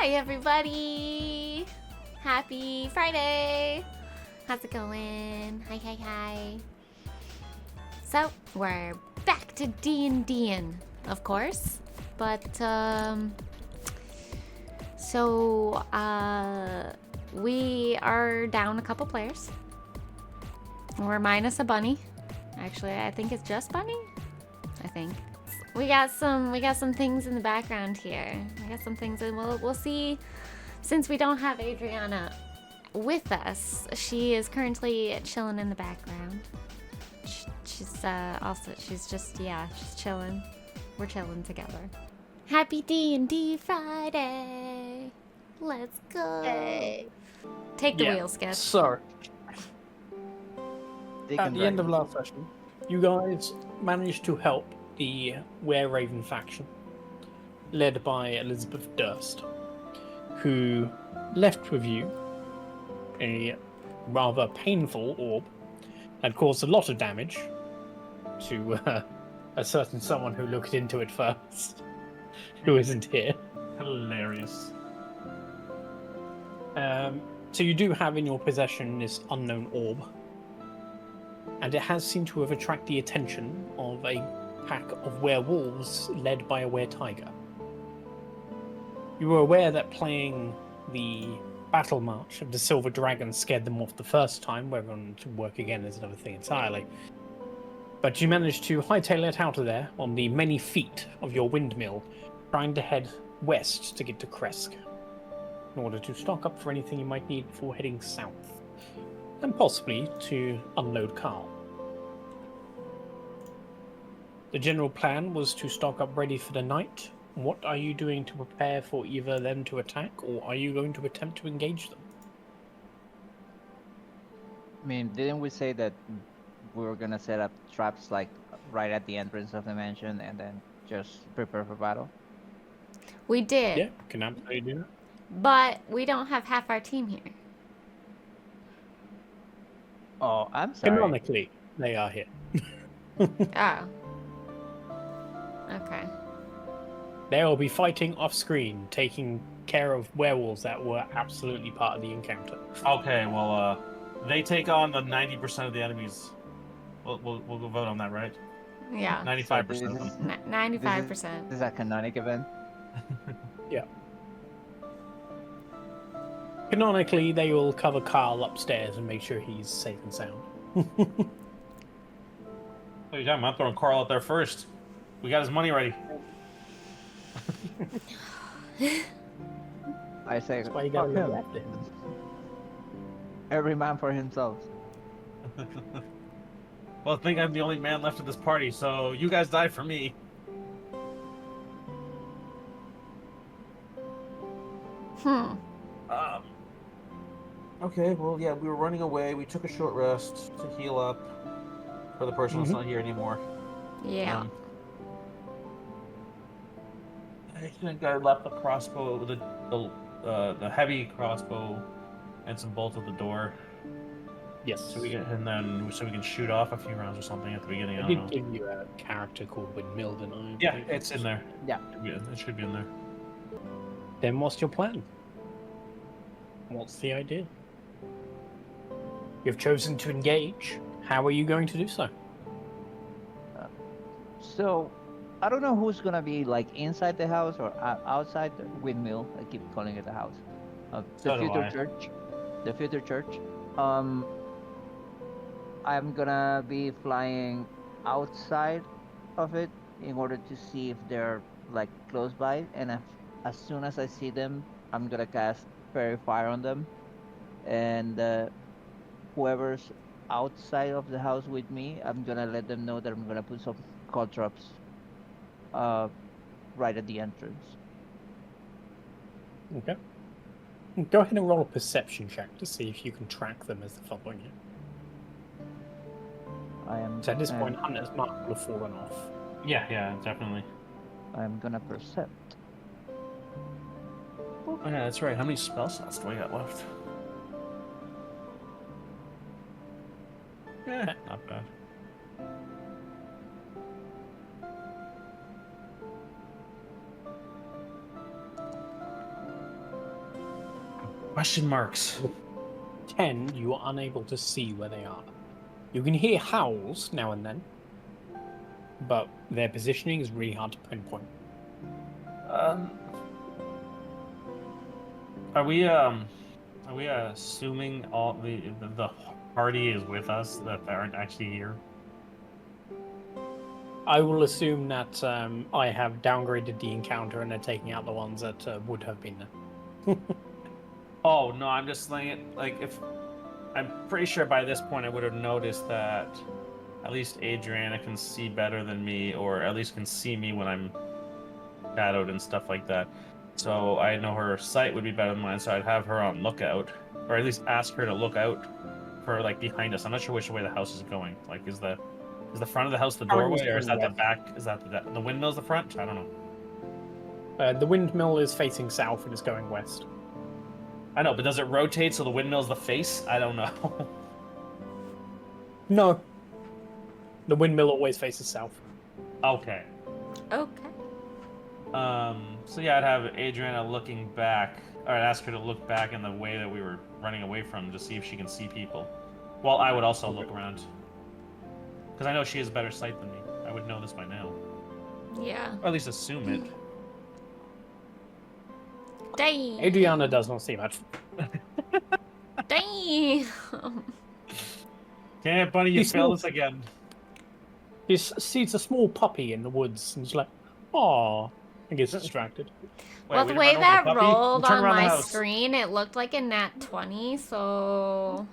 Hi everybody! Happy Friday! How's it going? Hi. So, we're back to D&D'ing, of course. But, we are down a couple players. We're minus a bunny. Actually, I think it's just bunny. I think. We got some things in the background here. We got some things, and we'll see. Since we don't have Adriana with us, she is currently chilling in the background. She's just chilling. We're chilling together. Happy D&D Friday. Let's go. Hey. Take the wheel, Skip. So, at the end of last session, you guys managed to help the Were-Raven faction, led by Elizabeth Durst, who left with you a rather painful orb that caused a lot of damage to a certain someone who looked into it first, who isn't here. Hilarious. So you do have in your possession this unknown orb, and it has seemed to have attracted the attention of a pack of werewolves led by a were-tiger. You were aware that playing the battle march of the Silver Dragon scared them off the first time, whether or not to work again is another thing entirely. But you managed to hightail it out of there on the many feet of your windmill, trying to head west to get to Kresk, in order to stock up for anything you might need before heading south, and possibly to unload Carl. The general plan was to stock up ready for the night. What are you doing to prepare for either them to attack, or are you going to attempt to engage them? I mean, didn't we say that we were gonna set up traps like right at the entrance of the mansion and then just prepare for battle? We did. Yeah, can absolutely do that. But we don't have half our team here. Oh, I'm sorry. Canonically, they are here. Oh. Okay. They will be fighting off-screen, taking care of werewolves that were absolutely part of the encounter. Okay, well, they take on the 90% of the enemies. We'll go vote on that, right? Yeah. 95% of them. 95%. This is a canonic event. Yeah. Canonically, they will cover Carl upstairs and make sure he's safe and sound. Oh, yeah, I'm throwing Carl out there first. We got his money ready. I say, That's why you fuck gotta him. look after him. Every man for himself. Well, I think I'm the only man left at this party, so you guys die for me. Okay, well, yeah, we were running away. We took a short rest to heal up for the person that's not here anymore. Yeah. I think I left the crossbow, the heavy crossbow, and some bolts at the door. Yes. So we can shoot off a few rounds or something at the beginning. I did give you a character called Windmill, didn't I? Yeah, it's in there. Yeah. It should be in there. Then what's your plan? What's the idea? You've chosen to engage. How are you going to do so? So, I don't know who's gonna be like inside the house or outside the windmill. I keep calling it the house. The So do future I. church. The future church. I'm gonna be flying outside of it in order to see if they're like close by, and as soon as I see them, I'm gonna cast Fairy Fire on them, and whoever's outside of the house with me, I'm gonna let them know that I'm gonna put some call traps right at the entrance. Okay. Go ahead and roll a perception check to see if you can track them as they're following you. I am. So at this point, Hunter's mark will have fallen off. Yeah, definitely. I'm gonna percept. Oh, yeah, that's right. How many spell slots do I got left? Yeah, not bad. Question marks. 10, you are unable to see where they are. You can hear howls now and then, but their positioning is really hard to pinpoint. Are we assuming all the party is with us that they aren't actually here? I will assume that I have downgraded the encounter and they're taking out the ones that would have been there. Oh no, I'm just like if I'm pretty sure by this point I would have noticed that at least Adriana can see better than me, or at least can see me when I'm shadowed and stuff like that. So I know her sight would be better than mine, so I'd have her on lookout, or at least ask her to look out for like behind us. I'm not sure which way the house is going. Like, is the front of the house the doorway, or is that the back? Is that the windmill's the front? I don't know. The windmill is facing south and is going west. I know, but does it rotate so the windmill's the face? I don't know. No. The windmill always faces south. Okay. Okay. So yeah, I'd have Adriana looking back, or I'd ask her to look back in the way that we were running away from to see if she can see people. Well, I would also look around. Because I know she has better sight than me. I would know this by now. Yeah. Or at least assume it. Damn. Adriana does not see much. Damn. Damn it, Bunny, you He's failed not- us again. He sees a small puppy in the woods and he's like, "Aw," and gets distracted. Wait, Well, we the didn't way run over that the puppy? rolled Turn on around the my house. screen, it looked like a nat 20, so...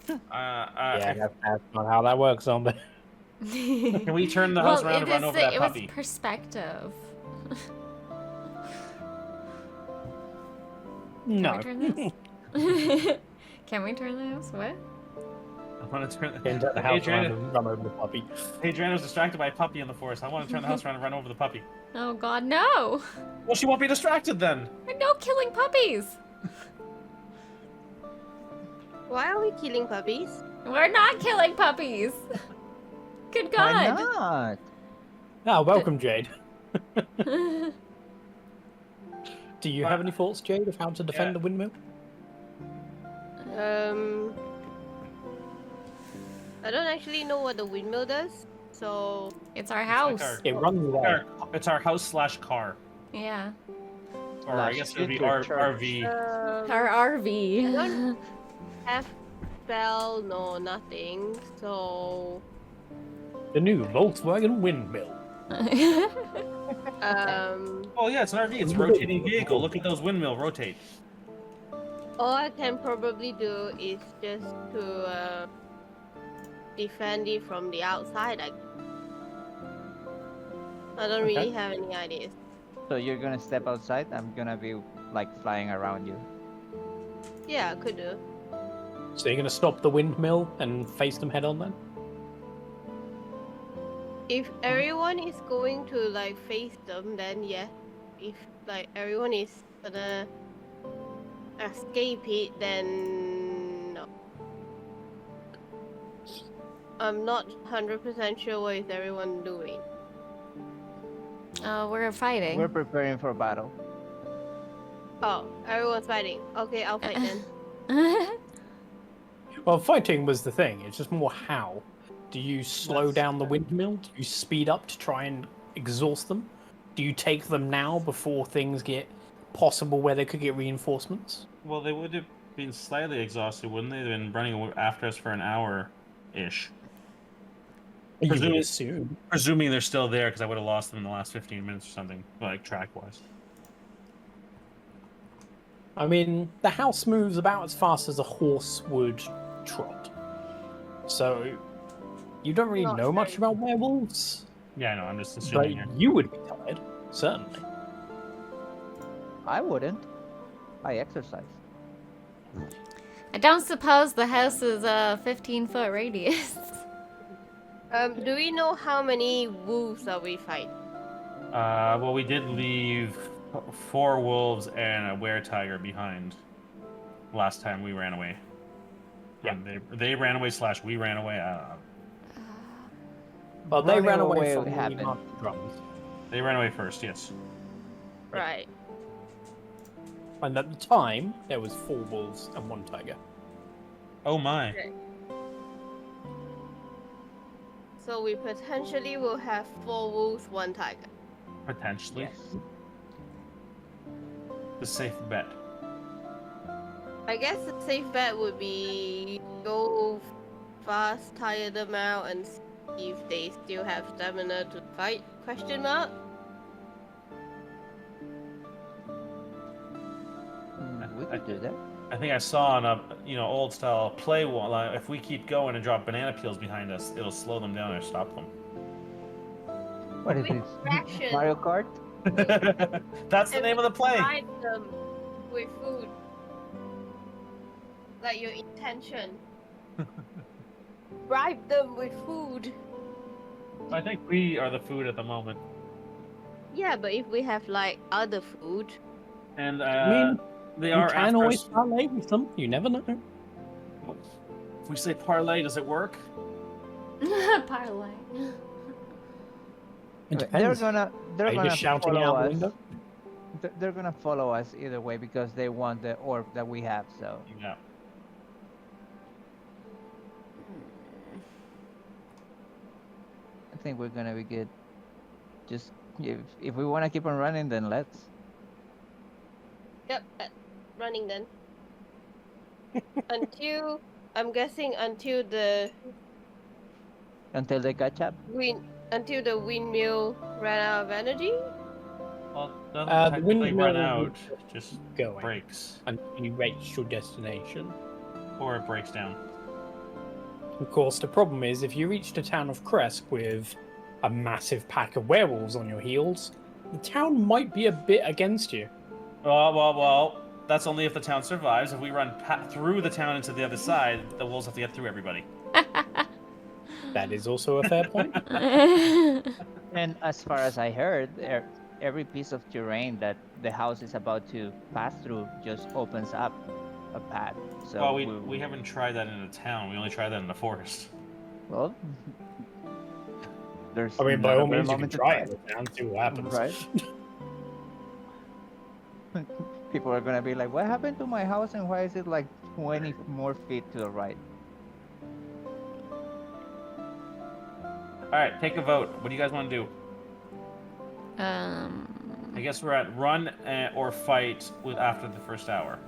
Yeah, that's not how that works, Zombae. Can we turn the house around and run over that it puppy? was perspective. No. Can we turn this? Can we turn the house? What? I want to turn Turn the house around Adriana, and run over the puppy. Adriana's distracted by a puppy in the forest. I want to turn the house around and run over the puppy. Oh god, no! Well, she won't be distracted then. No killing puppies! Why are we killing puppies? We're not killing puppies! Good Why god! not? Ah, welcome, Jade. Do you have any thoughts, Jade, of how to defend the windmill? I don't actually know what the windmill does, so It's our It's house. like It runs away. It's our house / car. Yeah. Or I guess it would be Future church. RV. Our RV. don't have spell, no nothing. So The new Volkswagen windmill. Oh yeah, it's an RV. It's a rotating vehicle. Look at those windmill rotate. all I can probably do is just to defend it from the outside. I don't really have any ideas. So you're gonna step outside? I'm gonna be like flying around you. Yeah, I could do. So you're going to stop the windmill and face them head on then? If everyone is going to like face them, then yeah. If like everyone is gonna escape it, then no. I'm not 100% sure what is everyone doing. We're fighting. We're preparing for battle. Oh, everyone's fighting. Okay, I'll fight then. Well, fighting was the thing. It's just more how. Do you slow down the windmill? Do you speed up to try and exhaust them? Do you take them now before things get possible where they could get reinforcements? Well, they would have been slightly exhausted, wouldn't they? They've been running after us for an hour-ish. You would Presumably- assume. Presuming they're still there, because I would have lost them in the last 15 minutes or something, like track-wise. I mean, the house moves about as fast as a horse would trot. So, you don't really Not know much very- about werewolves. Yeah, I know. I'm just But assuming here. you would be tired, certainly. I wouldn't. I exercise. I don't suppose the house is a 15-foot radius. Do we know how many wolves are we fighting? Well, we did leave 4 wolves and a were-tiger behind last time we ran away. Yeah. And they ran away / we ran away. I don't know. Well, they Running ran away away from would the happen. market drums. They ran away first, yes. Right. And at the time, there was 4 wolves and 1 tiger. Oh my. Okay. So we potentially will have 4 wolves, 1 tiger. Potentially. Yes. The safe bet. I guess the safe bet would be go fast, tire them out, and see if they still have stamina to fight? Question mark. We could do that. I think I saw on a old style play wall. If we keep going and drop banana peels behind us, it'll slow them down or stop them. What is Quick this? reaction. Mario Kart? That's the And name of the play. bribe them with food. Like your intention. Bribe them with food. I think we are the food at the moment. Yeah, but if we have like other food. And I mean, they you are can after always us. parlay with them. You never know. If we say parlay, does it work? Parlay. It They're depends. gonna Are you just shouting follow out the us. window? They're gonna follow us either way because they want the orb that we have. So Yeah. I think we're gonna be good. Just if we want to keep on running, then let's. Yep, running then. Until I'm guessing until the Until they catch up. until the windmill ran out of energy. Well, it doesn't The technically windmill run will out. Just going. breaks. Until you reach your destination. Or it breaks down. Of course, the problem is if you reach the town of Kresk with a massive pack of werewolves on your heels, the town might be a bit against you. Well. That's only if the town survives. If we run through the town into the other side, the wolves have to get through everybody. That is also a fair point. And as far as I heard, every piece of terrain that the house is about to pass through just opens up a path. So Well, we haven't tried that in a town. We only tried that in the forest. well, there's. I mean, by not a all better means, you can moment to try it and see what happens. Right. People are gonna be like, "What happened to my house, and why is it like 20 more feet to the right?" All right, take a vote. What do you guys want to do? I guess we're at run or fight after the first hour.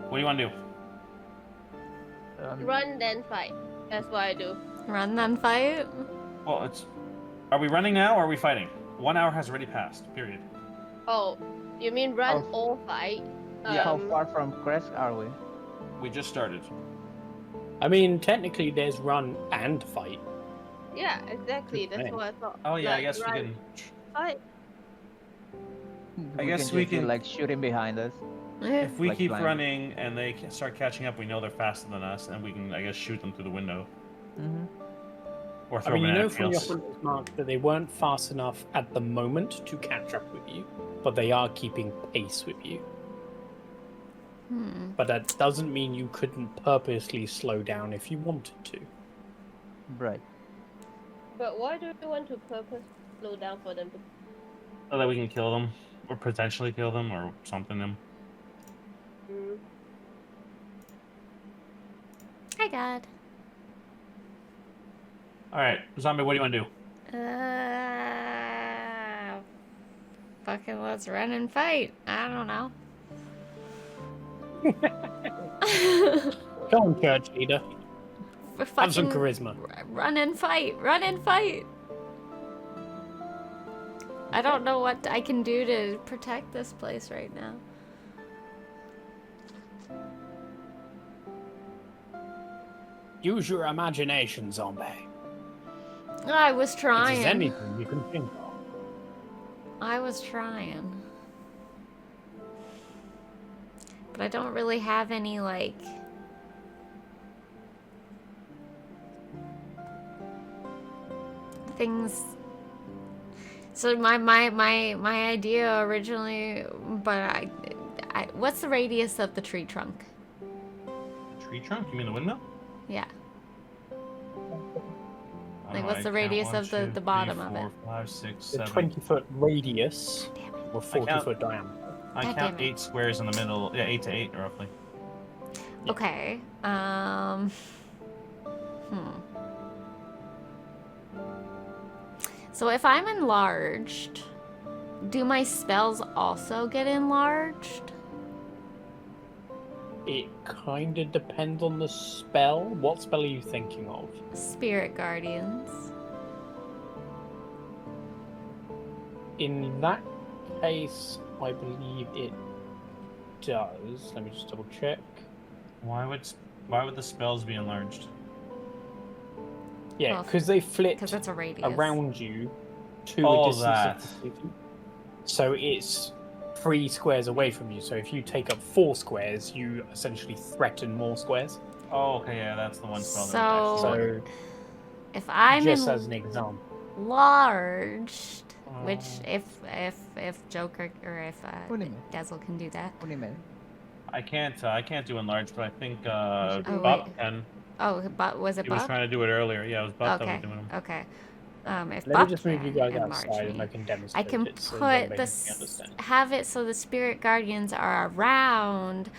What do you want to do? Run then fight. That's what I do. Run then fight. Well, are we running now or are we fighting? 1 hour has already passed. Period. Oh, you mean run Oh. or fight? How far from Kresk are we? We just started. I mean, technically, there's run and fight. Yeah, exactly. That's Okay. what I thought. Oh yeah, I Like, guess we run, can. Fight. I guess just we be, can- like shooting behind us. If we Like keep blind. running and they start catching up, we know they're faster than us, and we can, I guess, shoot them through the window Mm-hmm. or I throw mean, you banana know from your peels. hunter's mark that they weren't fast enough at the moment to catch up with you, but they are keeping pace with you. But that doesn't mean you couldn't purposely slow down if you wanted to. Right. But why do you want to purpose slow down for them? So that we can kill them, or potentially kill them, or something them. Mm. Hi, God. All right, Zombie, what do you want to do? Fucking let's run and fight. I don't know. Go on, church leader. Have some Fucking charisma. run and fight. Run and fight. I don't know what I can do to protect this place right now. Use your imagination, Zombae. I was If trying. there's anything you can think of. I was trying. But I don't really have any, like... things... So my idea originally, but I what's the radius of the tree trunk? The tree trunk? You mean the windmill? Yeah. I Like, don't what's know, the I radius count of the 1, 2, bottom 3, of 4, it? 5, 6, The 7. 20-foot radius Damn it. or 40-foot diameter. I God count damn it. 8 squares in the middle. Yeah, 8 to 8 roughly. Okay. So if I'm enlarged, do my spells also get enlarged? It kind of depends on the spell. What spell are you thinking of? Spirit Guardians. In that case, I believe it does. Let me just double check. Why would the spells be enlarged? Yeah, Well, because they flit Because it's a radius. around you to Oh, a distance that. of 50 feet. So it's 3 squares away from you. So if you take up 4 squares, you essentially threaten more squares. Oh, okay, yeah, that's the one spell. So- So If I'm just as an example. enlarged, which if Joker or if What do you mean? Dessel can do that. What do you mean? I can't do enlarged, but I think Oh, Bob wait. can. Oh, but was it He was Bob? trying to do it earlier. Yeah, it was Bob that Okay. was doing them. Okay. If Let Bob me just move you can guys enlarge outside and me, I can I demonstrate can it. So put Zombae the can understand. have it so the spirit guardians are around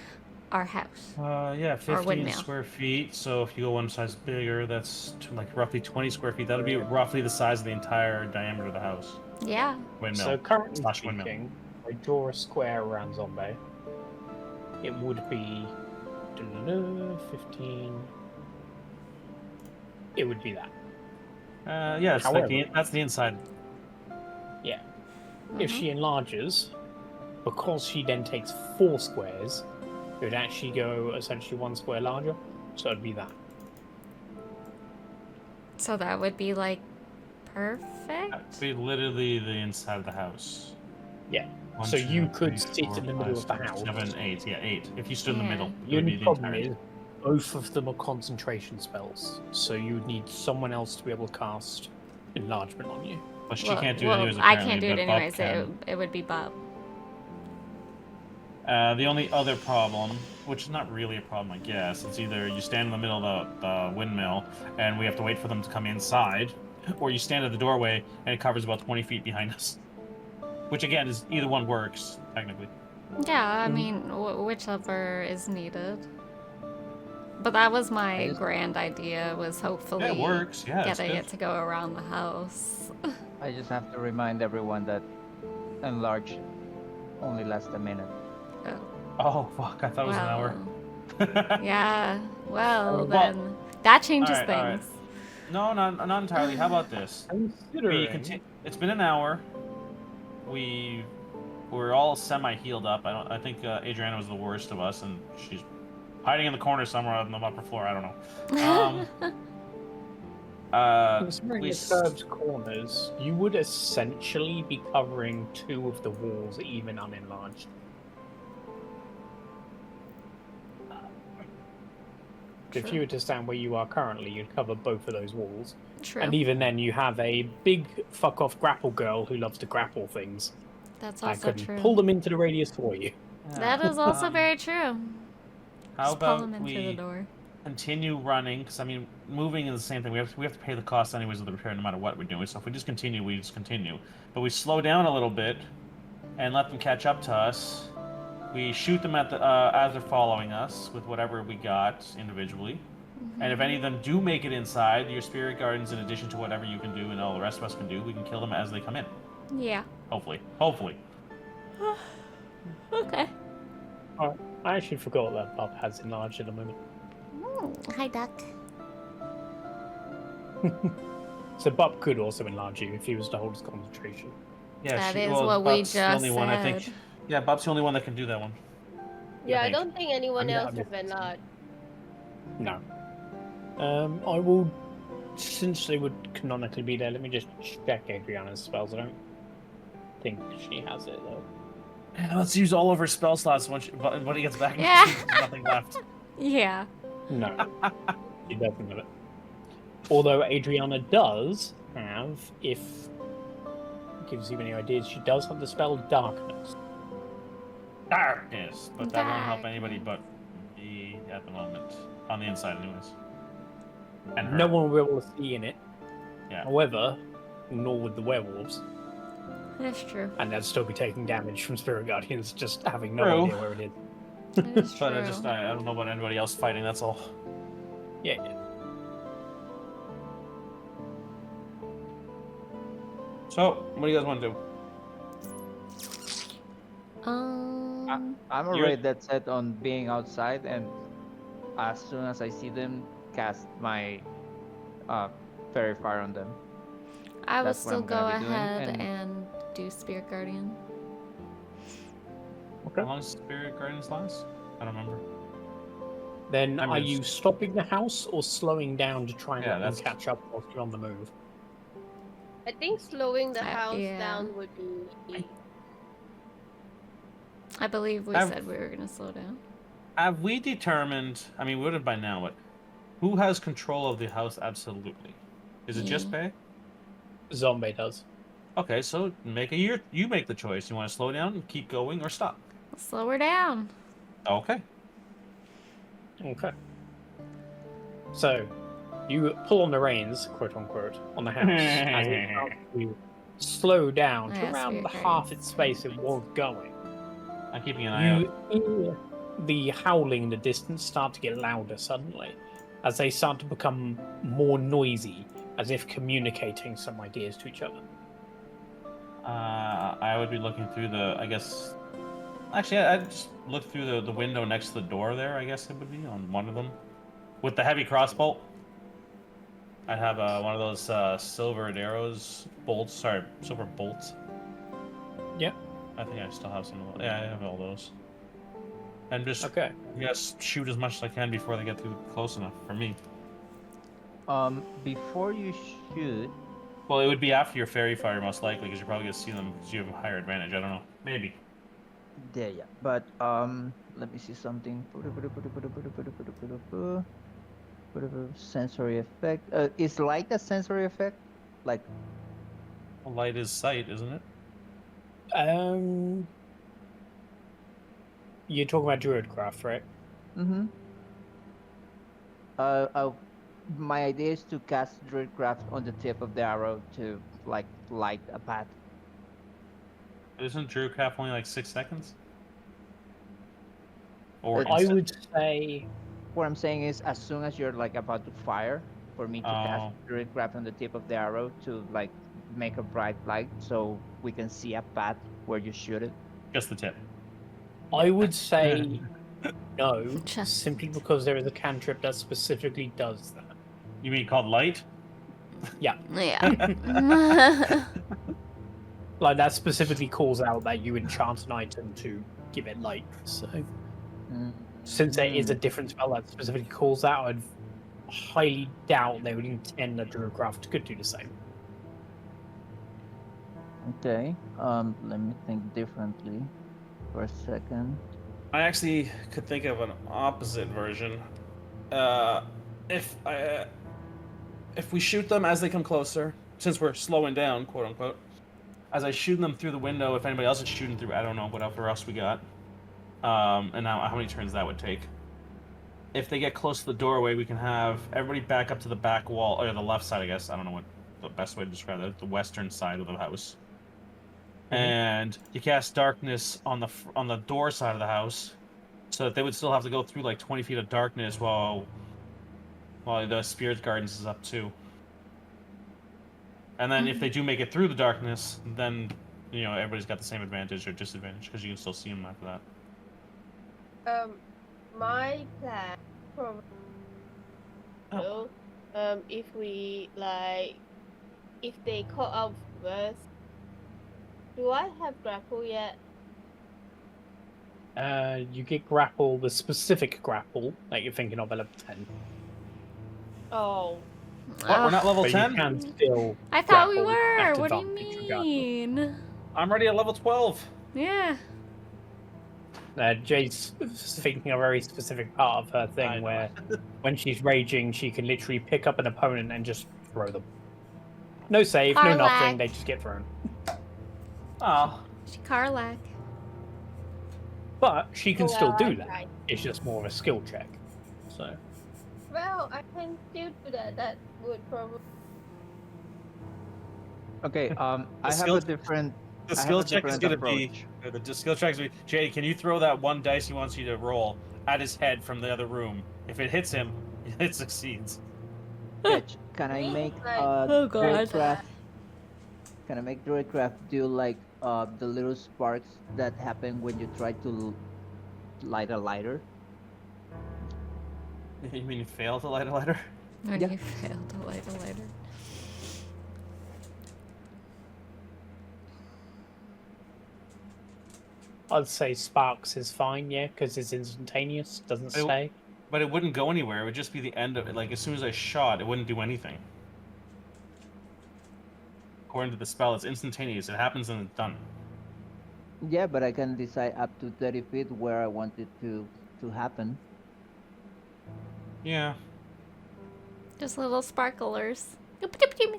our house. Yeah, 15 windmill. square feet. So if you go one size bigger, that's like roughly 20 square feet. That'll be roughly the size of the entire diameter of the house. Yeah. Windmill. So currently slash windmill. speaking, I draw a square around Zombae. It would be 15. It would be that. Yeah, it's However- that's the inside. Yeah. If she enlarges, because she then takes 4 squares, it would actually go essentially 1 square larger. So it'd be that. So that would be like perfect. That'd be literally the inside of the house. Yeah. One, So you 2, could 3, sit 4, in the middle 5, of the 6, house. 7, 8. Yeah, 8. If you stood in the Yeah. middle, The it would only be the problem entire. is both of them are concentration spells, so you would need someone else to be able to cast enlargement on you. But she can't do it anyways. I apparently, can't do it but Bob anyways. can. It would be Bob. The only other problem, which is not really a problem, I guess, it's either you stand in the middle of the windmill and we have to wait for them to come inside, or you stand at the doorway and it covers about 20 feet behind us. Which again is either one works technically. Yeah, I mean, whichever is needed. But that was my grand idea. Was hopefully Yeah, it works. Yeah, it's getting good. it to go around the house. I just have to remind everyone that enlarge only lasts a minute. Oh fuck! I thought it was an hour. Yeah. Well, Well, then that changes alright, alright. things. No, not entirely. How about this? Considering It's been an hour. We're all semi-healed up. I think Adriana was the worst of us, and she's hiding in the corner somewhere on the upper floor. I don't know. considering we the curved corners, you would essentially be covering 2 of the walls, even unenlarged. If you were to stand where you are currently, you'd cover both of those walls. True. And even then, you have a big fuck-off grapple girl who loves to grapple things. That's I also could true. pull them into the radius for you. That is also very true. How Just pull about them into the we door. continue running? Because I mean, moving is the same thing. We have to pay the cost anyways of the repair, no matter what we're doing. So if we just continue, we just continue. But we slow down a little bit and let them catch up to us. We shoot them at the as they're following us with whatever we got individually. And if any of them do make it inside, your spirit guardians, in addition to whatever you can do and all the rest of us can do, we can kill them as they come in. Yeah. Hopefully. Okay. Alright. I actually forgot that Bob has enlarged at the moment. Hi, Duck. So Bob could also enlarge you if he was to hold his concentration. Yeah, That is what we Bob's the just only one, I think. said. Yeah, Bob's the only one that can do that one. Yeah, I think. don't think anyone I'm else not- have enlarged. No. I will, since they would canonically be there, let me just check Adriana's spells. I don't think she has it, though. Yeah, let's use all of her spell slots when he gets back. Yeah. There's nothing left. Yeah. No. She doesn't have it. Although Adriana does have, if it gives you any ideas, she does have the spell Darkness. Darkness, but that won't help anybody but me at the moment. On the inside, anyways. And her. No one will be able to see in it. Yeah. However, nor would the werewolves. That's true. And they'd still be taking damage from Spirit Guardians, just having no True. idea where it is. That is true. But I don't know about anybody else fighting. That's all. Yeah. So, what do you guys want to do? I'm already dead set on being outside, and as soon as I see them, cast my fairy fire on them. I will That's what still I'm go gonna be doing, ahead and- and do Spirit Guardian. Okay. How long does Spirit Guardians last? I don't remember. Then I mean, are it's- you stopping the house or slowing down to try and Yeah, let them that's- catch up whilst you're on the move? I think slowing the house yeah. down would be. I believe we I've- said we were gonna slow down. Have we determined? I mean, we would have by now, but who has control of the house? Absolutely. Is it just Bay? Zombae does. Okay, so you make the choice. You want to slow down and keep going, or stop? Slow her down. Okay. Okay. So, you pull on the reins, quote unquote, on the house as it starts to slow down to Yeah, around Spirit the half Guardians. its space it was going. I'm keeping an eye You out. hear the howling in the distance start to get louder suddenly, as they start to become more noisy, as if communicating some ideas to each other. I would be looking through the. I guess. Actually, I'd just look through the window next to the door there. I guess it would be on one of them, with the heavy crossbow. I'd have one of those silver arrows bolts. Sorry, silver bolts. Yeah. I think I still have some of those. Yeah, I have all those. And just Okay. yes, shoot as much as I can before they get too close enough for me. Before you shoot, Well, it would be after your fairy fire, most likely, because you're probably gonna see them because you have a higher advantage. I don't know. Maybe. yeah. But let me see something. Sensory effect. Is light a sensory effect? Like, Well, light is sight, isn't it? You're talking about Druidcraft, right? mm-hmm. My idea is to cast Druidcraft on the tip of the arrow to like light a path. Isn't Druidcraft only like 6 seconds? Or It's- I instant? would say What I'm saying is, as soon as you're like about to fire, for me to cast Druidcraft on the tip of the arrow to like make a bright light, so we can see a path where you shoot it. Just the tip. I would say no, Just- simply because there is a cantrip that specifically does that. You mean called light? Yeah, Yeah. like that specifically calls out that you enchant an item to give it light. So, since there is a different spell that specifically calls out, I'd highly doubt they would intend that Druidcraft could do the same. Okay. Let me think differently for a second. I actually could think of an opposite version. If we shoot them as they come closer, since we're slowing down, quote unquote, as I shoot them through the window, if anybody else is shooting through, I don't know, whatever else we got. And now how many turns that would take. If they get close to the doorway, we can have everybody back up to the back wall, or the left side, I guess. I don't know what the best way to describe that. The western side of the house. And you cast darkness on the door side of the house, so that they would still have to go through like 20 feet of darkness while the Spirit Gardens is up too. And then if they do make it through the darkness, then everybody's got the same advantage or disadvantage because you can still see them after that. My plan probably. If we if they call out first. Do I have grapple yet? You get grapple, the specific grapple that you're thinking of at level 10. Oh. What, we're not level But 10? you can still I thought we grapple were. at What do you advantage regardless. mean? I'm already at level 12. Yeah. Jade's thinking a very specific part of her I thing know. where when she's raging, she can literally pick up an opponent and just throw them. No save, no Karlak. nothing, they just get thrown. Oh. She Karlak. But she can still do that. Right. It's just more of a skill check. So, Well, I can still do that. That would probably. Okay. I have skill- a different The I have skill a check is different gonna be. approach. The skill check is gonna be. Jade, can you throw that one dice he wants you to roll at his head from the other room? If it hits him, it succeeds. Sketch, can I make Oh, God. Druidcraft? Can I make Druidcraft do like the little sparks that happen when you try to light a lighter? You mean you fail to light a lighter? When Yeah. you fail to light a lighter. I'd say sparks is fine, yeah, because it's instantaneous, doesn't I- stay. But it wouldn't go anywhere. It would just be the end of it. Like as soon as I shot, it wouldn't do anything. According to the spell, it's instantaneous. It happens and it's done. Yeah, but I can decide up to 30 feet where I want it to happen. Yeah. Just little sparklers.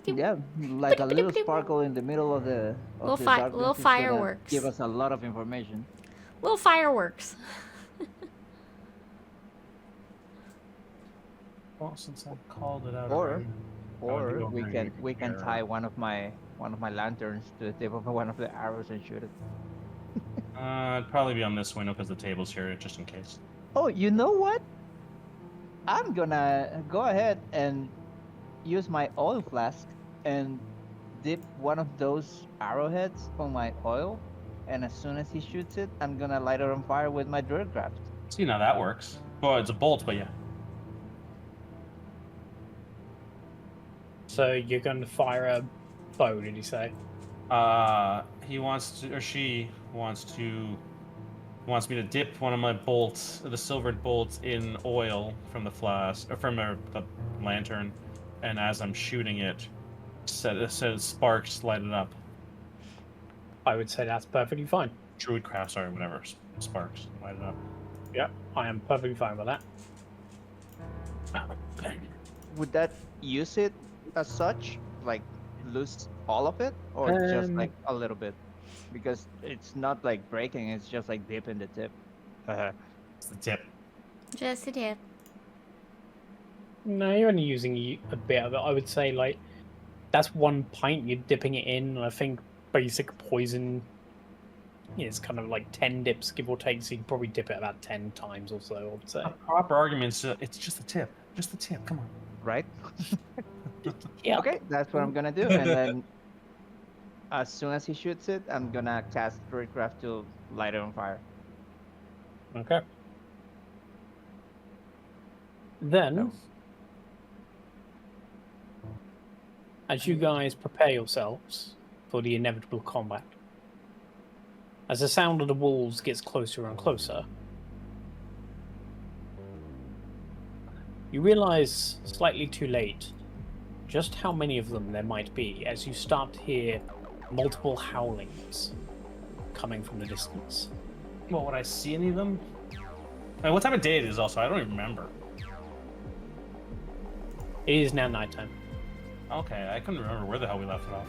Yeah, like a little sparkle in the middle of the Little darkness little is gonna fireworks. Give us a lot of information. Little fireworks. Well, since I called it out. Or already, Or we can care. tie one of my lanterns to the tip of one of the arrows and shoot it. It'd probably be on this window because the table's here, just in case. Oh, you know what? I'm gonna go ahead and use my oil flask and dip one of those arrowheads on my oil, and as soon as he shoots it, I'm gonna light it on fire with my Druidcraft. See, now that works. Well, it's a bolt, but yeah. So you're going to fire a bow, did you say? He wants to, or she wants me to dip one of my bolts, the silvered bolts, in oil from the flask, or from the lantern, and as I'm shooting it, says sparks light it up. I would say that's perfectly fine. Druidcraft, sorry, whatever, sparks light it up. Yeah, I am perfectly fine with that. Would that use it as such? Like lose all of it, or just like a little bit? Because it's not like breaking; it's just like dipping the tip. It's the tip. Just a tip. No, you're only using a bit of it. I would say, like, that's 1 pint you're dipping it in, and I think basic poison is kind of like 10 dips, give or take, so you can probably dip it about 10 times or so, I would say. A proper argument, it's just a tip. Just a tip, come on. Right? Yeah. Okay, that's what I'm gonna do, and then as soon as he shoots it, I'm gonna cast Druidcraft to light it on fire. Okay. Then, No. as you guys prepare yourselves for the inevitable combat, as the sound of the wolves gets closer and closer, you realize, slightly too late, just how many of them there might be as you start to hear multiple howlings coming from the distance. Well, would I see any of them? I mean, what time of day it is also? I don't even remember. It is now nighttime. Okay, I couldn't remember where the hell we left it off.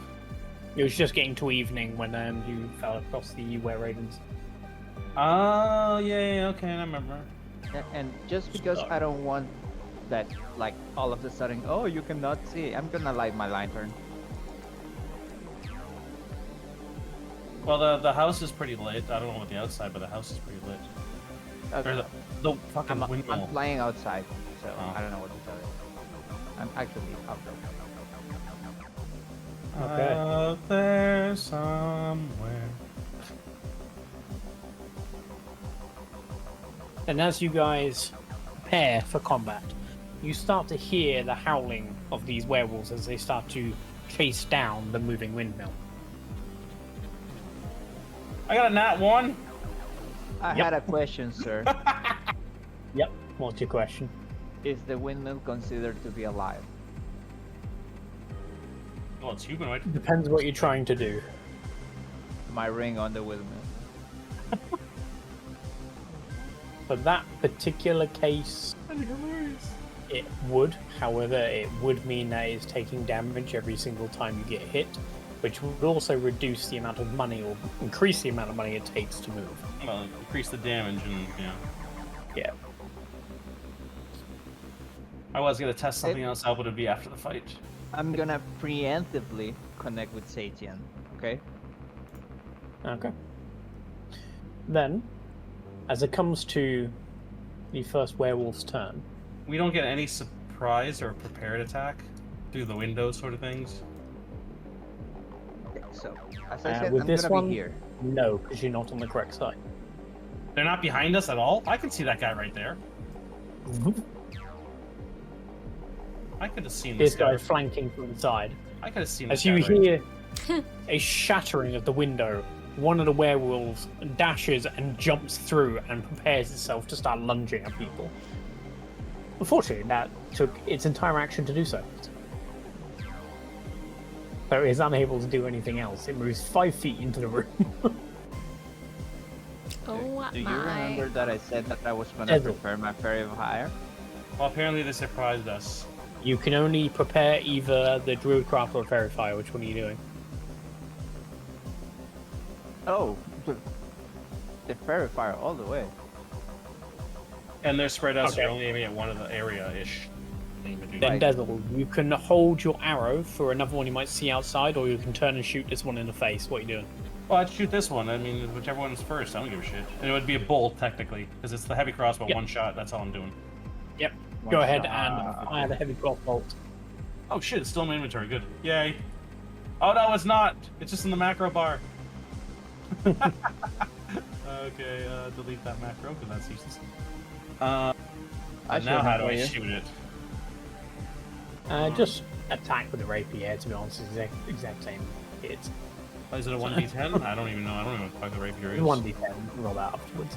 It was just getting to evening when you fell across the were-ravens. Oh, yeah, okay, I remember. And just because I don't want that, like, all of a sudden, oh, you cannot see, I'm gonna light my lantern. Well, the house is pretty lit. I don't know what the outside, but the house is pretty lit. Or the fucking windmill. I'm flying outside, so Oh. I don't know what to tell you. I'm actually outdoors. Okay. Out there somewhere. And as you guys prepare for combat, you start to hear the howling of these werewolves as they start to chase down the moving windmill. I got a nat 1. I Yep. had a question, sir. Yep. What's your question? Is the windmill considered to be alive? Well, it's humanoid. Depends what you're trying to do. My ring on the windmill. For that particular case, it would. However, it would mean that it's taking damage every single time you get hit, which would also reduce the amount of money or increase the amount of money it takes to move. Well, increase the damage and, yeah. Yeah. I was gonna test something else out, but it'd be after the fight. I'm gonna preemptively connect with ZeTian, okay? Okay. Then, as it comes to the first werewolf's turn, We don't get any surprise or prepared attack through the windows, sort of things. Okay, so, as I said, with I'm this gonna one, be here. no, because you're not on the correct side. They're not behind us at all? I can see that guy right there. I could have seen This guy flanking from the side. I could have seen As this you guy right hear a shattering of the window, one of the werewolves dashes and jumps through and prepares itself to start lunging at people. Unfortunately, that took its entire action to do so. So it is unable to do anything else. It moves 5 feet into the room. Oh Do you my. remember that I said that I was gonna Dessel. prepare my fairy fire? Well, apparently they surprised us. You can only prepare either the Druidcraft or Fairy Fire. Which one are you doing? Oh, the fairy fire all the way. And they're spread out, so Okay. you're only aiming at one of the area-ish. Then Dessel, you can hold your arrow for another one you might see outside, or you can turn and shoot this one in the face. What are you doing? Well, I'd shoot this one. I mean, whichever one is first, I don't give a shit. And it would be a bolt, technically, because it's the heavy crossbow, Yep. one shot, that's all I'm doing. Yep. One Go ahead shot. and fire the heavy crossbolt. Oh shit, it's still in my inventory, good. Yay. Oh no, it's not! It's just in the macro bar. Okay, delete that macro, because that's useless. I And now how do I should shoot it? Just attack with the rapier. To be honest, it's the exact same hit. Is it a 1d10? I don't even know. I don't even know what the rapier is. 1d10. Roll that afterwards.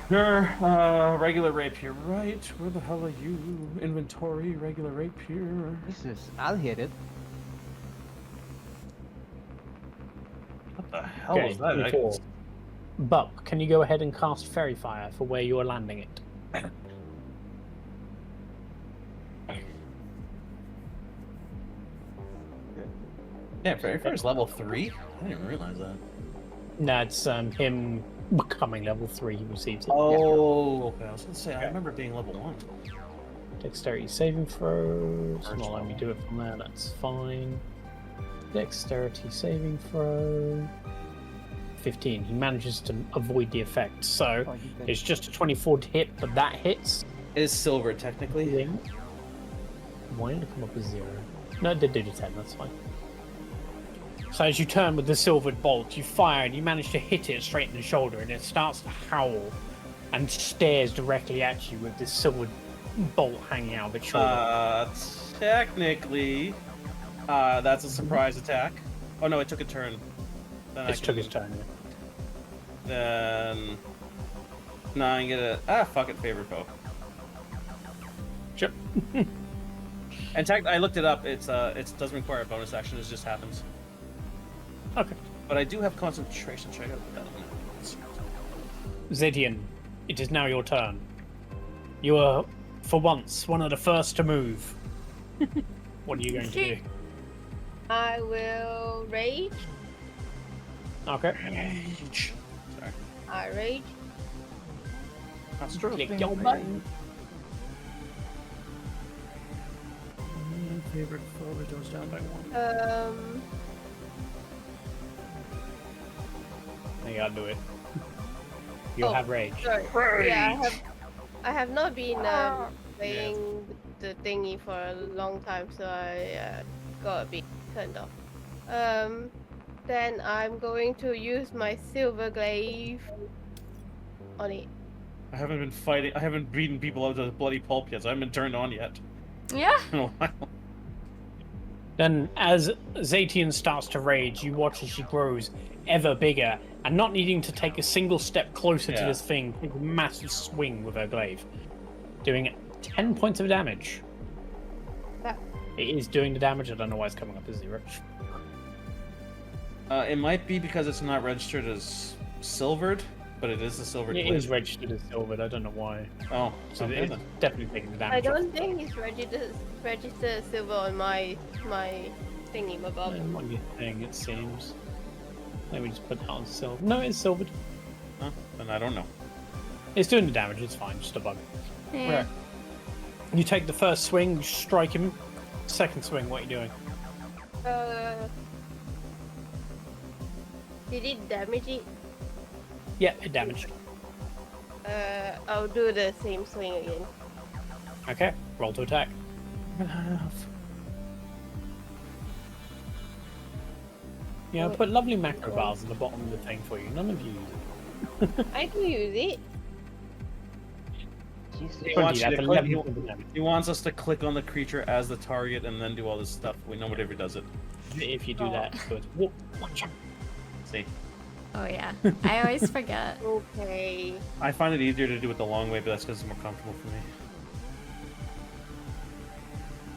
Sure, regular rapier, right? Where the hell are you? Inventory, regular rapier. Jesus, I'll hit it. What the hell was that? I- D4. Buck, can you go ahead and cast Fairy Fire for where you are landing it? Yeah, very first level 3? I didn't even realize that. No, it's him becoming level 3. He receives it. Oh, okay. I was gonna say, I remember being level 1. Dexterity saving throws. First Not letting me level. do it from there. That's fine. Dexterity saving throw. 15. He manages to avoid the effect. So Oh, you did. it's just a 24 to hit, but that hits. It is silver, technically. Why did it come up as 0? No, it did do the 10. That's fine. So as you turn with the silvered bolt, you fire and you manage to hit it straight in the shoulder, and it starts to howl and stares directly at you with this silvered bolt hanging out of its shoulder. Technically, that's a surprise attack. Oh no, it took a turn. Then It took his turn. Yeah. Then, no, I get a fuck it, favorite foe. Sure. And I looked it up. It doesn't require a bonus action. It just happens. Okay. But I do have concentration. So I gotta put that on. ZeTian, it is now your turn. You are, for once, one of the first to move. What are you going to do? I will rage. Okay. Rage. Sorry. I rage. Click your button. Favorite foe goes down by 1. You gotta do it. You Oh, have rage. Sorry. Yeah, I have not been playing the thingy for a long time, so I got a bit turned off. Then I'm going to use my silver glaive on it. I haven't been fighting. I haven't beaten people out to the bloody pulp yet, so I haven't been turned on yet Yeah. in a while. Then, as ZeTian starts to rage, you watch as she grows ever bigger, and not needing to take a single step closer to Yeah. this thing, take a massive swing with her glaive, doing 10 points of damage. That- It is doing the damage. I don't know why it's coming up as 0. It might be because it's not registered as silvered, but it is a silver It glaive. is registered as silvered. I don't know why. Oh, So okay it's then. definitely taking the I damage. don't think it's registered silver on my thingy, my bob. On your thing, it seems. Let me just put that on silver. No, it's silvered. Huh? Then I don't know. It's doing the damage. It's fine. Just a bug. Yeah. You take the first swing, you strike him. Second swing, what are you doing? Did it damage it? Yeah, it damaged. I'll do the same swing again. Okay, roll to attack. Yeah, I put lovely macro bars at the bottom of the thing for you. None of you use it. I can use it. He 20, wants, you that's to click, 11 points of damage. he wants us to click on the creature as the target and then do all this stuff. We know whatever does it. If you do that, so it's watch out. See, Oh yeah, I always forget. Okay. I find it easier to do it the long way, but that's because it's more comfortable for me.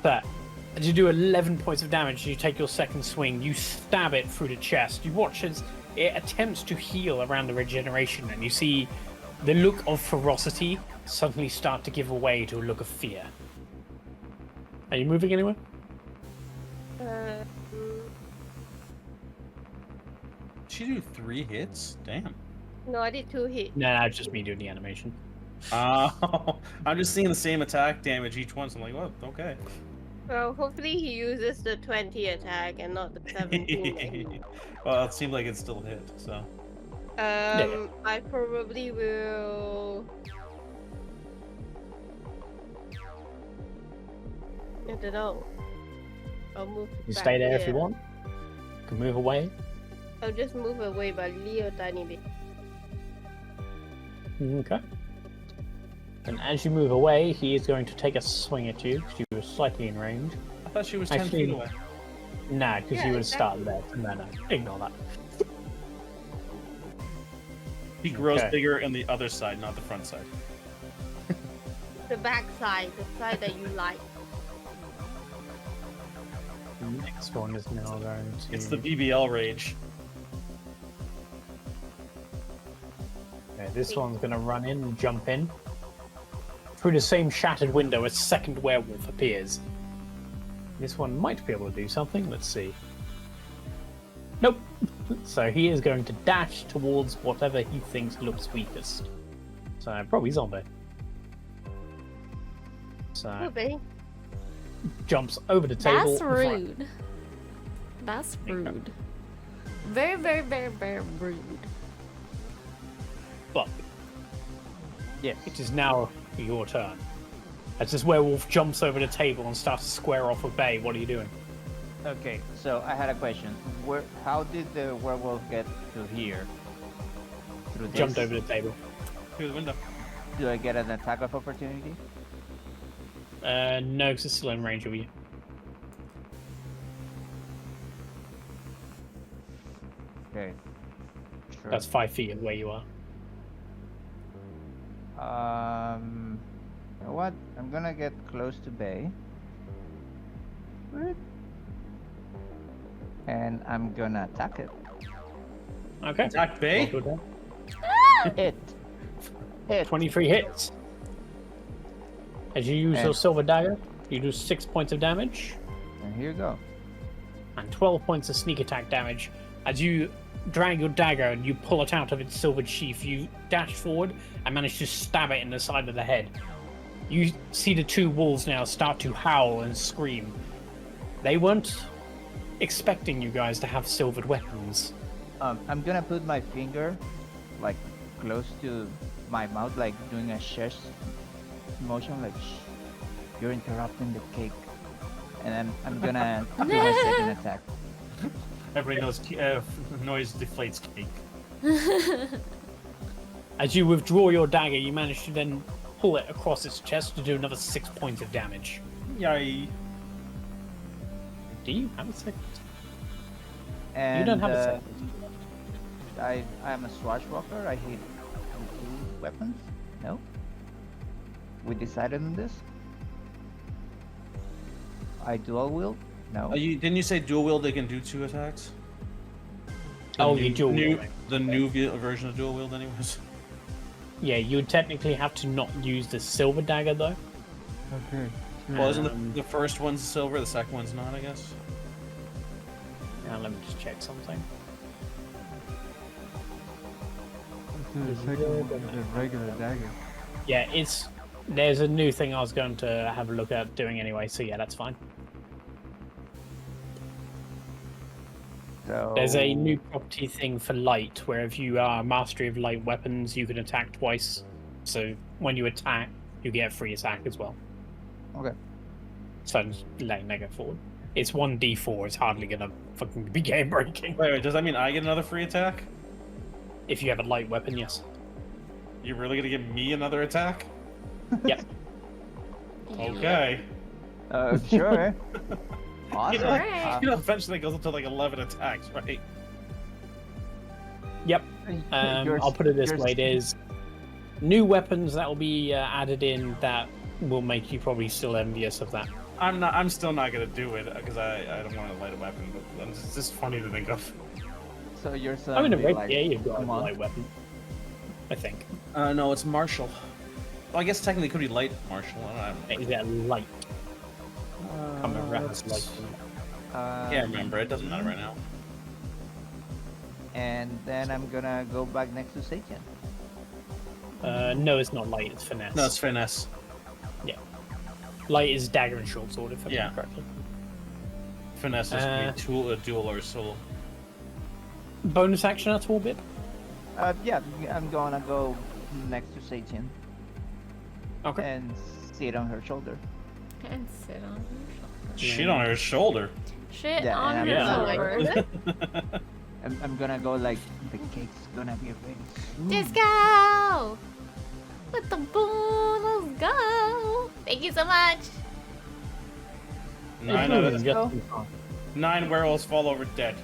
But as you do 11 points of damage, you take your second swing, you stab it through the chest. You watch as it attempts to heal around the regeneration, and you see the look of ferocity suddenly start to give way to a look of fear. Are you moving anywhere? Did she do 3 hits? Damn. No, I did 2 hits. No, it's just me doing the animation. Oh, I'm just seeing the same attack damage each one, so I'm like, well, okay. Well, hopefully he uses the 20 attack and not the 17. Well, it seemed like it still hit, so. I probably will. I don't know. I'll move. You back stay there if here. you want. You can move away. I'll just move away by a little tiny bit. Okay. And as you move away, he is going to take a swing at you because you were slightly in range. I thought she was 10 Actually, feet away. Nah, because Yeah, you would have exactly. started there. No, ignore that. He grows Okay. bigger on the other side, not the front side. The back side, the side that you like. The next one is now going to... It's the BBL rage. Okay, this one's going to run in and jump in. Through the same shattered window, a second werewolf appears. This one might be able to do something. Let's see. Nope. So he is going to dash towards whatever he thinks looks weakest. So probably Zombae. So Okay. jumps over the table. That's in front. rude. That's rude. Very, very, very, very rude. But Yes. it is now your turn. As this werewolf jumps over the table and starts to square off with Bay, what are you doing? Okay, so I had a question. How did the werewolf get to here? Through this? Jumped over the table. Through the window. Do I get an attack of opportunity? No, because it's still in range of you. Okay. Sure. That's 5 feet of where you are. You know what? I'm gonna get close to Bay. And I'm gonna attack it. Okay. Attack Bay? Roll to attack. Hit. 23 hits. As you use your And- silver dagger, you do 6 points of damage And here you go. and 12 points of sneak attack damage. As you drag your dagger and you pull it out of its silvered sheath, you dash forward and manage to stab it in the side of the head. You see the 2 wolves now start to howl and scream. They weren't expecting you guys to have silvered weapons. I'm gonna put my finger like close to my mouth, like doing a shush motion, like shh, you're interrupting the cake. And I'm gonna do my second attack. Everybody knows noise deflates cake. As you withdraw your dagger, you manage to then pull it across its chest to do another 6 points of damage. Yay. Do you have a second? And You don't have a second. I'm a swashbuckler. I hate the 2 weapons. No. We decided on this. I dual wield. No. Didn't you say dual wield they can do 2 attacks? Oh, you dual new, wielding. The new version of dual wield, anyways. Yeah, you would technically have to not use the silver dagger though. Okay. Well, isn't Um, the first one's silver, the second one's not, I guess? Now let me just check something. The second one is a regular dagger. Yeah, there's a new thing I was going to have a look at doing anyway, so yeah, that's fine. So There's a new property thing for light, where if you are mastery of light weapons, you can attack twice. So when you attack, you get a free attack as well. Okay. So I'm just letting that go forward. It's 1d4. It's hardly gonna fucking be game breaking. Wait, does that mean I get another free attack? If you have a light weapon, yes. You're really gonna give me another attack? Yep. Okay. Sure. Awesome. Alright. Eventually it goes up to like 11 attacks, right? Yep. Yours- I'll put it this yours- way: there's new weapons that will be added in that will make you probably still envious of that. I'm still not gonna do it because I don't want to light a weapon, but it's just funny to think of. So you're I mean, a suddenly like, rapier, you've got a come on. light weapon. I think. No, it's martial. Well, I guess technically it could be light martial. I don't Is that light? know. Can't remember how it's light. Can't remember. It doesn't matter right now. And then I'm gonna go back next to ZeTian. No, it's not light. It's finesse. No, it's finesse. Light is dagger and short sword, if I Yeah. remember correctly. Finesse is a dual or solo. Bonus action at all, bit? Yeah, I'm gonna go next to ZeTian Okay. and sit on her shoulder. And sit on her shoulder. Shit on her shoulder. Shit Yeah, on and her I'm shoulder. I'm gonna go like, the cake's gonna be ready. Disco! With the boom, let's go! Thank you so much! 9 werewolves fall over dead.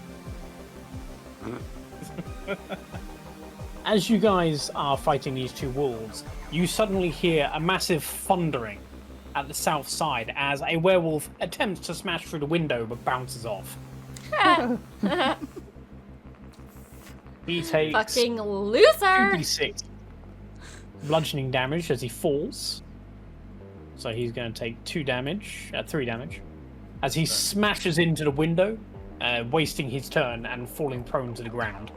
As you guys are fighting these two wolves, you suddenly hear a massive thundering at the south side as a werewolf attempts to smash through the window but bounces off. He takes Fucking loser! 2d6 bludgeoning damage as he falls. So he's going to take 3 damage as he smashes into the window, wasting his turn and falling prone to the ground.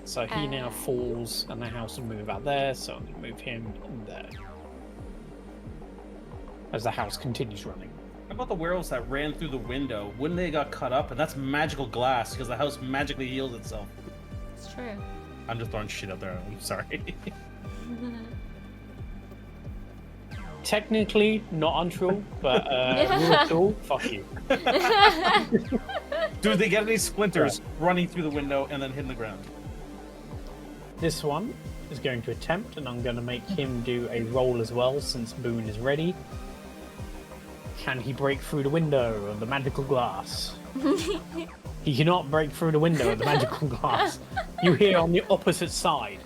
So he now falls, and the house will move out there. So I'm going to move him in there as the house continues running. How about the werewolves that ran through the window? Wouldn't they got cut up? And that's magical glass because the house magically heals itself. It's true. I'm just throwing shit out there. I'm sorry. Technically not untrue, but rule tool, fuck you. Do they get any splinters running through the window and then hitting the ground? This one is going to attempt, and I'm going to make him do a roll as well, since Boone is ready. Can he break through the window of the magical glass? He cannot break through the window of the magical glass. You hear on the opposite side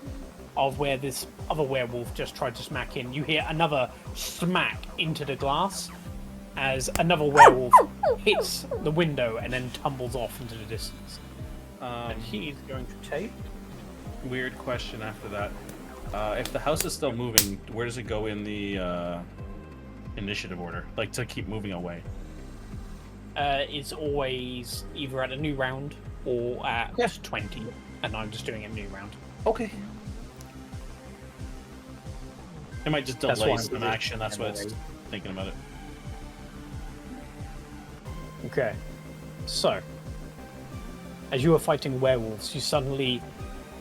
of where this other werewolf just tried to smack in, you hear another smack into the glass as another werewolf hits the window and then tumbles off into the distance. And he is going to take... Weird question after that. If the house is still moving, where does it go in the initiative order? Like, to keep moving away? It's always either at a new round or at 20, and I'm just doing a new round. Okay. It might just That's delay why I'm some doing action. That's what it's anyway. thinking about it. Okay. So, as you are fighting werewolves, you suddenly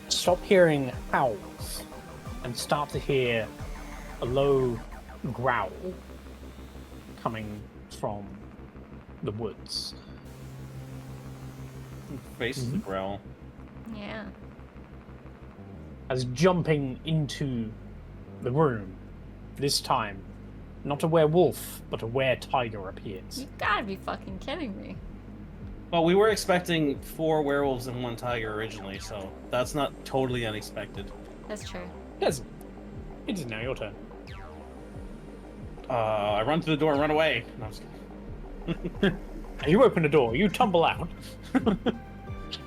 stop hearing howls and start to hear a low growl coming from the woods. Faces the growl. Yeah. As jumping into the room, this time, not a werewolf, but a were-tiger appears. You gotta be fucking kidding me. Well, we were expecting 4 werewolves and 1 tiger originally, so that's not totally unexpected. That's true. Yes. It is now your turn. I run through the door and run away. No, I'm just kidding. You open the door, you tumble out.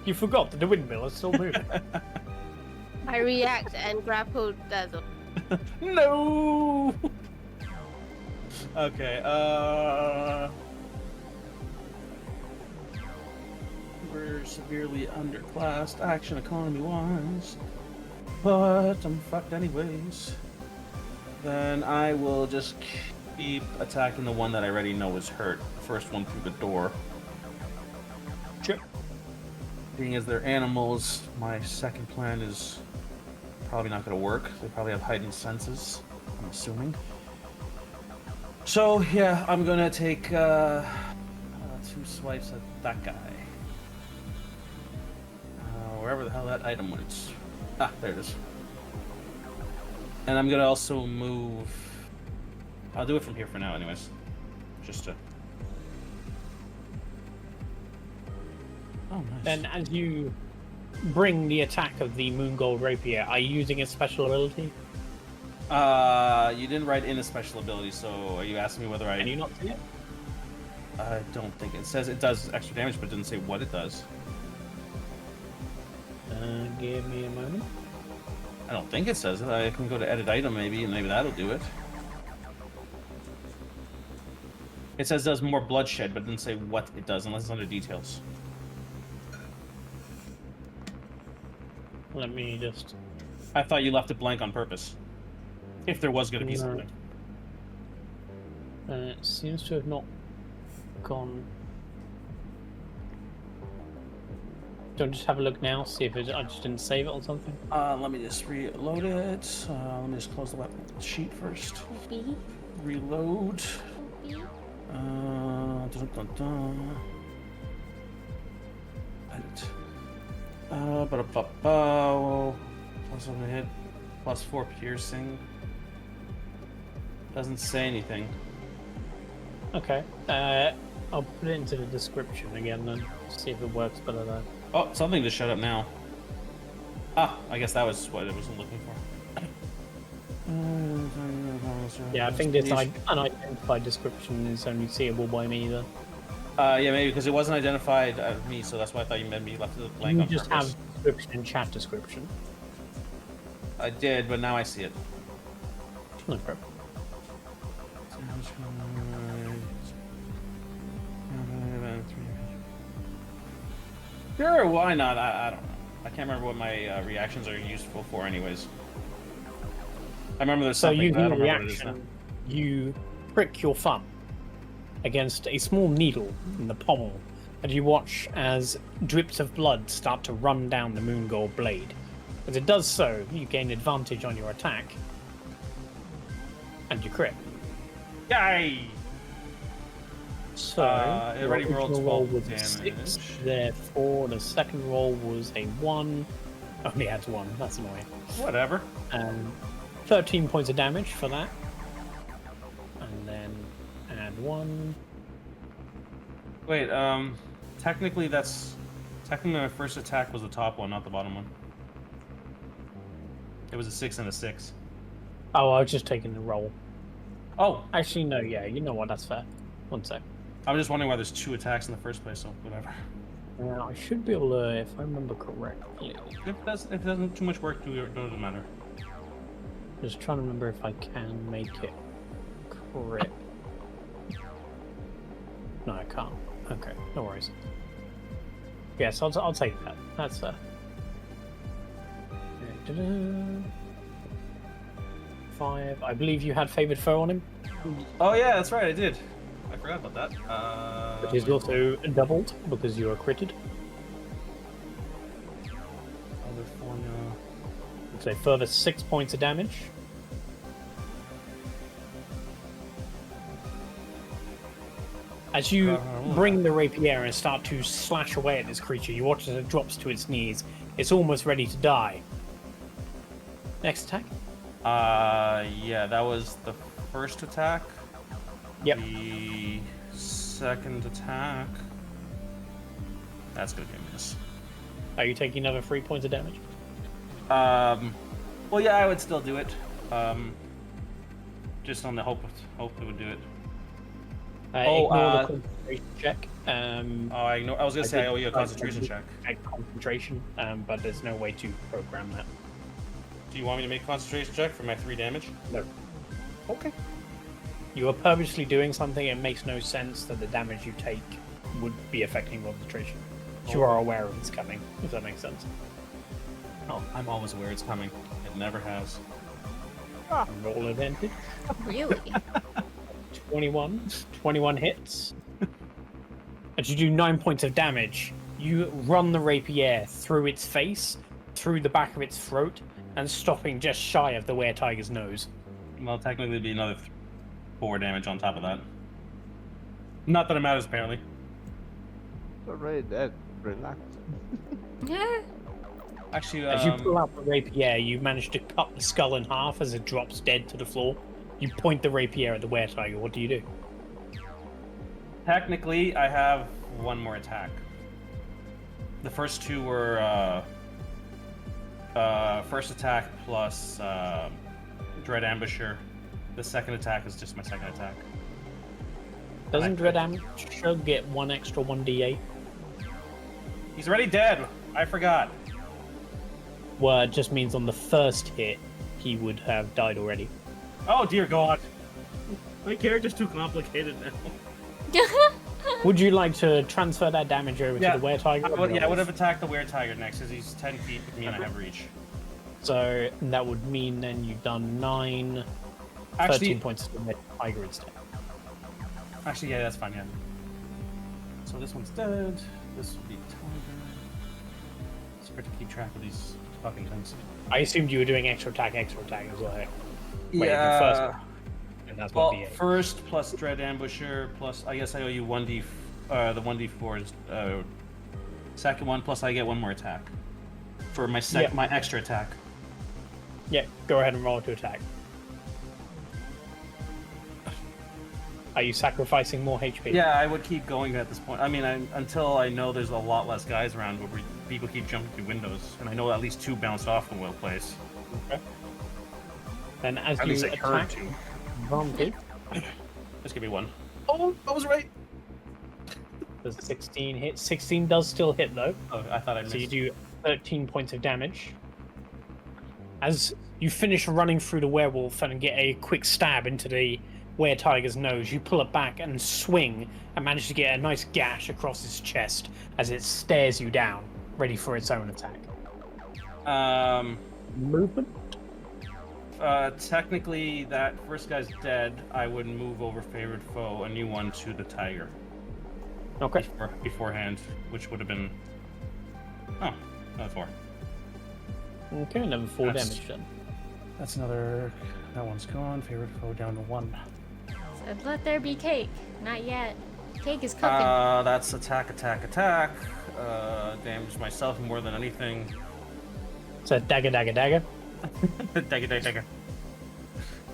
You forgot that the windmill is still moving. I react and grapple Dessel. No! Okay, we're severely underclassed action economy-wise, but I'm fucked anyways. Then I will just keep attacking the one that I already know is hurt. First one through the door. Sure. being as they're animals, my second plan is probably not going to work. They probably have heightened senses, I'm assuming. So, yeah, I'm going to take 2 swipes at that guy. Wherever the hell that item went. Ah, there it is. And I'm going to also move... I'll do it from here for now anyways. Just to... Oh, nice. Then, as you bring the attack of the Moon Gold Rapier, are you using a special ability? You didn't write in a special ability, so are you asking me whether I... Can you not see it? I don't think it says it does extra damage, but it didn't say what it does. Give me a moment. I don't think it says it. I can go to edit item maybe, and maybe that'll do it. It says does more bloodshed, but it didn't say what it does unless it's under details. Let me just... I thought you left it blank on purpose. If there was going to be No. something. It seems to have not gone... Do you want to just have a look now, see if I just didn't save it or something? Let me just reload it. Let me just close the weapon sheet first. Poopy. Reload. Poopy. Dun, dun, dun. Edit. Plus 1 hit. Plus 4 piercing. Doesn't say anything. Okay. I'll put it into the description again then, see if it works better there. Oh, something just shut up now. Ah, I guess that was what I was looking for. Yeah, I think this unidentified description is only seeable by me then. Yeah, maybe because it wasn't identified as me, so that's why I thought you meant me left it blank You on just purpose. have description and chat description. I did, but now I see it. No problem. Sure, why not? I don't know. I can't remember what my reactions are useful for anyways. I remember there's So something, but I using don't a remember what it is now. reaction, you prick your thumb against a small needle in the pommel, and you watch as drips of blood start to run down the moon gold blade. As it does so, you gain advantage on your attack, and you crit. Yay! So, it your already rolled original roll 12 was a damage. 6, therefore the second roll was a 1. Only adds 1, that's annoying. Whatever. 13 points of damage for that. And then add 1. Wait, technically my first attack was the top one, not the bottom one. It was a 6 and a 6. Oh, I was just taking the roll. Oh, Actually, no, yeah, you know what, that's fair. One sec. I was just wondering why there's 2 attacks in the first place, so whatever. Now, I should be able to, if I remember correctly. If it doesn't too much work, it doesn't matter. Just trying to remember if I can make it crit. No, I can't. Okay, no worries. Yes, I'll take that. That's fair. 5. I believe you had favored foe on him, Oh yeah, that's right, I did. I forgot about that. but he's also doubled because you are critted. Other formula. It's a further 6 points of damage. As you bring the rapier and start to slash away at this creature, you watch as it drops to its knees. It's almost ready to die. Next attack. Yeah, that was the first attack. Yep. The second attack. That's gonna be a miss. Are you taking another 3 points of damage? Well, yeah, I would still do it. Just on the hope it would do it. Ignore the concentration check. I was gonna say I owe you a concentration check. Concentration, but there's no way to program that. Do you want me to make a concentration check for my 3 damage? No. Okay. You are purposely doing something. It makes no sense that the damage you take would be affecting concentration. You are aware of it's coming, if that makes sense. Oh, I'm always aware it's coming. It never has. Roll advantage. Really? 21 hits. As you do 9 points of damage, you run the rapier through its face, through the back of its throat, and stopping just shy of the were-tiger's nose. Well, technically, it'd be another 4 damage on top of that. Not that it matters, apparently. It's already dead. Relax. Yeah. Actually, As you pull out the rapier, you manage to cut the skull in half as it drops dead to the floor. You point the rapier at the were-tiger. What do you do? technically, I have one more attack. The first two were first attack plus Dread Ambusher. The second attack is just my second attack. Doesn't Dread Ambusher get one extra 1d8? He's already dead. I forgot. Well, it just means on the first hit, he would have died already. Oh dear God. My character's too complicated now. Would you like to transfer that damage over to the were-tiger? I would have attacked the were-tiger next, because he's 10 feet with me and I have reach. So that would mean then you've done 9, 13 points to the were-tiger instead. Actually, yeah, that's fine, yeah. So this one's dead. This would be tiger. It's hard to keep track of these fucking things. I assumed you were doing extra attack as well. Wait, Yeah. the first, and that's Well, 1d8. first plus Dread Ambusher plus I guess I owe you 1d. The 1d4 is second one plus I get one more attack for my my extra attack. Yeah, go ahead and roll to attack. Are you sacrificing more HP? Yeah, I would keep going at this point. I mean, until I know there's a lot less guys around where people keep jumping through windows, and I know at least 2 bounced off the will place. Okay. Then as At you least I heard attack, 2. advantage, Just give me 1. Oh, I was right. does 16 hit? 16 does still hit though. Oh, I thought I missed. So you do 13 points of damage. As you finish running through the werewolf and get a quick stab into the were-tiger's nose, you pull it back and swing and manage to get a nice gash across its chest as it stares you down, ready for its own attack. Movement? Technically, that first guy's dead. I would move over favored foe, a new one to the tiger. Okay. Beforehand, which would have been... Oh, another 4. Okay, another 4 That's- damage then. That's another... That one's gone. Favorite foe down to 1. Said, let there be cake. Not yet. Cake is cooking. That's attack. Damage myself more than anything. So dagger. Dagger.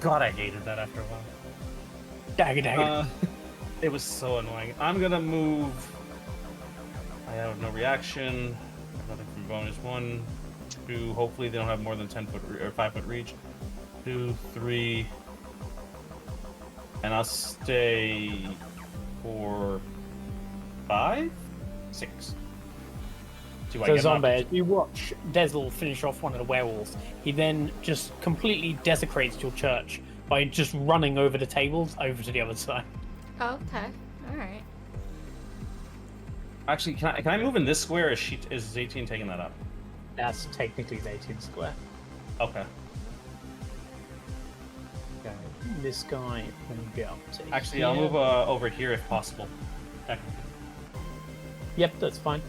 God, I hated that after a while. Dagger. It was so annoying. I'm gonna move. I have no reaction. Nothing from bonus 1, 2. Hopefully they don't have more than 10 foot or 5 foot reach. 2, 3, and I'll stay for 5, 6. Do I So get an Zombae, as you watch Dessel finish off one of the werewolves, he then just completely desecrates your church by just running over the tables over to the other side. Oh, okay. Alright. Actually, can I move in this square? Is ZeTian taking that up? That's technically the 18 square. Okay. Okay. This guy can get up to Actually, here. I'll move over here if possible. Technically. Yep, that's fine.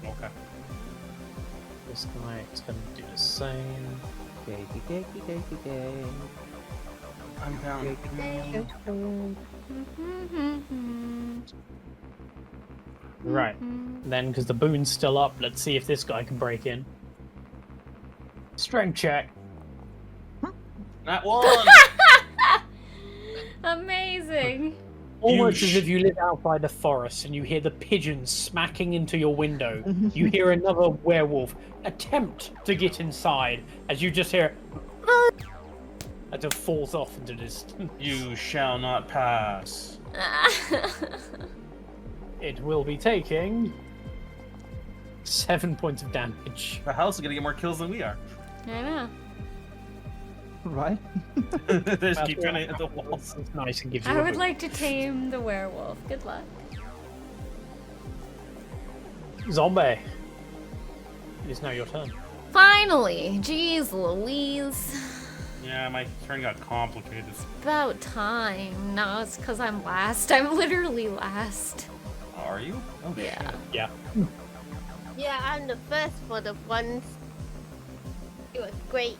Okay. This guy is going to do the same. I'm down. Right. Then, because the boon's still up, let's see if this guy can break in. Strength check. Not one! Amazing. Almost as if you live out by the forest and you hear the pigeons smacking into your window. You hear another werewolf attempt to get inside as you just hear as it falls off into distance. You shall not pass. It will be taking 7 points of damage. The house is gonna get more kills than we are. I know. Right? They just keep trying to hit the walls. It's nice and gives you I a would boost. like to tame the werewolf. Good luck. Zombae. It is now your turn. Finally! Jeez Louise. Yeah, my turn got complicated. About time. No, it's because I'm last. I'm literally last. Are you? Oh, Yeah. Yeah. Yeah, I'm the first for the ones. It was great.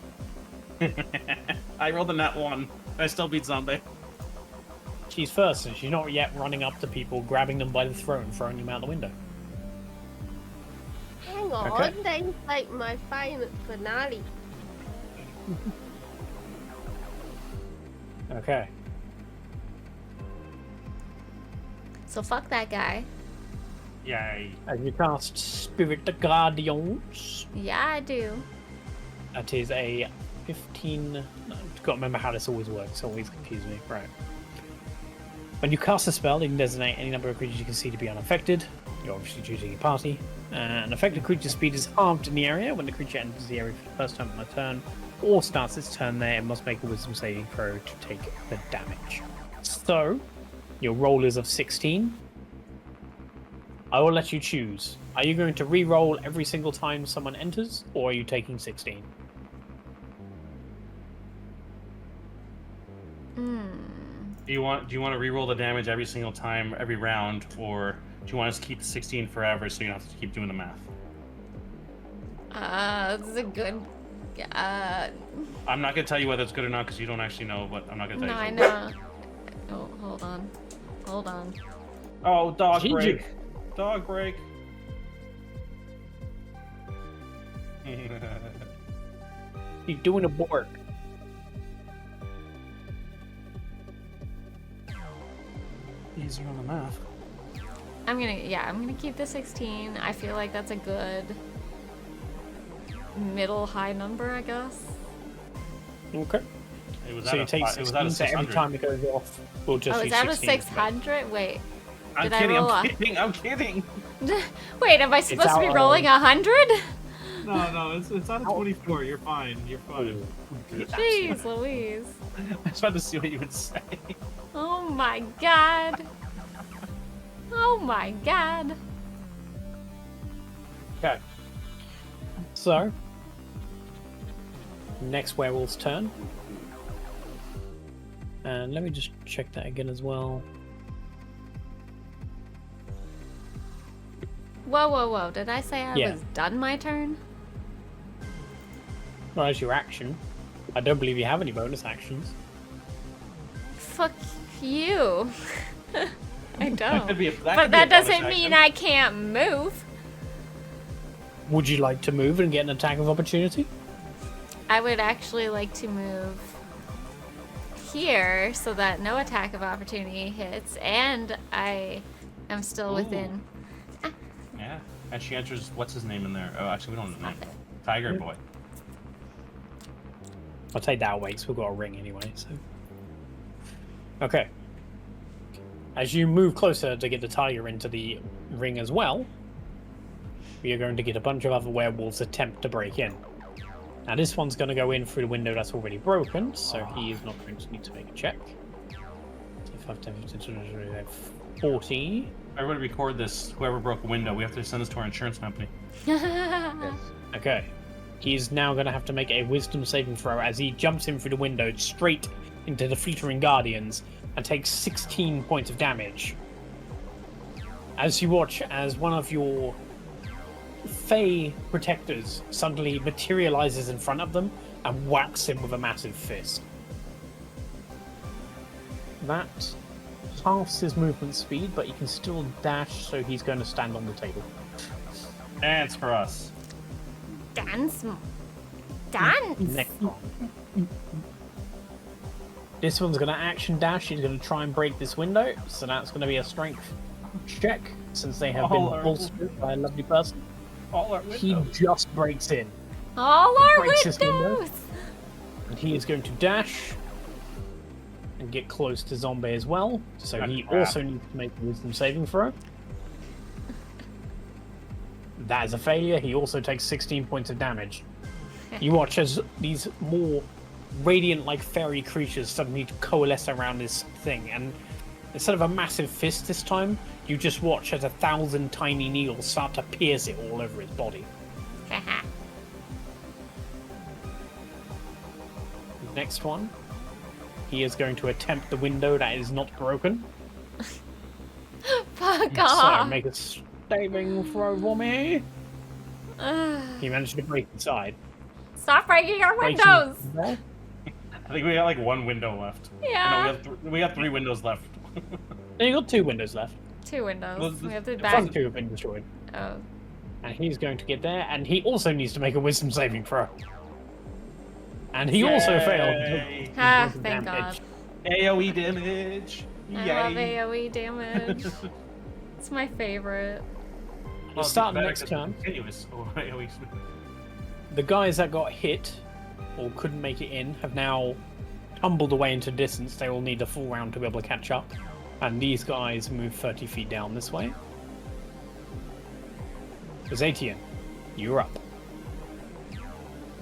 I rolled a nat 1. I still beat Zombae. She's first, and she's not yet running up to people, grabbing them by the throat and throwing them out the window. Hang on, Okay. that's like my final finale. Okay. So fuck that guy. Yay. And you cast Spirit Guardians. Yeah, I do. That is a 15... No, I've got to remember how this always works. It always confuses me. Right. When you cast a spell, you can designate any number of creatures you can see to be unaffected. You're obviously choosing your party. An affected creature's speed is halved in the area. When the creature enters the area for the first time on a turn, or starts its turn there, it must make a wisdom saving throw to take the damage. So, your roll is of 16. I will let you choose. Are you going to re-roll every single time someone enters, or are you taking 16? Do you want to reroll the damage every single time, every round, or do you want us to keep 16 forever so you don't have to keep doing the math? This is a good. I'm not gonna tell you whether it's good or not because you don't actually know, but I'm not gonna tell No, you. I know. Oh, hold on. Hold on. Oh, dog GG. break. Dog break. You're doing a bork. Easier on the math. I'm gonna keep the 16. I feel like that's a good middle high number, I guess. Okay. It was So out you of take fi- it was out 16, of so every 600. time it goes off, we'll just Oh, use is that a 16 for that. 600? Wait. I'm Did I kidding. roll I'm a- kidding. I'm kidding. Wait, am I supposed to be out rolling of- 100? No, it's out of 24. You're fine. You're fine. Jeez Louise. I just wanted to see what you would say. Oh my god. Oh my god. Okay. So, next werewolf's turn. And let me just check that again as well. Whoa. Did I say I Yeah. was done my turn? Well, as your action. I don't believe you have any bonus actions. Fuck you. I don't. Could be a- But could be a that bonus doesn't mean action. I can't move. Would you like to move and get an attack of opportunity? I would actually like to move here so that no attack of opportunity hits and I am still Ooh. within. Yeah. And she enters. What's his name in there? Oh, actually, we don't know the name. Stop it. Tiger Boy. I'll take that away because we've got a ring anyway, so. Okay. As you move closer to get the tiger into the ring as well, we are going to get a bunch of other werewolves attempt to break in. Now this one's going to go in through the window that's already broken, so he is not going to need to make a check. 5, 10, 15, 20, 40. Everybody record this. Whoever broke a window, we have to send this to our insurance company. Yes. Okay. He's now going to have to make a wisdom saving throw as he jumps in through the window straight into the fleetering guardians and takes 16 points of damage. As you watch as one of your Fey protectors suddenly materializes in front of them and whacks him with a massive fist. That halves his movement speed, but he can still dash, so he's going to stand on the table. And it's for us. Dance. Dance. Next one. This one's going to action dash. He's going to try and break this window, so that's going to be a strength check, since they have been Oh, bolstered by a lovely person. All our He windows. just breaks in, All our breaks this window. windows. and he is going to dash and get close to Zombae as well, so he Crap. also needs to make a wisdom saving throw. That is a failure. He also takes 16 points of damage. You watch as these more radiant-like fairy creatures suddenly coalesce around this thing, and instead of a massive fist this time, you just watch as 1,000 tiny needles start to pierce it all over his body. Next one, he is going to attempt the window that is not broken. Fuck So off. make a saving throw for me. He managed to break inside. Stop breaking our Breaking windows! there. I think we got like one window left. Yeah. No, we got 3 windows left. And you got 2 windows left. 2 windows. We have to Some back. 2 have been destroyed. Oh. And he's going to get there, and he also needs to make a wisdom saving throw. And he also failed. Yay. Ah, thank God. AoE damage. I love AoE damage. It's my favorite. We'll start next turn. Continuous AoE. The guys that got hit or couldn't make it in have now tumbled away into distance. They will need a full round to be able to catch up. And these guys move 30 feet down this way. ZeTian, you're up.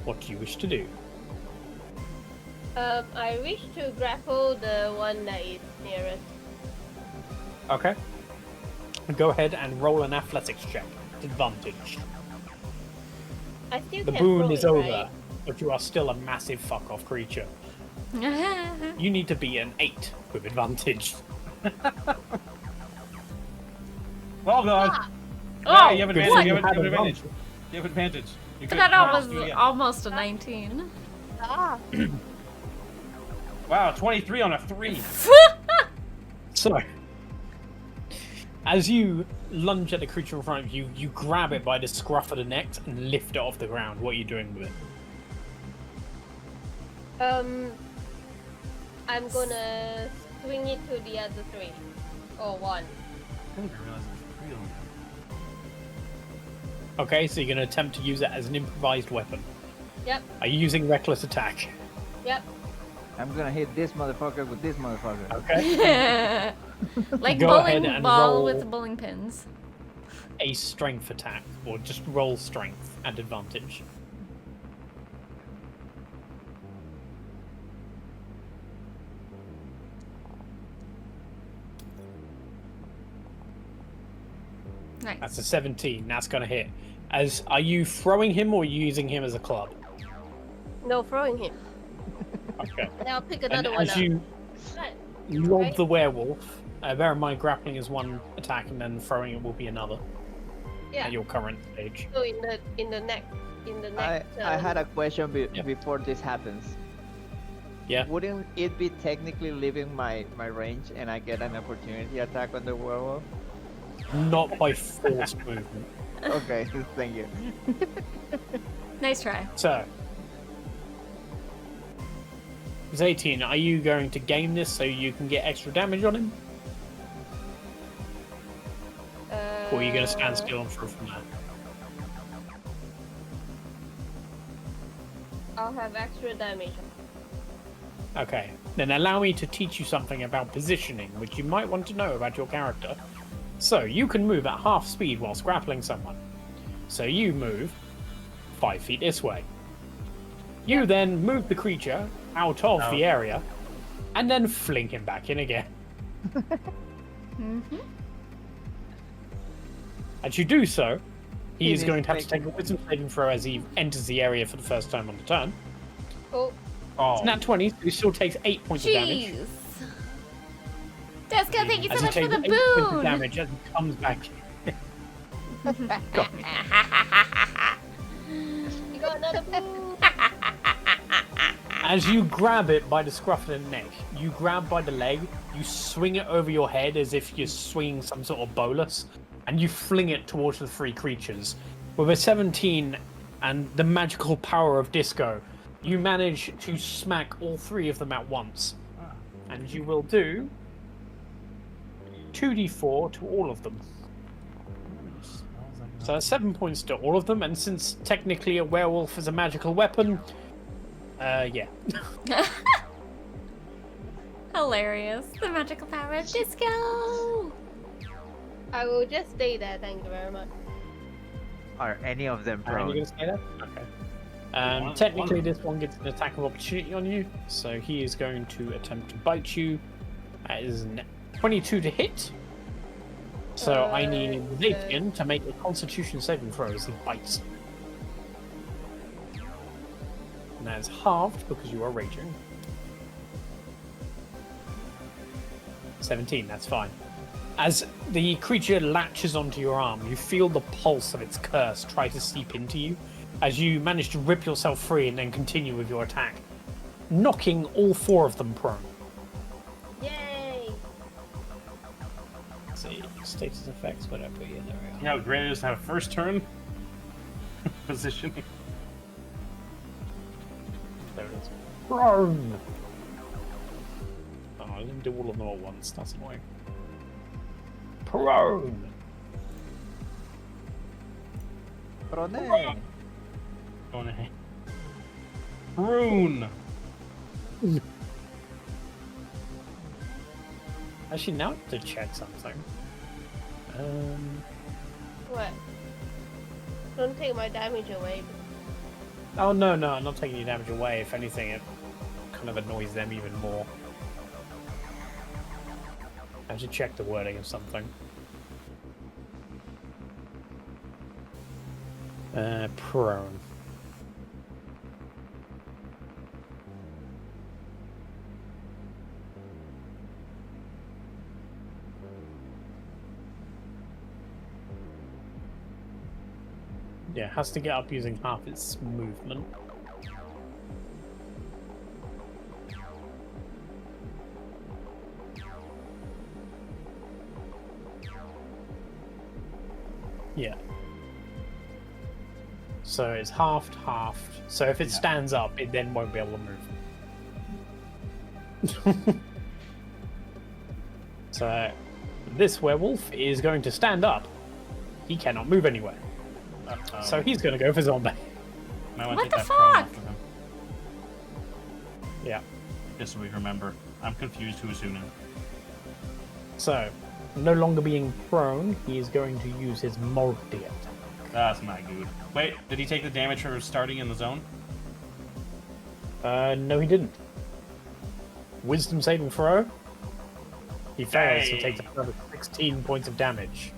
What do you wish to do? I wish to grapple the one that is nearest. Okay. Go ahead and roll an athletics check. Advantage. I still The can boon throw is it, over, right? but you are still a massive fuck-off creature. You need to be an 8 with advantage. Well done. Ah, Oh, you have Good advantage. what? thing You you have had advantage. You have advantage. You But could- that Alright, was do it again. almost a 19. ah. Wow, 23 on a 3. So, as you lunge at the creature in front of you, you grab it by the scruff of the neck and lift it off the ground. What are you doing with it? I'm gonna swing it to the other 3. Or 1. I didn't realize it was real. Okay, so you're going to attempt to use it as an improvised weapon. Yep, Are you using reckless attack? yep. I'm gonna hit this motherfucker with this motherfucker. Okay. Like Go ahead bowling and ball roll. with the bowling pins. A strength attack, or just roll strength at advantage. Nice. That's a 17. That's going to hit. Are you throwing him or are you using him as a club? No, throwing him. Okay. And I'll pick And another one as up. you Right. lob Right. the werewolf, bear in mind grappling is one attack and then throwing it will be another Yeah. at your current stage. So in the next I had a question Yeah. before this happens. Yeah. Wouldn't it be technically leaving my range and I get an opportunity attack on the werewolf? Not by forced movement. Okay, thank you. Nice try. So, ZeTian, are you going to game this so you can get extra damage on him? Or are you going to stand still and throw from there? I'll have extra damage. Okay, then allow me to teach you something about positioning, which you might want to know about your character. So, you can move at half speed whilst grappling someone. So you move 5 feet this way. You then move the creature out of the area, and then fling him back in again. Mm-hmm. As you do so, he is He going is to have to take a wisdom saving throw as he enters the area for the first time on the turn. Oh, Oh, It's nat 20, so he still takes 8 points of damage. Jeez. Dessel, thank you As so he much for takes the 8 points of boon. damage as he comes back. you got another boon. As you grab it by the scruff of the neck, you grab by the leg, you swing it over your head as if you're swinging some sort of bolus, and you fling it towards the 3 creatures. With a 17 and the magical power of disco, you manage to smack all 3 of them at once. And you will do 2d4 to all of them. So that's 7 points to all of them, and since technically a werewolf is a magical weapon, yeah. Hilarious. The magical power of disco. I will just stay there, thank you very much. Are any of them Are you prone? going to say that? Okay. One- Technically, one- this one gets an attack of opportunity on you, so he is going to attempt to bite you. That is 22 to hit. So I need ZeTian to make a Constitution saving throw as he bites. And that is halved because you are raging. 17, that's fine. As the creature latches onto your arm, you feel the pulse of its curse try to seep into you, as you manage to rip yourself free and then continue with your attack, knocking all 4 of them prone. Yay! Let's see, status effects, whatever. Yeah, there we are. You know how great it is to have first turn positioning. There it is. Prone! Oh, I didn't do all of them at once. That's annoying. Prone! Prone. Going ahead. Rune. Actually, now I have to check something. What? Don't take my damage away. Oh, no, I'm not taking any damage away. If anything, it kind of annoys them even more. I should check the wording of something. Prone. Yeah, has to get up using half its movement. Yeah. So it's halved. So if it stands up, it then won't be able to move. So this werewolf is going to stand up. He cannot move anywhere. So he's going to go for Zombae. What the fuck? Yeah. Just so we remember. I'm confused who's who now. So, no longer being prone, he is going to use his multi attack. That's not good. Wait, did he take the damage for starting in the zone? No, he didn't. Wisdom saving throw. He fails, so Hey. takes a further 16 points of damage.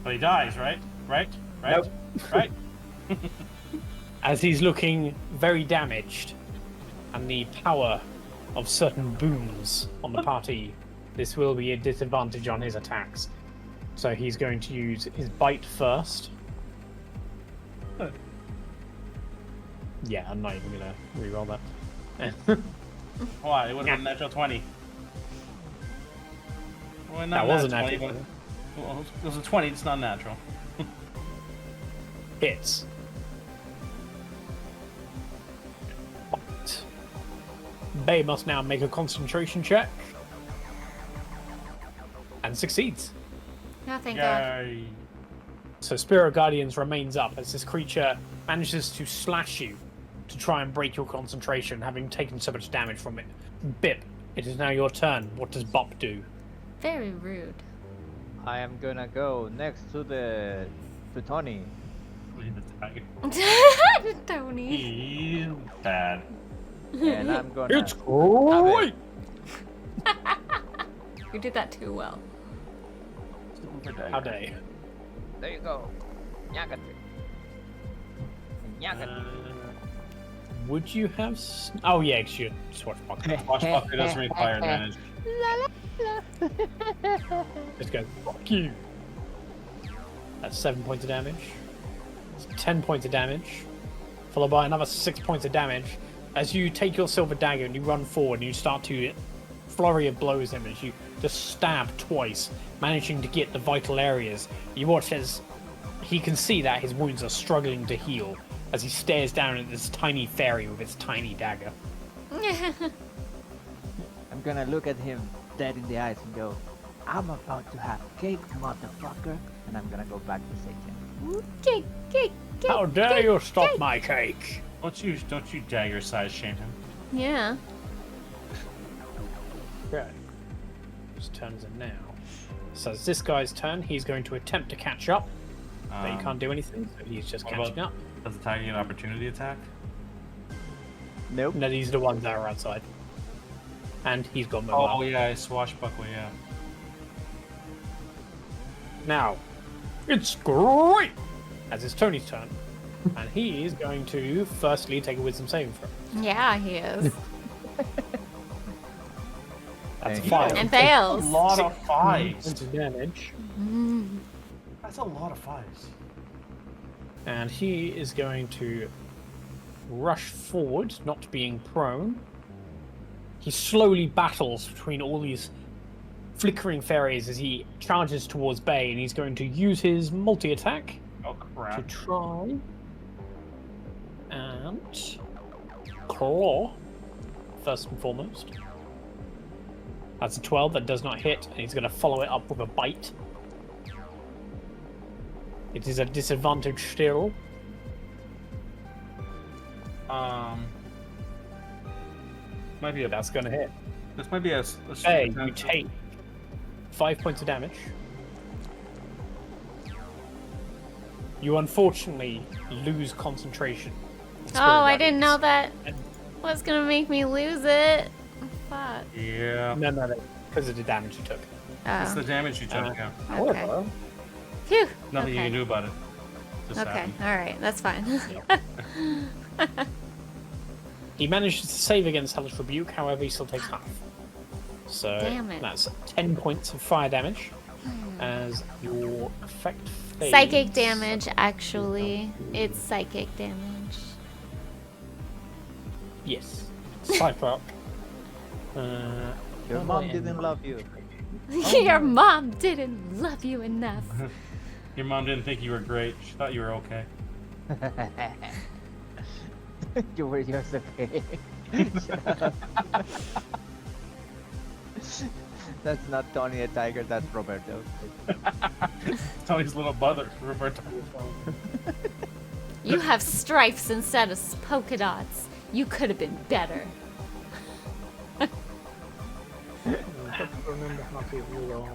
But he dies, right? Right? Nope. Right? As he's looking very damaged, and the power of certain boons on the party, this will be a disadvantage on his attacks. So he's going to use his bite first. Yeah, I'm not even gonna reroll that. Why? It would have been natural 20. Well, That wasn't nat natural. 20, but- Well, it was a 20, it's not natural. Hits. But Bay must now make a concentration check. And succeeds. No, thank God. Yay. So Spirit Guardians remains up as this creature manages to slash you to try and break your concentration, having taken so much damage from it. Bip, it is now your turn. What does Bop do? Very rude. I am gonna go next to Tony. Leave the tiger. Tony. He's bad. And I'm gonna It's great! You did that too well. How dare you? There you go. Nyakate. Nyakate. Would you have... Oh yeah, it's your swashbuckler. Swashbuckler doesn't require advantage. Just go, fuck you. That's 7 points of damage. That's 10 points of damage. Followed by another 6 points of damage. As you take your silver dagger and you run forward and you start to flurry of blows him as you just stab twice, managing to get the vital areas. You watch as he can see that his wounds are struggling to heal as he stares down at this tiny fairy with its tiny dagger. I'm gonna look at him dead in the eyes and go, I'm about to have cake, motherfucker. And I'm gonna go back to ZeTian. Cake, cake, cake. How dare you stop my cake? Don't you dagger size shame him. Yeah. Okay. Whose turn is it now? So it's this guy's turn. He's going to attempt to catch up, but he can't do anything, so he's just what catching about- up. Does the tiger get an opportunity attack? Nope. No, these are the ones that are outside. And he's got mobile. Oh yeah, swashbuckler, yeah. Now, it's great! As it's Tony's turn. And he is going to firstly take a wisdom saving throw. Yeah, he is. That's a And- 5. And A fails. lot of 6 5s. points of damage. That's a lot of 5s. And he is going to rush forward, not being prone. He slowly battles between all these flickering fairies as he charges towards Bay, and he's going to use his multi-attack Oh to crap. try and claw, first and foremost. That's a 12, that does not hit, and he's going to follow it up with a bite. It is a disadvantage still. Might be a. That's going to hit. This might be a. Hey, you take 5 points of damage. You unfortunately lose concentration. Oh, I didn't know that was gonna make me lose it. Fuck. Yeah. No, because of the damage you took. It's the Oh, damage you took. Yeah. okay. Phew. Nothing you Okay. can do about it. Just Okay, happened. alright, that's fine. He manages to save against Hellish Rebuke, however, he still takes half. So Damn it. that's 10 points of fire damage as your effect fades. Psychic damage, actually. It's psychic damage. Yes. Cypher up. Your mom didn't love you. Your mom didn't love you enough. Your mom didn't think you were great. She thought you were okay. You were yours, okay? That's not Tony a tiger, that's Roberto. Tony's little brother, Roberto. You have stripes instead of polka dots. You could have been better. Remember how to roll.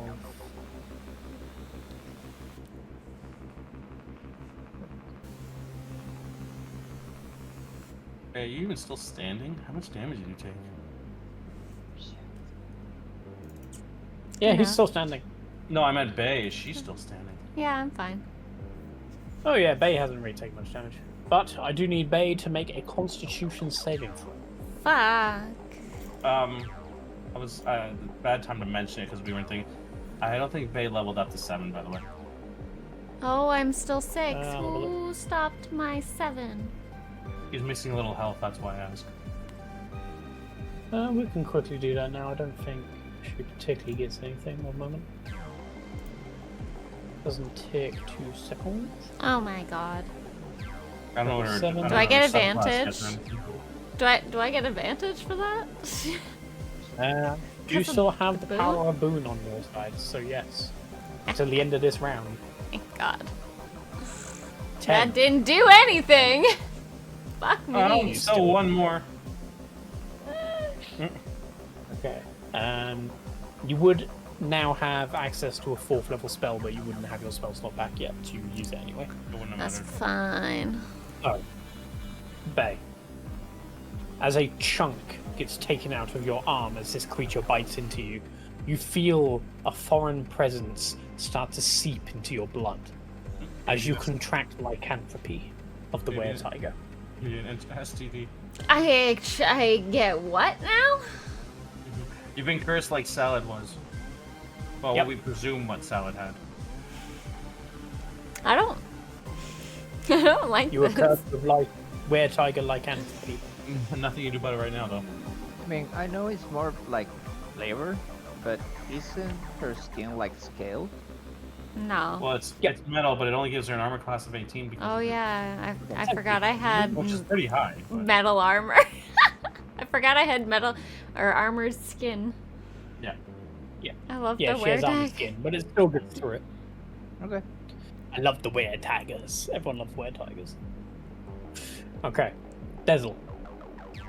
Hey, are you even still standing? How much damage did you take? Yeah, he's Yeah. still standing. No, I meant Bay. Is she still standing? Yeah, I'm fine. Oh yeah, Bay hasn't really taken much damage. But I do need Bay to make a Constitution saving throw. Fuck. I was bad time to mention it because we weren't thinking. I don't think Bay leveled up to 7, by the way. Oh, I'm still 6. I'll have a Who stopped my 7? He's missing a little health. That's why I asked. We can quickly do that now. I don't think she particularly gets anything at the moment. Doesn't take 2 seconds. Oh my god. I don't know what her. Seven. don't Do know I get what her subclass advantage? gets or anything. Do I get advantage for that? You Because of still have the boon? power of boon on your side, so yes. Until the end of this round. Thank god. 10. That didn't do anything. Fuck me. Oh, so one more. Okay. You would now have access to a 4th level spell, but you wouldn't have your spell slot back yet to use it anyway. It wouldn't have That's mattered. fine. Oh. Bay. As a chunk gets taken out of your arm as this creature bites into you, you feel a foreign presence start to seep into your blood as you contract lycanthropy of the Maybe- were-tiger. You didn't STD. I get what now? You've been cursed like Salad was. Well, Yep. what we presume what Salad had. I don't. I don't like You were this. cursed with like were-tiger lycanthropy. Nothing you do about it right now, though. I mean, I know it's more like flavor, but isn't her skin like scale? No. Well, it's Yep. it's metal, but it only gives her an armor class of 18 because Oh yeah, I forgot I had which is pretty high. But metal armor. I forgot I had metal or armored skin. yeah. I love Yeah, the she has armor were-tag. skin, but it still gets through it. Okay. I love the were-tigers. Everyone loves were-tigers. Okay. Dessel.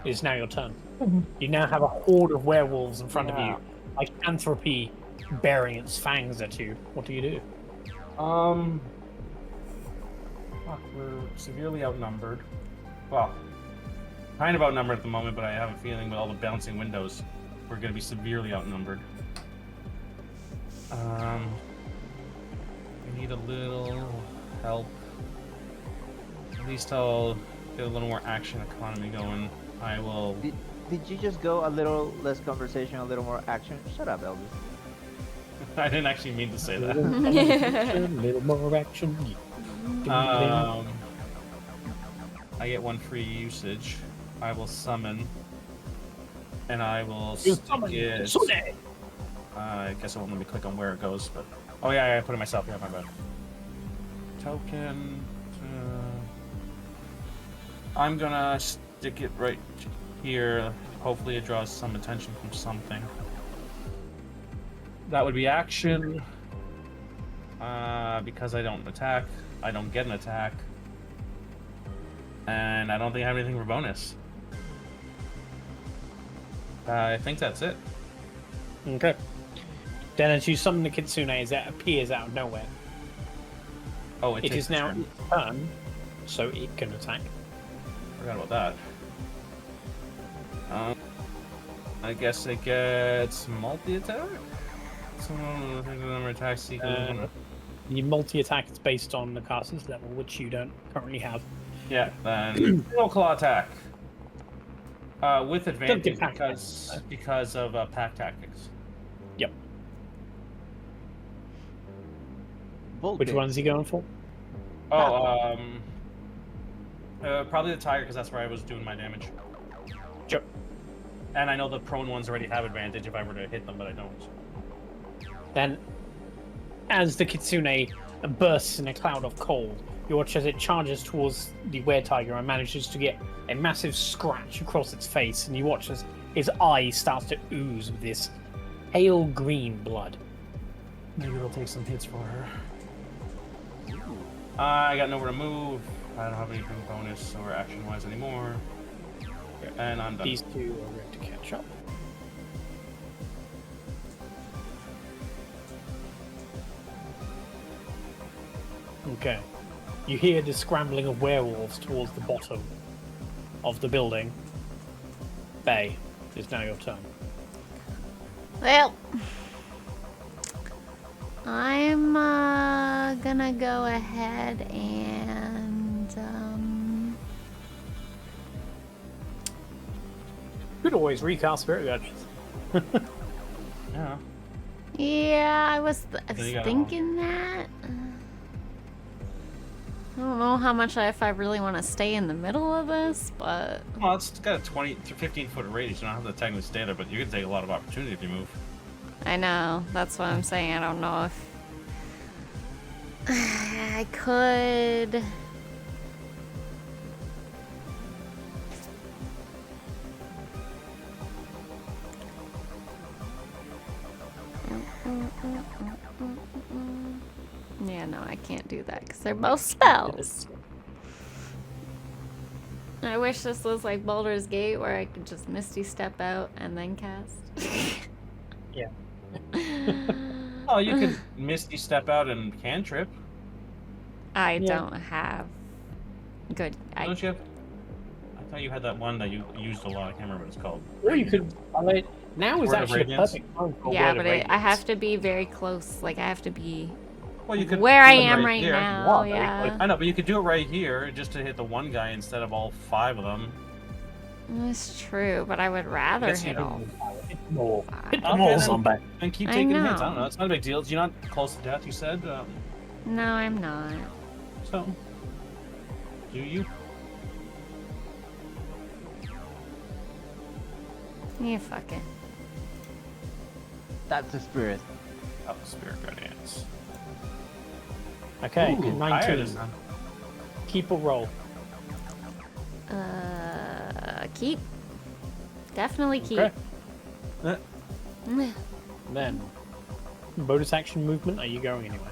It's now your turn. You now have a horde of werewolves in front of you. Lycanthropy bearing its fangs at you. What do you do? Fuck, we're severely outnumbered. Well, kind of outnumbered at the moment, but I have a feeling with all the bouncing windows, we're going to be severely outnumbered. We need a little help. At least I'll get a little more action economy going. I will. Did you just go a little less conversation, a little more action? Shut up, Elvis. I didn't actually mean to say that. A little more action. I get 1 free usage. I will summon. And I will stick it. I guess it won't let me click on where it goes, but. Oh, yeah, I put it myself. Yeah, my bad. Token. I'm gonna stick it right here. Hopefully, it draws some attention from something. That would be action. Because I don't attack, I don't get an attack. And I don't think I have anything for bonus. I think that's it. Okay. Then as you summon the Kitsune as it appears out of nowhere, Oh, it is now its turn, so it can attack. Forgot about that. I guess it gets multi-attack? Number attack sequence. The multi-attack is based on the caster's level, which you don't currently have. Yeah, then no claw attack. With advantage pack because of pack tactics. Yep. Bolt Which it. one is he going for? Oh, probably the tiger because that's where I was doing my damage. Sure. And I know the prone ones already have advantage if I were to hit them, but I don't. Then, as the Kitsune bursts in a cloud of coal, you watch as it charges towards the were-tiger and manages to get a massive scratch across its face, and you watch as his eye starts to ooze with this pale green blood. Maybe we'll take some hits for her. I got nowhere to move. I don't have anything bonus or action-wise anymore. And I'm done. These two are ready to catch up. Okay. You hear the scrambling of werewolves towards the bottom of the building. Bay, it's now your turn. Well, I'm gonna go ahead and Could always recast Spirit Guardians. Yeah. yeah, I was you got thinking that. I don't know how much if I really want to stay in the middle of this, but Well, it's got a 20 to 15-foot radius. You don't have to technically stay there, but you can take a lot of opportunity if you move. I know. That's what I'm saying. I don't know if I could. Yeah, no, I can't do that because they're both spells. I wish this was like Baldur's Gate where I could just Misty Step out and then cast. Yeah. Oh, you can Misty Step out and cantrip. I Yeah. don't have good. Don't you have? I thought you had that one that you used a lot. I can't remember what it's called. Or you could. Now is Word of actually a Radiance? perfect time for Yeah, Word of but I Radiance. have to be very close. Like I have to be Well, you could where I do it am right here. now. want, Yeah, I know, but you could do it right here just to hit the one guy instead of all 5 of them. that's true. But I would rather Guess you hit all. Hit more. Hit Okay, more, then- Zombae. And keep I taking hits. I know. don't know. It's not a big deal. You're not close to death, you said. No, I'm not. So, do you? Yeah, fuck it. That's the spirit. Oh, Spirit Guardians. Okay, Ooh, higher this 19. time. Keep or roll. Keep. Definitely keep. Okay. Then, bonus action movement. Are you going anywhere?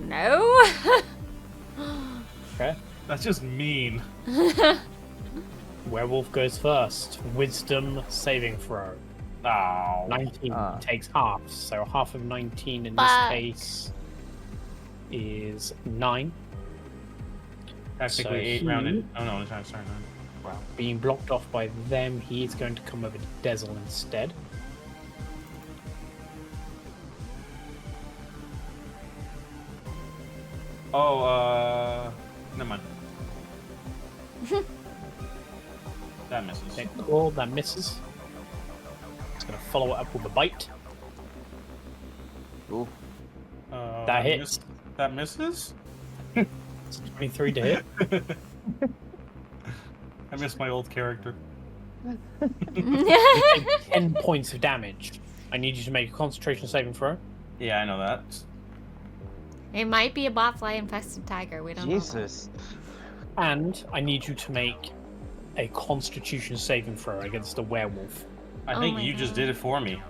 No. Okay. That's just mean. Werewolf goes first. Wisdom saving throw. Oh. 19 Ah. takes half, so half of 19 in this Fuck. case is 9. Technically So 8 he- rounded. Oh no, sorry, 9. Wow. Being blocked off by them, he is going to come over to Dessel instead. Oh, never mind. That misses. Okay, cool, that misses. It's gonna follow it up with a bite. Ooh. That hits. That misses? It's 23 to hit. I miss my old character. You take 10 points of damage. I need you to make a concentration saving throw. Yeah, I know that. It might be a botfly infested tiger. We don't know. Jesus. And I need you to make a constitution saving throw against a werewolf. I Oh think my you just God. did it for me.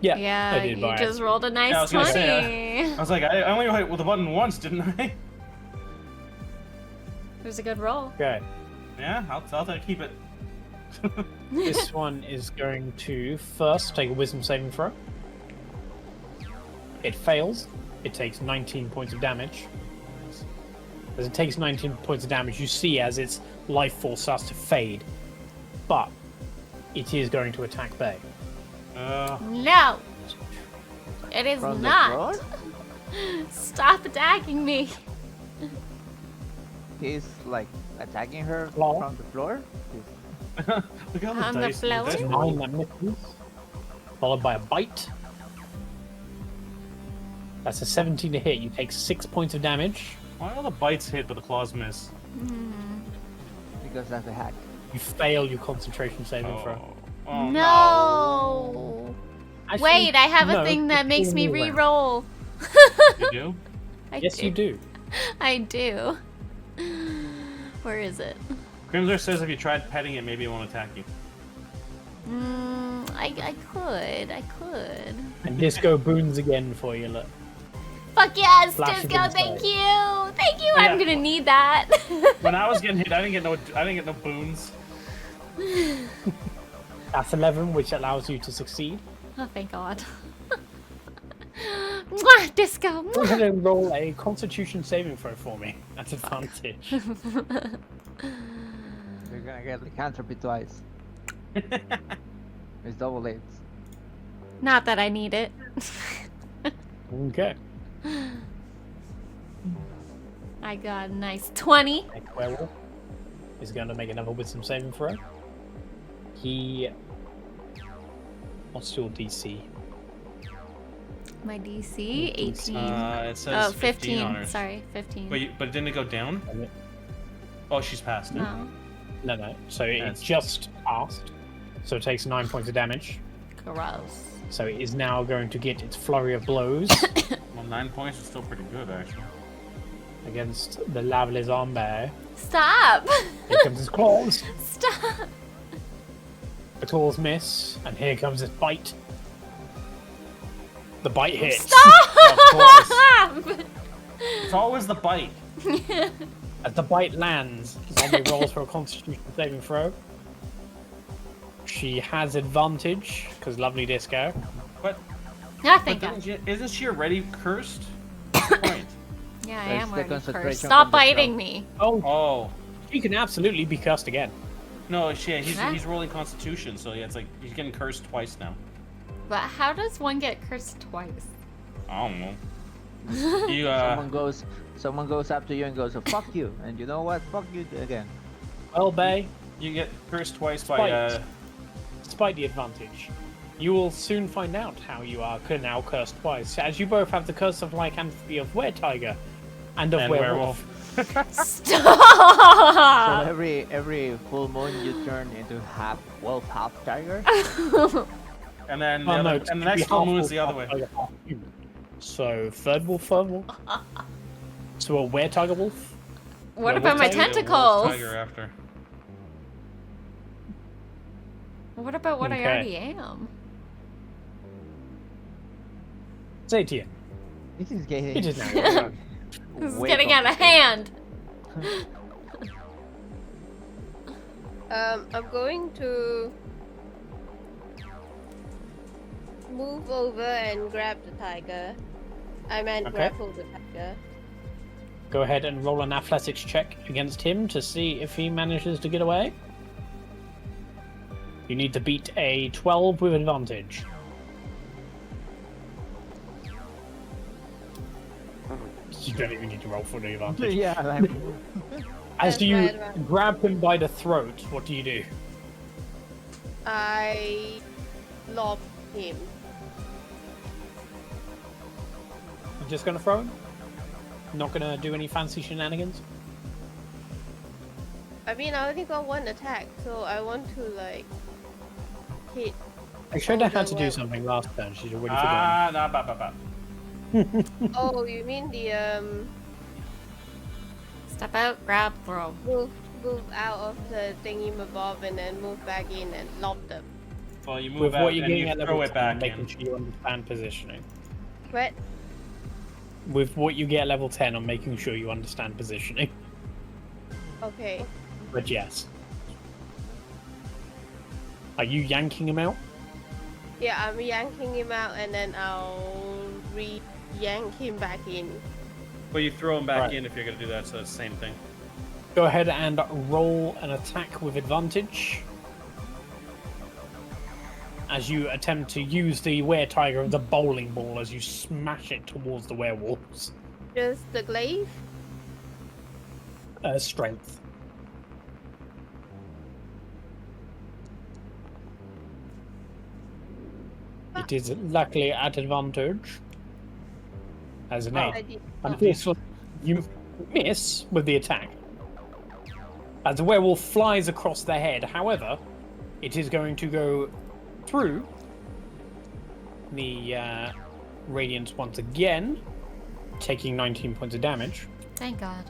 Yeah, Yeah, I did you by just rolled a Yeah, I nice was gonna 20. say, I was like, I only hit with the button once, didn't I? It was a good roll. Okay. Yeah, I'll keep it. This one is going to first take a wisdom saving throw. It fails. It takes 19 points of damage. As it takes 19 points of damage, you see as its life force starts to fade. But it is going to attack Bay. No! It is From the not! floor? Stop attacking me! He's like attacking her Claw. from the floor? Look how On the dice, floor? dice roll. 9 that misses. Followed by a bite. That's a 17 to hit. You take 6 points of damage. Why all the bites hit but the claws miss? Because that's a hack. You fail your concentration saving throw. Oh, No! Actually, Wait, I have a no, thing that it's makes all me around. re-roll. You do? Yes, you do. I do. Where is it? Grimsor says if you tried petting it, maybe it won't attack you. I could. And Disco boons again for you, look. Fuck yes, Flash Disco, of thank insight. you! Thank you, Yeah. I'm gonna need that. When I was getting hit, I didn't get no boons. That's 11, which allows you to succeed. Oh, thank God. Mwah, Disco! Go Mwah. ahead and roll a Constitution saving throw for me. That's advantage. You're gonna get lycanthropy twice. It's double eights. Not that I need it. Okay. I got a nice 20. Next werewolf is going to make another wisdom saving throw. What's your DC? My DC, 18. It says Oh, 15 on 15. hers. Sorry, 15. Wait, but didn't it go down? Oh, she's passed it. No. No. So it Yes. just passed. So it takes 9 points of damage. Gross. So it is now going to get its flurry of blows Well, 9 points is still pretty good, actually. against the lovely Zombae. Stop! Here comes his claws. Stop! The claws miss, and here comes his bite. The bite hits. Stop! It's always the bite. As the bite lands, Zombie rolls for a Constitution saving throw. She has advantage because lovely Disco. But, Ah, thank God. isn't she already cursed? Point. Yeah, I There's am the already concentration cursed. from Stop the biting spell. me. Oh, Oh. she can absolutely be cursed again. No, shit, Huh? he's rolling Constitution, so yeah, it's like he's getting cursed twice now. But how does one get cursed twice? I don't know. You, Someone goes up to you and goes, oh, fuck you. And you know what? Fuck you again. Well, Bay, you get cursed twice by, despite the advantage, you will soon find out how you are now cursed twice, as you both have the curse of lycanthropy of were-tiger and of and werewolf. Stop! So every full moon you turn into half wolf, half tiger. And then Oh, no, and the next full moon's the other way. half human. So third wolf, third wolf. So a were-tiger wolf. What Werewolf about my tiger? Wolf tentacles? tiger after. What about what I Okay. already am? ZeTian. This is getting. It is now. This is way getting out of complicated. hand. I'm going to move over and grab the tiger. I meant Okay. grapple the tiger. Go ahead and roll an athletics check against him to see if he manages to get away. You need to beat a 12 with advantage. You don't even need to roll for the advantage. Yeah, like, As That's you right. grab him by the throat, what do you do? I lob him. You just gonna throw him? Not gonna do any fancy shenanigans? I mean, I only got one attack, so I want to like hit. I showed her Oh, how the to do web. something last turn. She's already forgotten. Nah, ba. Oh, you mean the Step out, grab, throw. move out of the thingy-mabob and then move back in and lob them. Well, you move With out what you're and getting you at throw level it 10, back making in. sure you understand positioning. What? With what you get at level 10 on making sure you understand positioning. Okay. But yes. Are you yanking him out? Yeah, I'm yanking him out and then I'll re-yank him back in. Well, you throw him back Right. in if you're gonna do that, so it's the same thing. Go ahead and roll an attack with advantage. As you attempt to use the were-tiger as a bowling ball as you smash it towards the werewolves. Just the glaive? Strength. It is luckily at advantage. As an I 8. did. Unfortunately, you miss with the attack. As the werewolf flies across their head, however, it is going to go through the radiance once again, taking 19 points of damage. Thank God.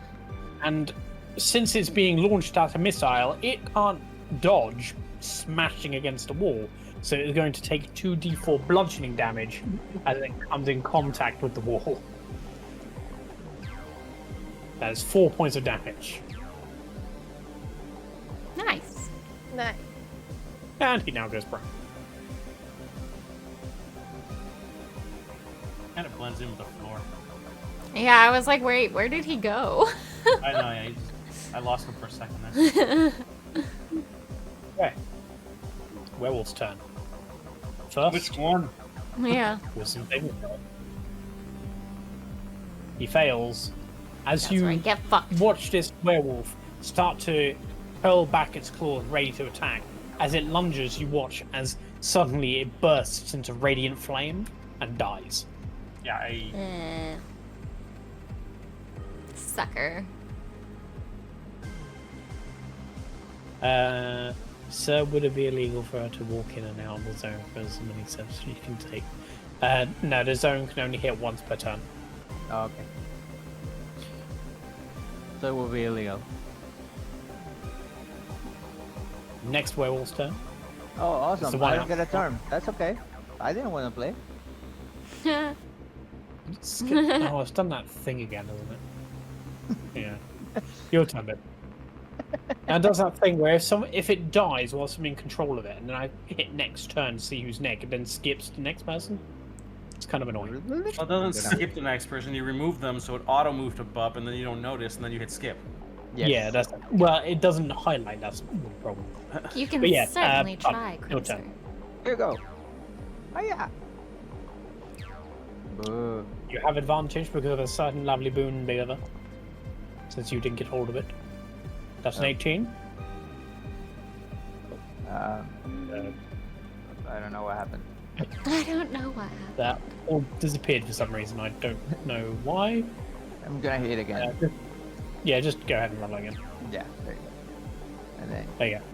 And since it's being launched at a missile, it can't dodge smashing against a wall. So it's going to take 2d4 bludgeoning damage as it comes in contact with the wall. That is 4 points of damage. Nice. Nice. And he now goes prone. Kind of blends in with the floor. Yeah, I was like, wait, where did he go? I know, yeah. I lost him for a second there. Okay. Werewolf's turn. First, Which one? Yeah. Wisdom saving throw. He fails. As That's you right. Get fucked. watch this werewolf start to curl back its claws, ready to attack. As it lunges, you watch as suddenly it bursts into radiant flame and dies. Yeah, Sucker. Sir, would it be illegal for her to walk in and out of the zone for as many steps she can take? No, the zone can only hit once per turn. Oh, okay. So it will be illegal. Next werewolf's turn. Oh, It's the awesome. one I out. don't get a turn. That's okay. I didn't want to play. Oh, it's done that thing again, hasn't it? Yeah. Your turn, then. Now it does that thing where if it dies whilst I'm in control of it, and then I hit next turn to see who's next, and then skips to the next person. It's kind of annoying. well, it doesn't skip the next person. You remove them, so it auto moved to Bub, and then you don't notice, and then you hit skip. Yes. Yeah, that's well. It doesn't highlight. That's the problem. You can But yeah, certainly Bub, try, your Cruiser. turn. Here you go. Oh yeah. Boo. You have advantage because of a certain lovely boon bearer, since you didn't get hold of it. That's an Oh. 18. I don't know what happened. I don't know what happened. That all disappeared for some reason. I don't know why. I'm gonna hit again. Yeah, just go ahead and roll again. Yeah, there you go. And then There you go.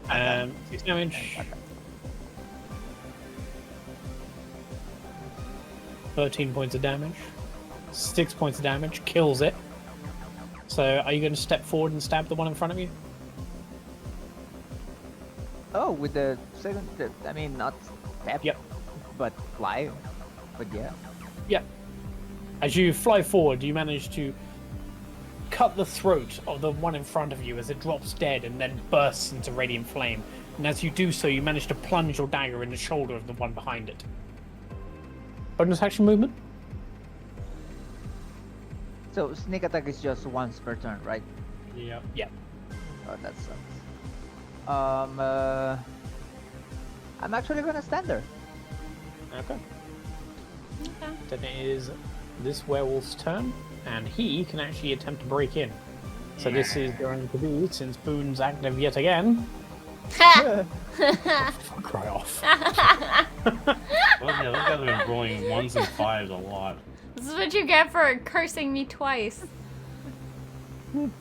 6 damage. 13 points of damage. 6 points of damage. Kills it. So, are you going to step forward and stab the one in front of you? oh, with the second, I mean not step, Yep. but fly. But yeah. Yeah. As you fly forward, you manage to cut the throat of the one in front of you as it drops dead and then bursts into radiant flame. And as you do so, you manage to plunge your dagger in the shoulder of the one behind it. Bonus action movement? So sneak attack is just once per turn, right? Yep. Yeah. Oh, that sucks. I'm actually gonna stand there. Okay. Then it is this werewolf's turn, and he can actually attempt to break in. So this is going to be, since Boone's active yet again. Cry off. Well, yeah, those guys have been rolling 1s and 5s a lot. This is what you get for cursing me twice.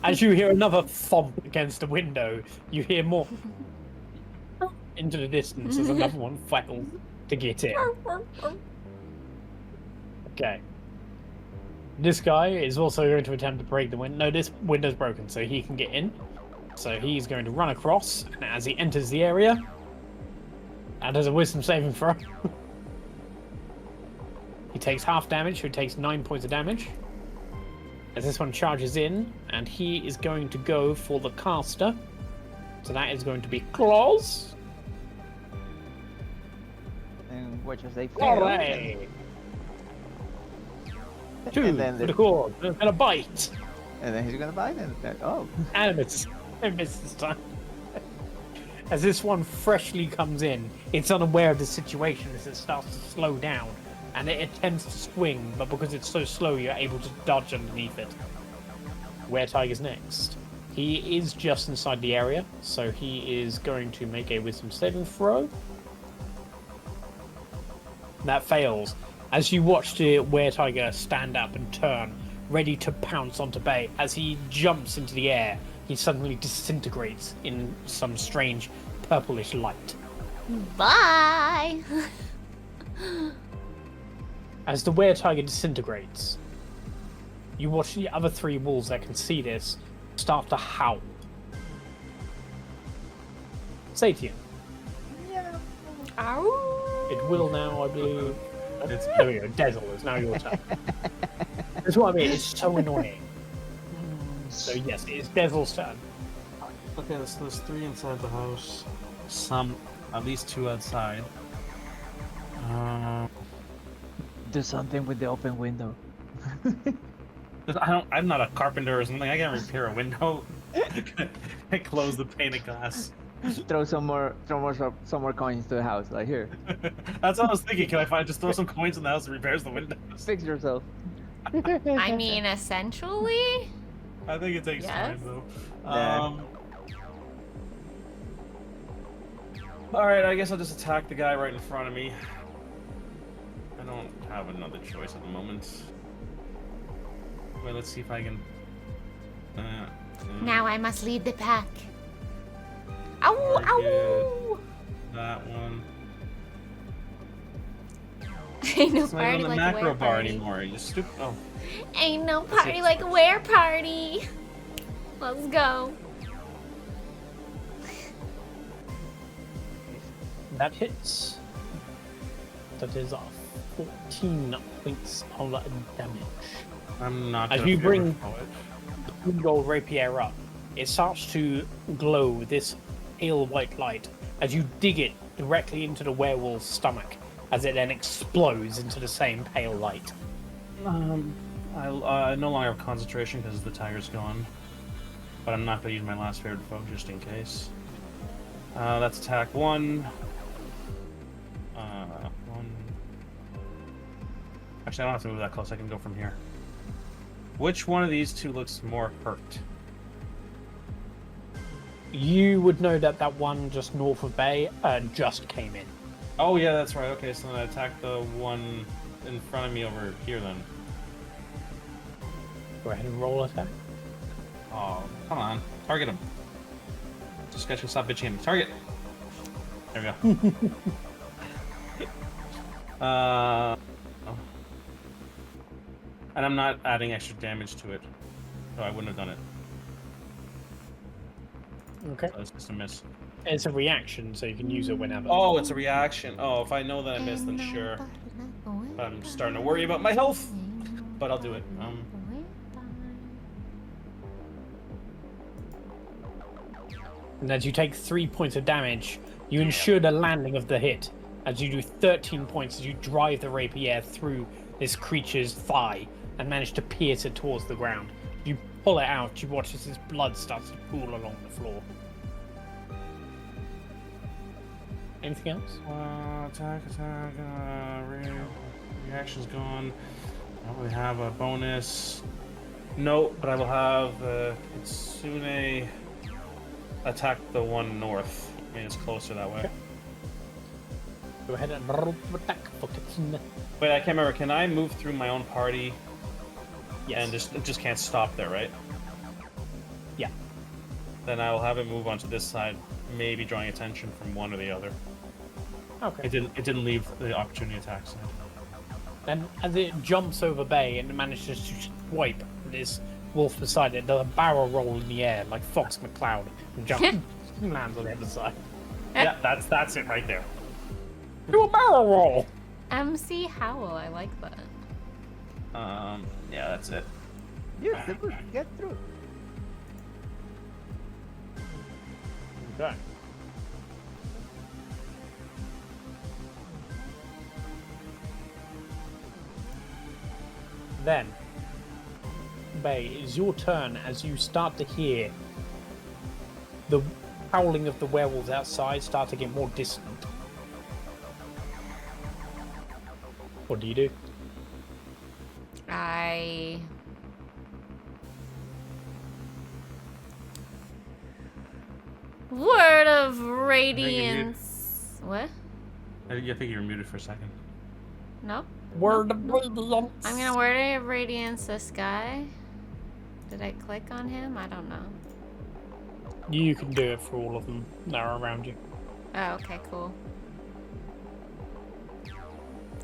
As you hear another thump against the window, you hear more into the distance as another one fails to get in. Okay. This guy is also going to attempt to break the window. No, this window's broken, so he can get in. So he's going to run across, and as he enters the area, and does a wisdom saving throw. He takes half damage, so he takes 9 points of damage. As this one charges in, and he is going to go for the caster. So that is going to be Claws. And which is a fail. Alright. 2 And then for the core. And a bite. And then he's gonna bite and oh. And it misses. It misses this time. As this one freshly comes in, it's unaware of the situation as it starts to slow down. And it attempts to swing, but because it's so slow, you're able to dodge underneath it. Where Tiger's next? He is just inside the area, so he is going to make a wisdom saving throw. That fails. As you watch the Were Tiger stand up and turn, ready to pounce onto Bay, as he jumps into the air, he suddenly disintegrates in some strange purplish light. Bye. As the Were Tiger disintegrates, you watch the other 3 wolves that can see this start to howl. ZeTian. Ow. It will now, I believe. It's- There we go. Dessel, it's now your turn. That's what I mean. It's so annoying. So yes, it is Dessel's turn. Okay, so there's 3 inside the house. At least 2 outside. Do something with the open window. I'm not a carpenter or something. I can't repair a window. I close the pane of glass. throw some more coins to the house. Like here, That's what I was thinking. Can I just throw some coins in the house that repairs the windows? fix yourself. I mean, essentially. I think it takes Yes. time though. Yeah. Alright, I guess I'll just attack the guy right in front of me. I don't have another choice at the moment. Wait, let's see if I can... Now I must lead the pack. Ow! Ow! That one. Ain't no It's not party even the like a macro were bar party. anymore. You stupid. Oh. Ain't no That's party it. like a were party. Let's go. That hits. That is off 14 points of damage. I'm not As gonna you be able to bring throw it. the gold rapier up, it starts to glow with this pale white light as you dig it directly into the werewolf's stomach, as it then explodes into the same pale light. I no longer have concentration because the tiger's gone. But I'm not going to use my last favorite foe just in case. That's attack 1. 1. Actually, I don't have to move that close. I can go from here. Which one of these 2 looks more hurt? You would know that that one just north of Bay just came in. Oh, yeah, that's right. Okay, so then I attack the one in front of me over here then. Go ahead and roll attack. Oh, come on. Target him. This guy should stop bitching at me. Target! There we go. Oh. And I'm not adding extra damage to it. So I wouldn't have done it. Okay. So it's just a miss. It's a reaction, so you can use it whenever. Oh, it's a reaction. Oh, if I know that I missed, then sure. I'm starting to worry about my health. But I'll do it. And as you take 3 points of damage, you ensure the landing of the hit. As you do 13 points as you drive the rapier through this creature's thigh and manage to pierce it towards the ground. You pull it out, you watch as his blood starts to pool along the floor. Anything else? Attack, reaction's gone. I don't really have a bonus. No, but I will have Kitsune attack the one north. I mean, it's closer that way. Go ahead and roll to attack for Kitsune. Wait, I can't remember. Can I move through my own party? Yes. And just can't stop there, right? Yeah. Then I will have it move onto this side, maybe drawing attention from one or the other. Okay. It didn't leave the opportunity attack side. And as it jumps over Bay and manages to swipe this wolf beside it, does a barrel roll in the air like Fox McCloud and jumps and lands on the other side. Yeah, that's it right there. Do a barrel roll! MC Howl, I like that. Yeah, that's it. You're supposed to get through. Okay. Then, Bay, it is your turn as you start to hear the howling of the werewolves outside start to get more distant. What do you do? Word of Radiance. What? I think you were muted for a second. No? Word of Radiance. I'm gonna Word of Radiance this guy. Did I click on him? I don't know. You can do it for all of them that are around you. Oh, okay, cool.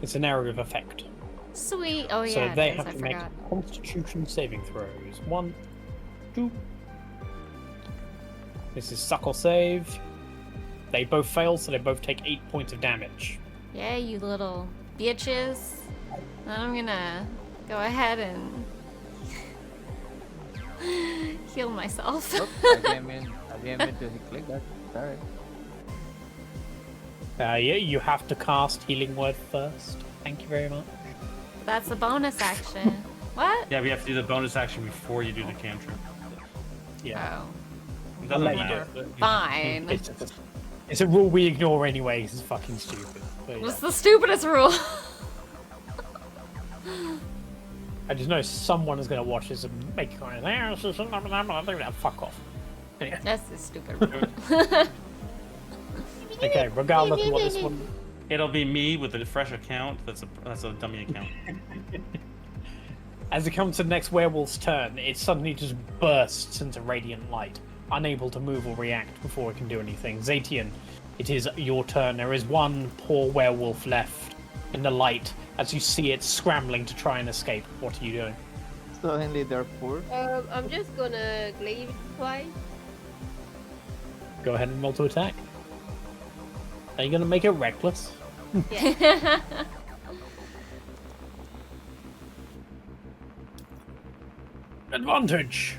It's an area of effect. Sweet. Oh, So yeah, they it is. have I to make forgot. Constitution saving throws. 1, 2. This is suckle save. They both fail, so they both take 8 points of damage. Yeah, you little bitches. Then I'm gonna go ahead and heal myself. Oops, I didn't mean to click that. Sorry. Yeah, you have to cast Healing Word first. Thank you very much. That's a bonus action. What? Yeah, we have to do the bonus action before you do the cantrip. Yeah. Oh. It I'll doesn't let you do matter. it. but- Fine. It's a rule we ignore anyway. It's fucking stupid. But yeah. What's the stupidest rule? I just know someone is going to watch this and make a comment. Fuck off. Anyway. That's a stupid rule. Okay, regardless of what this one... It'll be me with a fresh account. That's a dummy account. As it comes to the next werewolf's turn, it suddenly just bursts into radiant light, unable to move or react before it can do anything. ZeTian, it is your turn. There is one poor werewolf left in the light as you see it scrambling to try and escape. What are you doing? Suddenly they're poor. I'm just gonna glaive it twice. Go ahead and roll to attack. Are you going to make it reckless? Yeah. Advantage!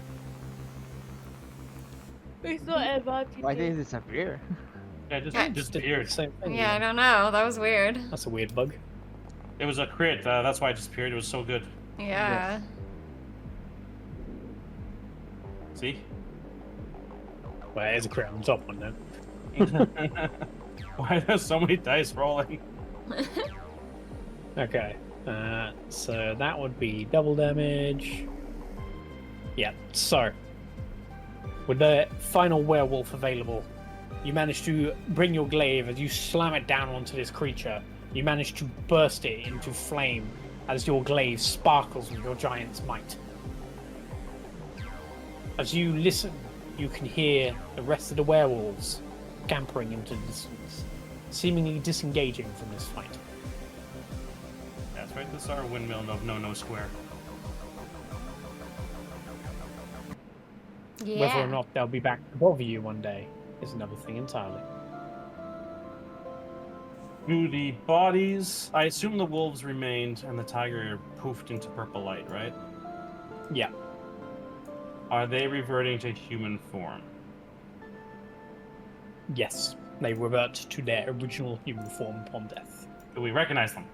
It's not advantage. Why did it disappear? Yeah, just disappeared. Same thing. Yeah, I don't know. That was weird. That's a weird bug. It was a crit. That's why it disappeared. It was so good. Yeah. See? Well, there's a crit on the top one then. Why are there so many dice rolling? Okay, so that would be double damage. Yeah, so with the final werewolf available, you manage to bring your glaive as you slam it down onto this creature. You manage to burst it into flame as your glaive sparkles with your giant's might. As you listen, you can hear the rest of the werewolves scampering into the distance, seemingly disengaging from this fight. That's right. This is our windmill. No square. Yeah. Whether or not they'll be back to bother you one day is another thing entirely. Do the bodies? I assume the wolves remained and the tiger poofed into purple light, right? Yeah. Are they reverting to human form? Yes, they revert to their original human form upon death. Do we recognize them?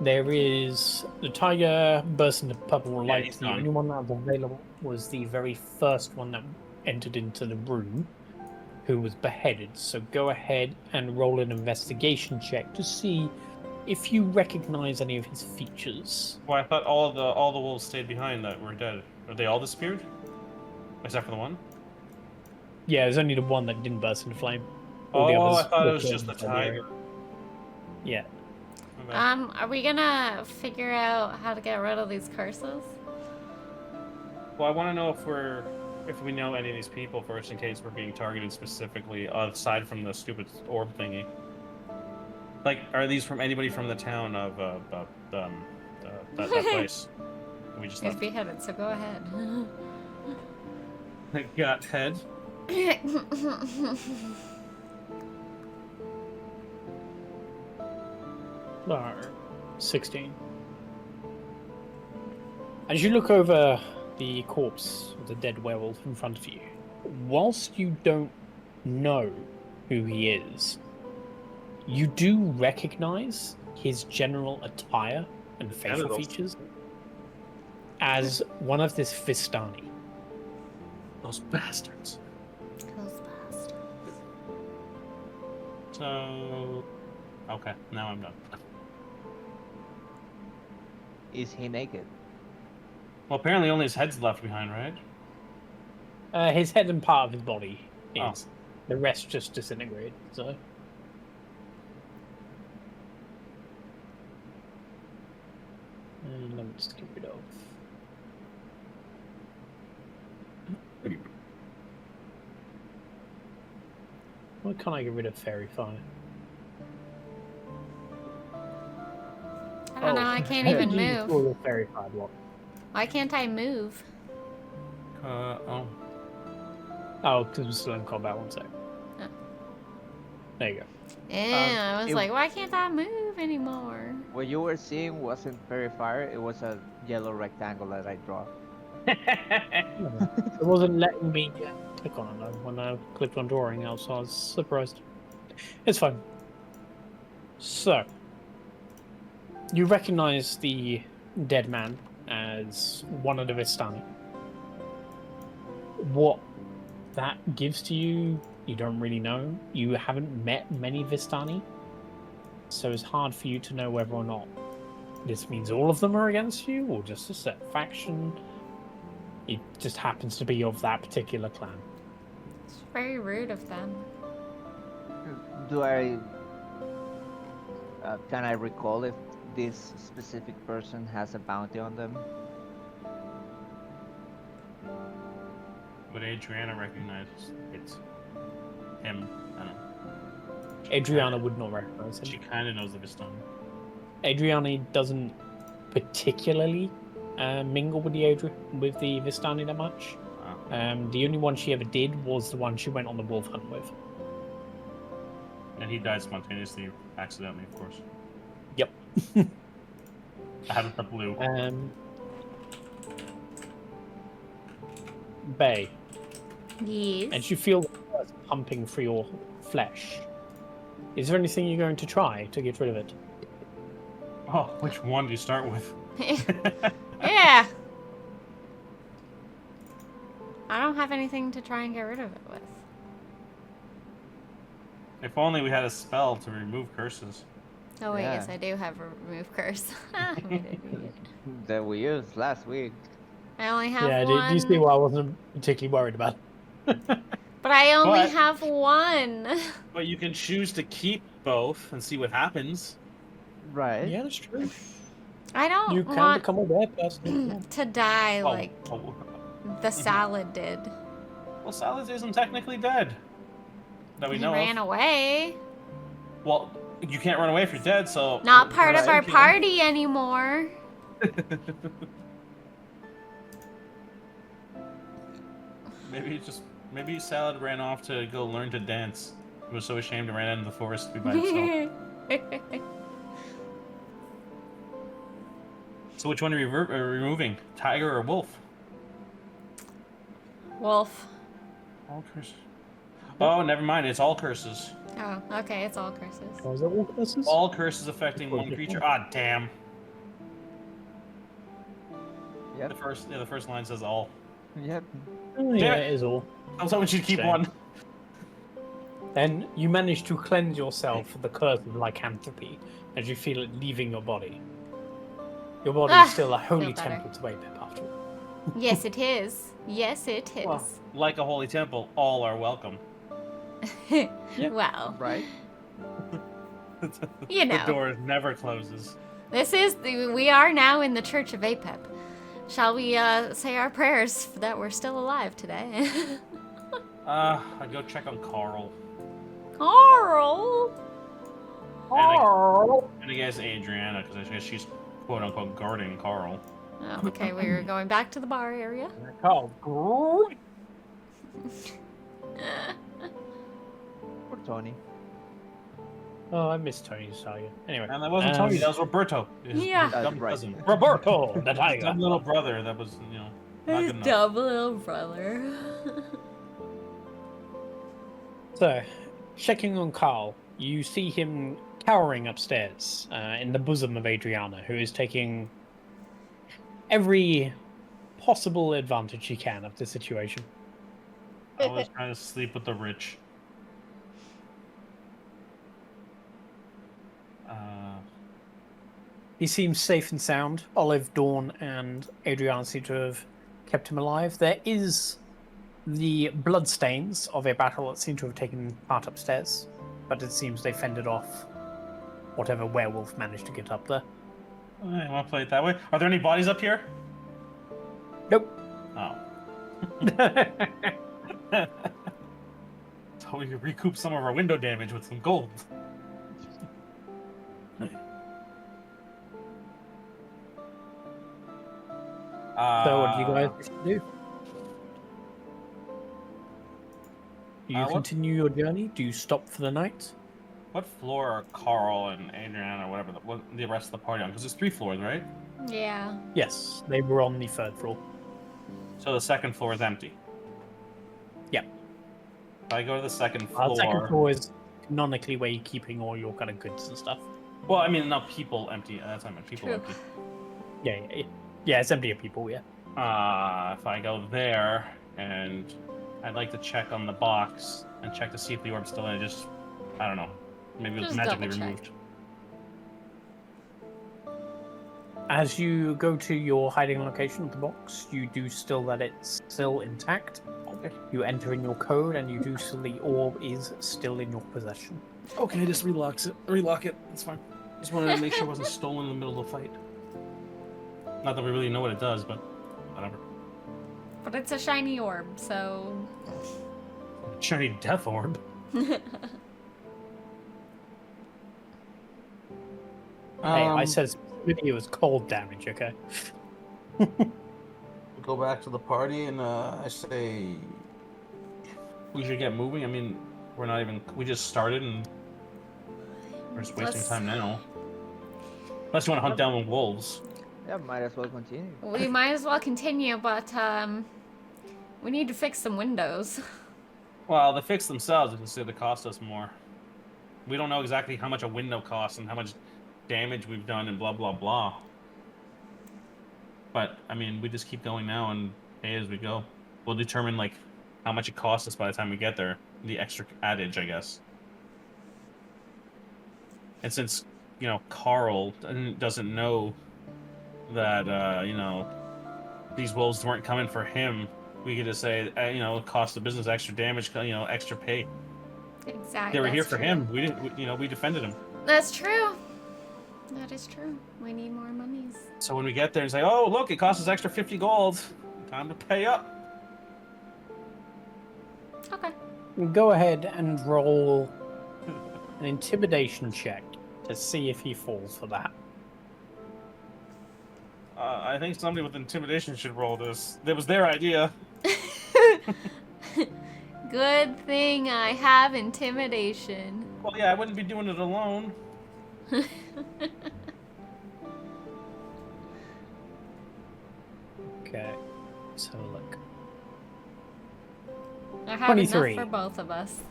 There is the tiger burst into purple light. he's The gone. only one that was available was the very first one that entered into the room, who was beheaded. So go ahead and roll an investigation check to see if you recognize any of his features, Well, I thought all the wolves stayed behind that were dead. Are they all disappeared? Except for the one? yeah, there's only the one that didn't burst into flame. All the Oh, others I thought were it was killed just the inside the area. tiger. Yeah. Okay. Are we gonna figure out how to get rid of these curses? Well, I want to know if we know any of these people first, in case we're being targeted specifically, aside from the stupid orb thingy. Like, are these from anybody from the town of that place? We just You're left. beheaded, so go ahead. Got head. 16. As you look over the corpse of the dead werewolf in front of you, whilst you don't know who he is, you do recognize his general attire and facial Genitals. features as one of this Vistani. Those bastards. Those bastards. So, okay, now I'm done. Is he naked? Well, apparently only his head's left behind, right? His head and part of his body Oh. is. The rest just disintegrated, so... And let me just get rid of... Why can't I get rid of Fairy Fire? I don't know, I can't even You move. destroy the Fairy Fire block. Why can't I move? Oh. Oh, because we're still in combat, one sec. Oh. There you go. Yeah, I was it- like, why can't I move anymore? What you were seeing wasn't fairy fire, it was a yellow rectangle that I draw. It wasn't letting me click on it though when I clicked on drawing else, so I was surprised. It's fine. So, you recognize the dead man as one of the Vistani. What that gives to you, you don't really know. You haven't met many Vistani, so it's hard for you to know whether or not this means all of them are against you, or just a set faction. It just happens to be of that particular clan. It's very rude of them. Do I... can I recall if this specific person has a bounty on them? But Adriana recognizes it's him. I don't know. Adriana would not recognize him. She kind of knows the Vistani. Adriana doesn't particularly mingle with the Vistani that much. The only one she ever did was the one she went on the wolf hunt with. And he died spontaneously, accidentally, of course. Yep. Out of the blue. Bay, Yes. and you feel the blood pumping through your flesh. Is there anything you're going to try to get rid of it? Oh, which one do you start with? Yeah. I don't have anything to try and get rid of it with. If only we had a spell to remove curses. Oh wait, Yeah. yes, I do have a remove curse. I'm an idiot. That we used last week. I only have Yeah, one. do you see what I wasn't particularly worried about? But I only But- have one. But you can choose to keep both and see what happens. Right. Yeah, that's true. I don't You can want become a bear person. to die Oh, like oh. the salad did. Well, Salad isn't technically dead. That we He know ran of. away. Well, you can't run away if you're dead, so... Not part of Right. our party anymore. Maybe Salad ran off to go learn to dance. He was so ashamed and ran out into the forest to be by himself. So which one are you removing? Tiger or wolf? Wolf. All curses. Oh, never mind. It's all curses. Oh, okay, it's all curses. Was it all curses? All curses affecting one creature. Ah, damn. Yep. The first line says all. Yep. Oh, yeah, Damn it. it is all. I was hoping she'd keep Shame. one. Then you manage to cleanse yourself of the curse of lycanthropy as you feel it leaving your body. Your body is still a holy better. temple to Apep after all. Yes, it is. Yes, it is. Well, like a holy temple, all are welcome. Well, Right? you know. The door never closes. We are now in the Church of Apep. Shall we say our prayers that we're still alive today? I'd go check on Carl. Carl! And I guess Adriana, because I guess she's quote unquote guarding Carl. Oh, okay, we're going back to the bar area. Carl. Poor Tony. Oh, I miss Tony Saga. Anyway. And that wasn't Tony, that was Roberto. His Yeah. dumb That's right. cousin. Roberto, the His tiger. dumb little brother that was, not His good enough. dumb little brother. So, checking on Carl, you see him cowering upstairs in the bosom of Adriana, who is taking every possible advantage she can of the situation. I was trying to sleep with the rich. He seems safe and sound. Olive, Dawn, and Adriana seem to have kept him alive. There is the bloodstains of a battle that seem to have taken part upstairs, but it seems they fended off whatever werewolf managed to get up there. I want to play it that way. Are there any bodies up here? Nope. Oh. So we could recoup some of our window damage with some gold. So what do you guys wish to do? Do you what- continue your journey? Do you stop for the night? What floor are Carl and Adriana or whatever the rest of the party on? Because there's 3 floors, right? Yeah. Yes, they were on the 3rd floor. So the 2nd floor is empty. Yep. If I go to the 2nd floor. The 2nd floor is canonically where you're keeping all your kind of goods and stuff. Well, I mean, not people empty. That's what I meant. People True. empty. Yeah, it's empty of people, yeah. If I go there, and I'd like to check on the box and check to see if the orb's still in it. Just, I don't know. Maybe it was Just magically double check. removed. As you go to your hiding location of the box, you do still that it's still intact. Okay. You enter in your code, and you do still the orb is still in your possession. Okay, just relock it. It's fine. Just wanted to make sure it wasn't stolen in the middle of the fight. Not that we really know what it does, but whatever. But it's a shiny orb, so... Shiny death orb. Hey, I said specifically it was cold damage, okay? We go back to the party and I say, We should get moving. I mean, we just started and we're just wasting Let's- time now. Unless you want to hunt down wolves. Yeah, might as well continue. We might as well continue, but we need to fix some windows. Well, the fix themselves is going to cost us more. We don't know exactly how much a window costs and how much damage we've done and blah, blah, blah. But, I mean, we just keep going now and pay as we go. We'll determine, like, how much it costs us by the time we get there. The extra adage, I guess. And since, Carl doesn't know that, these wolves weren't coming for him, we could just say, it cost the business extra damage, extra pay. Exactly. They were here that's for true. him. We didn't, we defended him. That's true. That is true. We need more monies. So when we get there and say, oh, look, it cost us extra 50 gold. Time to pay up. Okay. Go ahead and roll an intimidation check to see if he falls for that. I think somebody with intimidation should roll this. It was their idea. Good thing I have intimidation. Well, yeah, I wouldn't be doing it alone. Okay, let's have a look. I have 23. enough for both of us.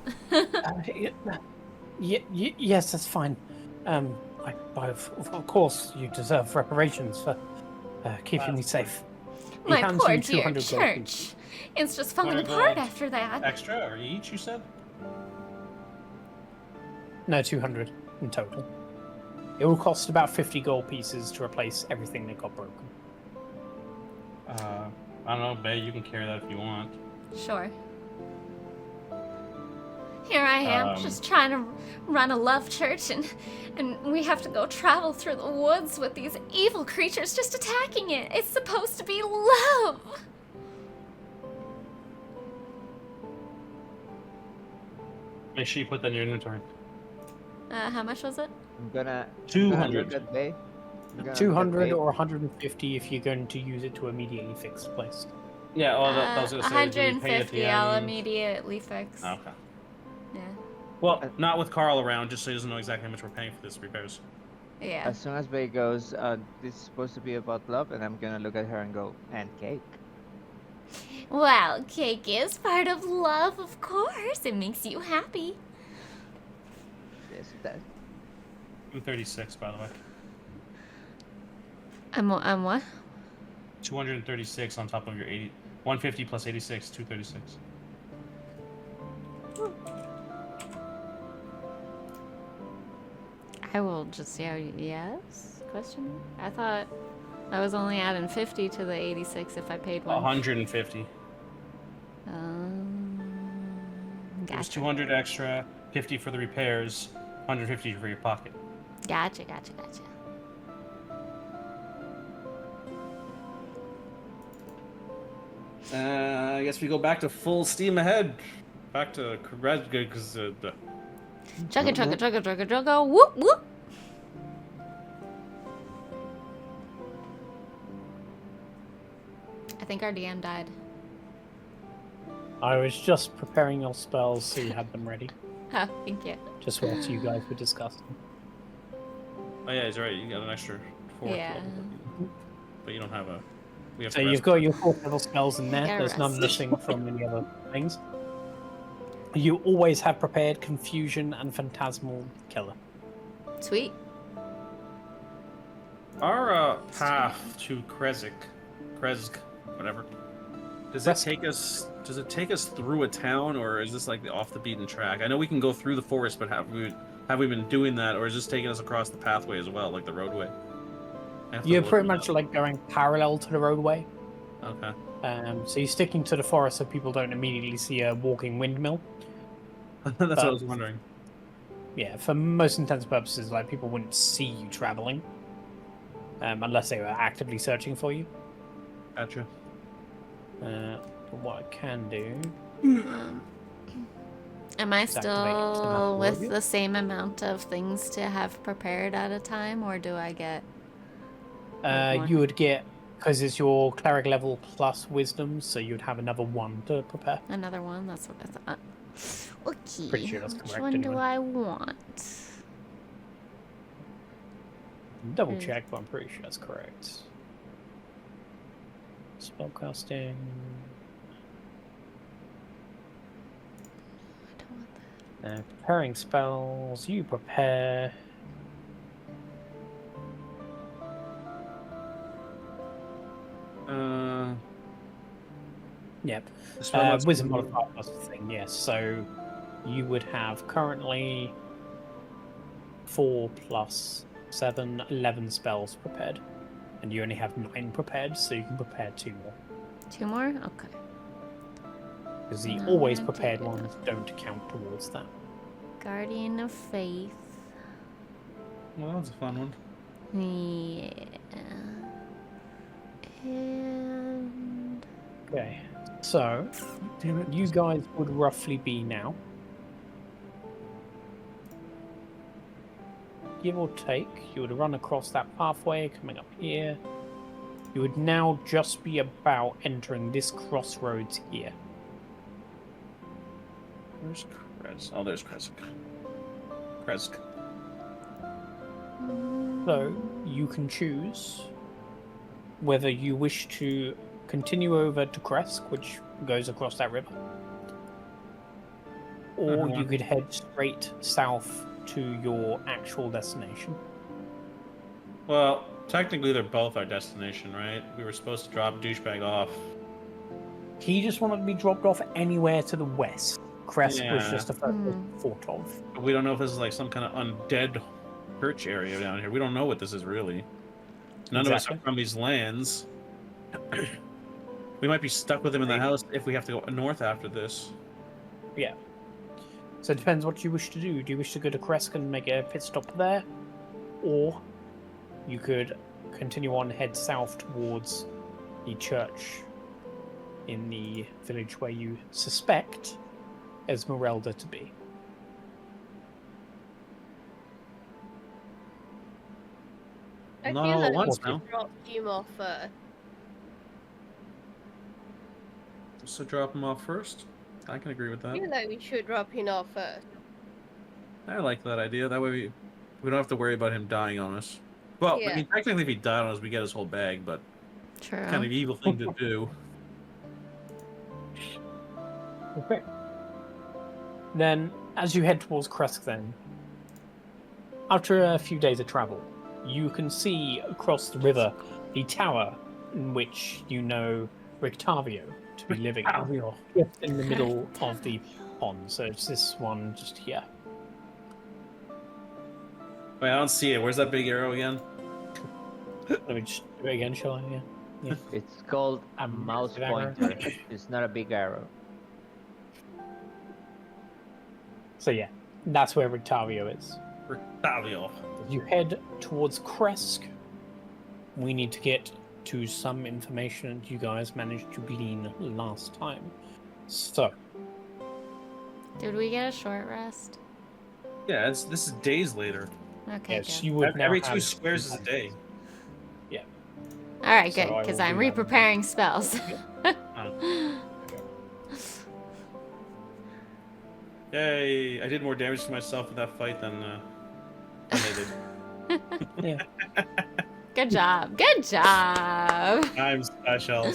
Yes, that's fine. Of course, you deserve reparations for keeping me safe. He My hands poor you dear 200 gold pieces. church. It's just falling 200 apart gold. after that. Extra or each, you said? No, 200 in total. It will cost about 50 gold pieces to replace everything that got broken. I don't know, Bae, you can carry that if you want. Sure. Here I am, just trying to run a love church, and we have to go travel through the woods with these evil creatures just attacking it. It's supposed to be love. Make sure you put that in your inventory. How much was it? I'm gonna 200. look at Bay. I'm gonna look at 200 Bay. or 150 if you're going to use it to immediately fix the place. Yeah, well, that was gonna say, do we pay at the 150, I'll end? immediately fix. Okay. Yeah. Well, not with Carl around, just so he doesn't know exactly how much we're paying for this repairs. Yeah. As soon as Bay goes, this is supposed to be about love, and I'm gonna look at her and go, and cake. Well, cake is part of love, of course. It makes you happy. Yes, it does. 236, by the way. I'm what? 236 on top of your 80. 150 plus 86, 236. I will just say yes? Question? I thought I was only adding 50 to the 86 if I paid one. 150. There's Gotcha. 200 extra, 50 for the repairs, 150 for your pocket. Gotcha. I guess we go back to full steam ahead. Back to Kresge, because the Chugga, whoop, whoop. I think our DM died. I was just preparing your spells so you had them ready. Oh, thank you. Just what you guys were discussing. Oh yeah, he's right. You got an extra 4 Yeah. but you don't have a. We have So to you've rest. got your 4th level spells in there. Yeah, There's none rest. missing from any other things. You always have prepared Confusion and Phantasmal Killer. Sweet. Our path to Kresge, whatever. Does it take us? Does it take us through a town, or is this like the off the beaten track? I know we can go through the forest, but have we been doing that, or is this taking us across the pathway as well, like the roadway? I have to You're look pretty it much up. like going parallel to the roadway. Okay. So you're sticking to the forest so people don't immediately see a walking windmill. That's what I was wondering. Yeah, for most intents and purposes, like people wouldn't see you traveling, unless they were actively searching for you. Gotcha. What I can do. Am I Deactivate still Cinematic with Review. the same amount of things to have prepared at a time, or do I get... more? You would get, because it's your cleric level plus wisdom, so you'd have another 1 to prepare. Another one? That's what I thought. Okay. Pretty sure that's Which correct one do anyway. I want? Double check, but I'm pretty sure that's correct. Spellcasting. I don't want that. Preparing spells. You prepare. Yep. The spell mods- Wisdom modifier plus the thing, yes. So you would have currently 4 plus 7, 11 spells prepared. And you only have 9 prepared, so you can prepare 2 more. 2 more? Okay. Because the No, always I prepared take it. ones don't count towards that. Guardian of Faith. Well, that was a fun one. Yeah. And... Okay. So, Damn it. you guys would roughly be now, give or take, you would run across that pathway coming up here. You would now just be about entering this crossroads here. Where's Kresge? Oh, there's Kresge. Kresge. So, you can choose whether you wish to continue over to Kresge, which goes across that river, or you could head straight south to your actual destination. Well, technically they're both our destination, right? We were supposed to drop douchebag off. He just wanted to be dropped off anywhere to the west. Kresk was Yeah. just the first thought of. But we don't know if this is like some kind of undead church area down here. We don't know what this is really. None of us are Exactly. from these lands. We might be stuck with him in the house if we have to go north after this. Yeah. So it depends what you wish to do. Do you wish to go to Kresk and make a pit stop there? Or you could continue on, head south towards the church in the village where you suspect Esmeralda to be. I Not feel all at like once we now. should drop him off first. So drop him off first. I can agree with I that. feel like we should drop him off first. I like that idea. That way we don't have to worry about him dying on us. Well, I Yeah. mean, technically, if he died on us, we get his whole bag, but True. kind of evil thing to do. Okay. Then, as you head towards Kresk, then, after a few days of travel, you can see across the river the tower in which you know Rictavio to be living Rictavio. just in the middle of the pond. So it's this one just here. Wait, I don't see it. Where's that big arrow again? Let me just do it again, shall I? Yeah. It's called a mouse Big arrow. pointer. It's not a big arrow. So yeah, that's where Rictavio is. Rictavio. As you head towards Kresk, we need to get to some information that you guys managed to glean last time. So, Did we get a short rest? Yeah, this is days later. Okay, yes, good. you would now Every 2 have- squares is a day. All right, So good, I because will I'm do that. re-preparing spells. Yay! I did more damage to myself in that fight than they did. Yeah. Good job. Good job. I'm special.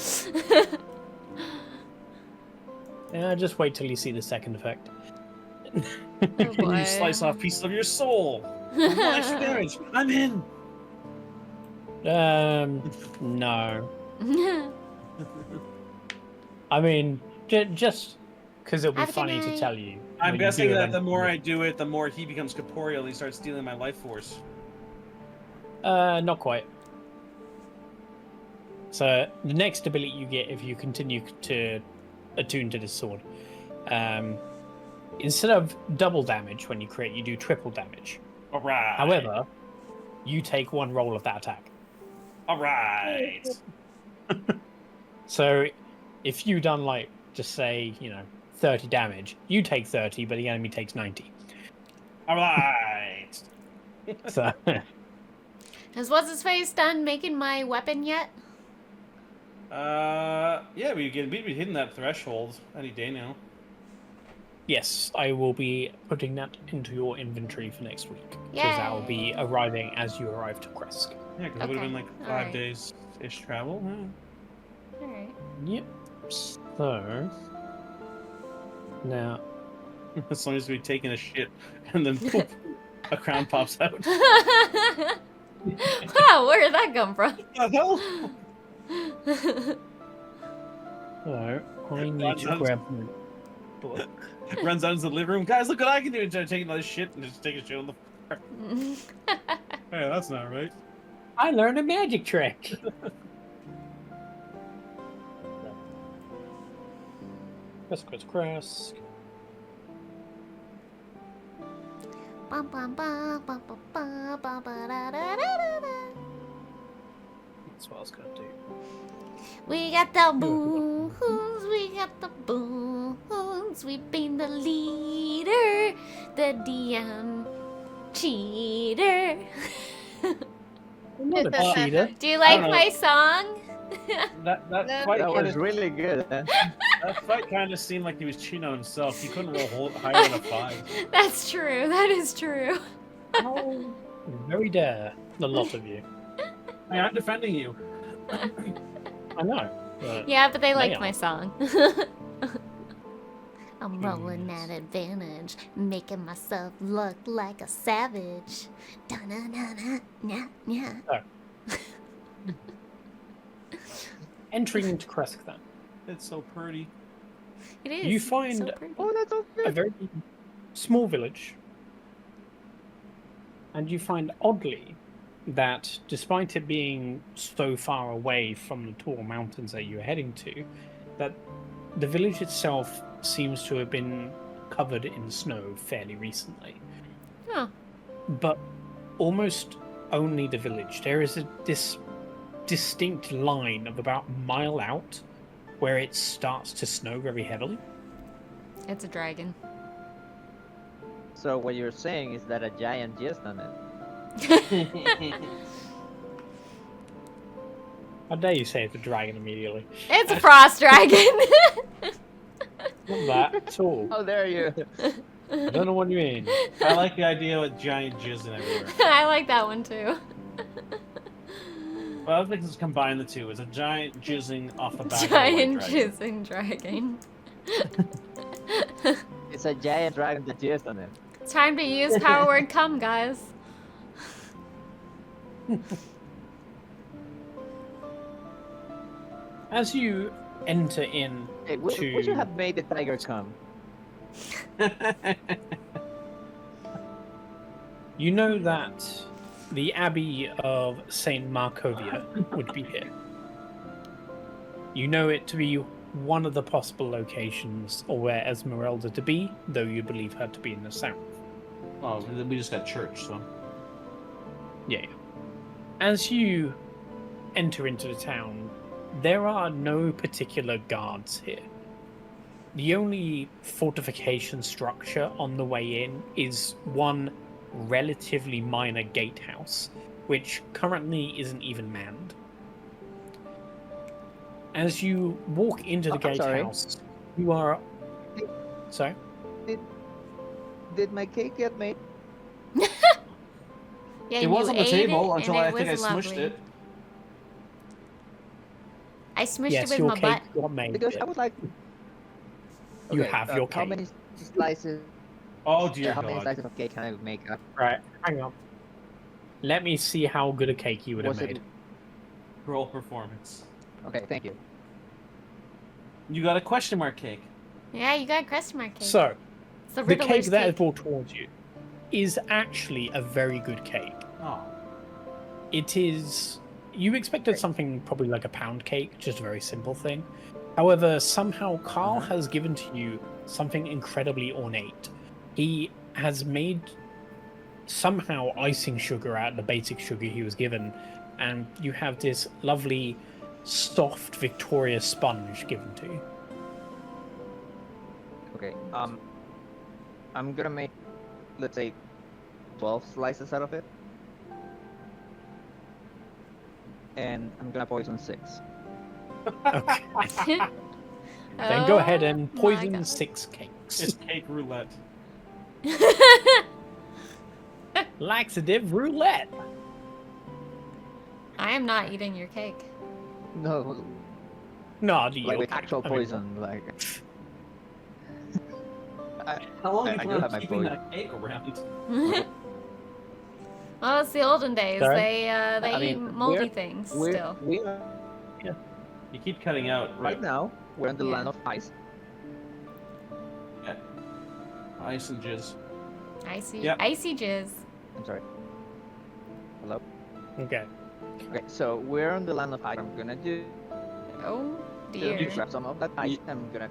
Yeah, just wait till you see the second effect. Oh, Can boy. you slice off pieces of your soul? One extra damage. I'm in. No. I mean, just because it'll be Have a good funny to night. tell you. I'm when you guessing do that the eventually. more I do it, the more he becomes corporeal and he starts stealing my life force. Not quite. So the next ability you get if you continue to attune to this sword, instead of double damage when you crit, you do triple damage. Alright. However, you take one roll of that attack. Alright. So if you done like, just say, 30 damage, you take 30, but the enemy takes 90. Alright. So Has what's his face done making my weapon yet? Yeah, we can be hitting that threshold any day now. yes, I will be putting that into your inventory for next week. Because that will be Yay. arriving as you arrive to Kresk. Yeah, because it would have Okay, been like 5 alright. days-ish travel. Yeah. All right. Yep. So now As long as we taking a shit and then poof, a crown pops out. Wow, where did that come from? What the hell? So I need to grab my book. Runs out into the living room. Guys, look what I can do! Instead of taking another shit and just take a shit on the Hey, that's not right. I learned a magic trick. Kresk. Bum, bum, bum, bum, bum, bum, bum, ba, da, da, da, da, da. That's what I was gonna do. We got the boons, we got the boons. We've been the leader, the DM cheater. I'm not a cheater. Do you like know. my song? That No. fight That kinda, was really good. Huh? that fight kind of seemed like he was cheating on himself. He couldn't roll higher than a 5. That's true. That is true. Oh, very dare, the lot of you. Hey, I'm defending you. I know. But Yeah, but they liked are. my song. I'm rolling at advantage, making myself look like a savage. Da-na-na-na-na-na. entering into Kresk then. It's so pretty. It is. You it's find so pretty. Oh, that's so a good. very small village, and you find oddly that despite it being so far away from the tall mountains that you're heading to, that the village itself seems to have been covered in snow fairly recently. Oh, But almost only the village. There is this distinct line of about a mile out where it starts to snow very heavily. it's a dragon. So what you're saying is that a giant jizzed on it. How dare you say it's a dragon immediately? It's a frost dragon. Not that at all. Oh, there you. I don't know what you mean. I like the idea of giant jizzing everywhere. I like that one too. Well, I think let's combine the two. It's a giant jizzing off the back Giant of a white dragon. jizzing dragon. It's a giant dragon that jizzed on it. Time to use power word come, guys. As you enter in Hey, we should have made the tiger come. you know that the Abbey of Saint Markovia would be here. You know it to be one of the possible locations, or where Esmeralda to be, though you believe her to be in the south. Oh, we just got church, so. Yeah. As you enter into the town, there are no particular guards here. The only fortification structure on the way in is one relatively minor gatehouse, which currently isn't even manned. As you walk into the I'm sorry. gatehouse, you are... Sorry? Did my cake get made? Yeah, It was you on the ate table it, until and I it think I was smushed lovely. it. I smushed Yes, it with your my cake butt. got made. Because I would like. You Okay, have your How cake. many slices? Oh dear How many God. slices of cake can I make up? Right, hang on. Let me see how good a cake you would have Was made. it? Roll performance. Okay, thank you. You got a question mark cake. Yeah, you got a question mark cake. So, It's the the cake Riddler's that is cake. brought towards you is actually a very good cake. Oh. It is... You expected something probably like a pound cake, just a very simple thing. However, somehow Carl has given to you something incredibly ornate. He has made somehow icing sugar out of the basic sugar he was given, and you have this lovely, soft Victoria sponge given to you. Okay. I'm gonna make, let's say, 12 slices out of it, and I'm gonna poison 6. Okay. Then go ahead and Oh my poison God. 6 cakes. It's cake roulette. Laxative roulette. I am not eating your cake. No, No, the like with yolk. actual I mean, poison, like. How long I you do plan have on my keeping poison. that cake around? Well, it's the olden days. Sorry? They I eat mean, moldy things still. We are, You keep cutting out. right now, we're in the Yeah. land of ice. Yeah. Ice and jizz. Icy, Yep. icy jizz. I'm sorry. Hello? Okay. Okay, so we're on the land of ice. I'm gonna Oh dear. grab some of that ice. I'm gonna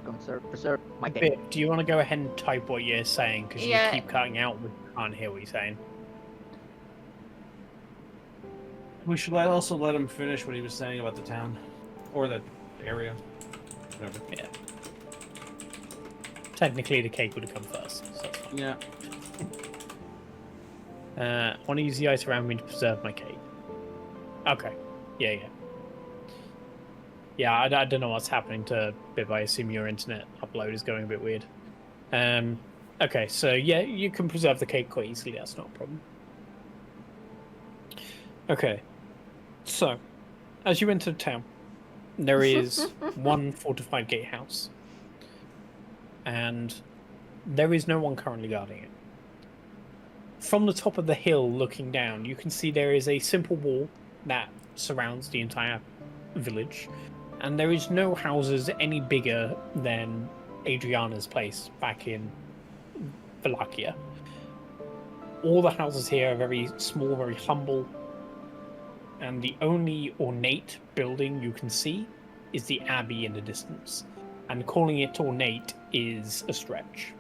preserve my cake. Bit, do you want to go ahead and type what you're saying? Because Yeah. you keep cutting out. We can't hear what you're saying. We should also let him finish what he was saying about the town. Or the area. Whatever. Yeah. Technically, the cake would have come first. So that's fine. Yeah. I want to use the ice around me to preserve my cake. Okay. Yeah. Yeah, I don't know what's happening to Bib. I assume your internet upload is going a bit weird. Okay, so yeah, you can preserve the cake quite easily. That's not a problem. Okay. So, as you enter town, there is one fortified gatehouse. And there is no one currently guarding it. From the top of the hill looking down, you can see there is a simple wall that surrounds the entire village. And there is no houses any bigger than Adriana's place back in Wallachia. All the houses here are very small, very humble, and the only ornate building you can see is the Abbey in the distance, and calling it ornate is a stretch.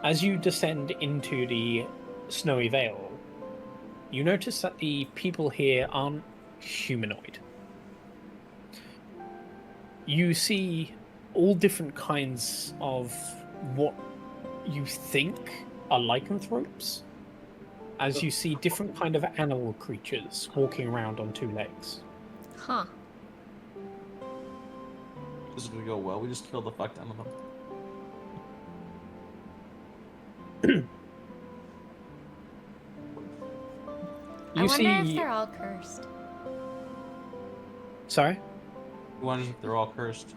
As you descend into the Snowy Vale, you notice that the people here aren't humanoid. You see all different kinds of what you think are lycanthropes, as you see different kind of animal creatures walking around on two legs. Huh. This is gonna go well. We just killed the fuck out of them. I wonder if they're all cursed. Sorry? We wonder if they're all cursed.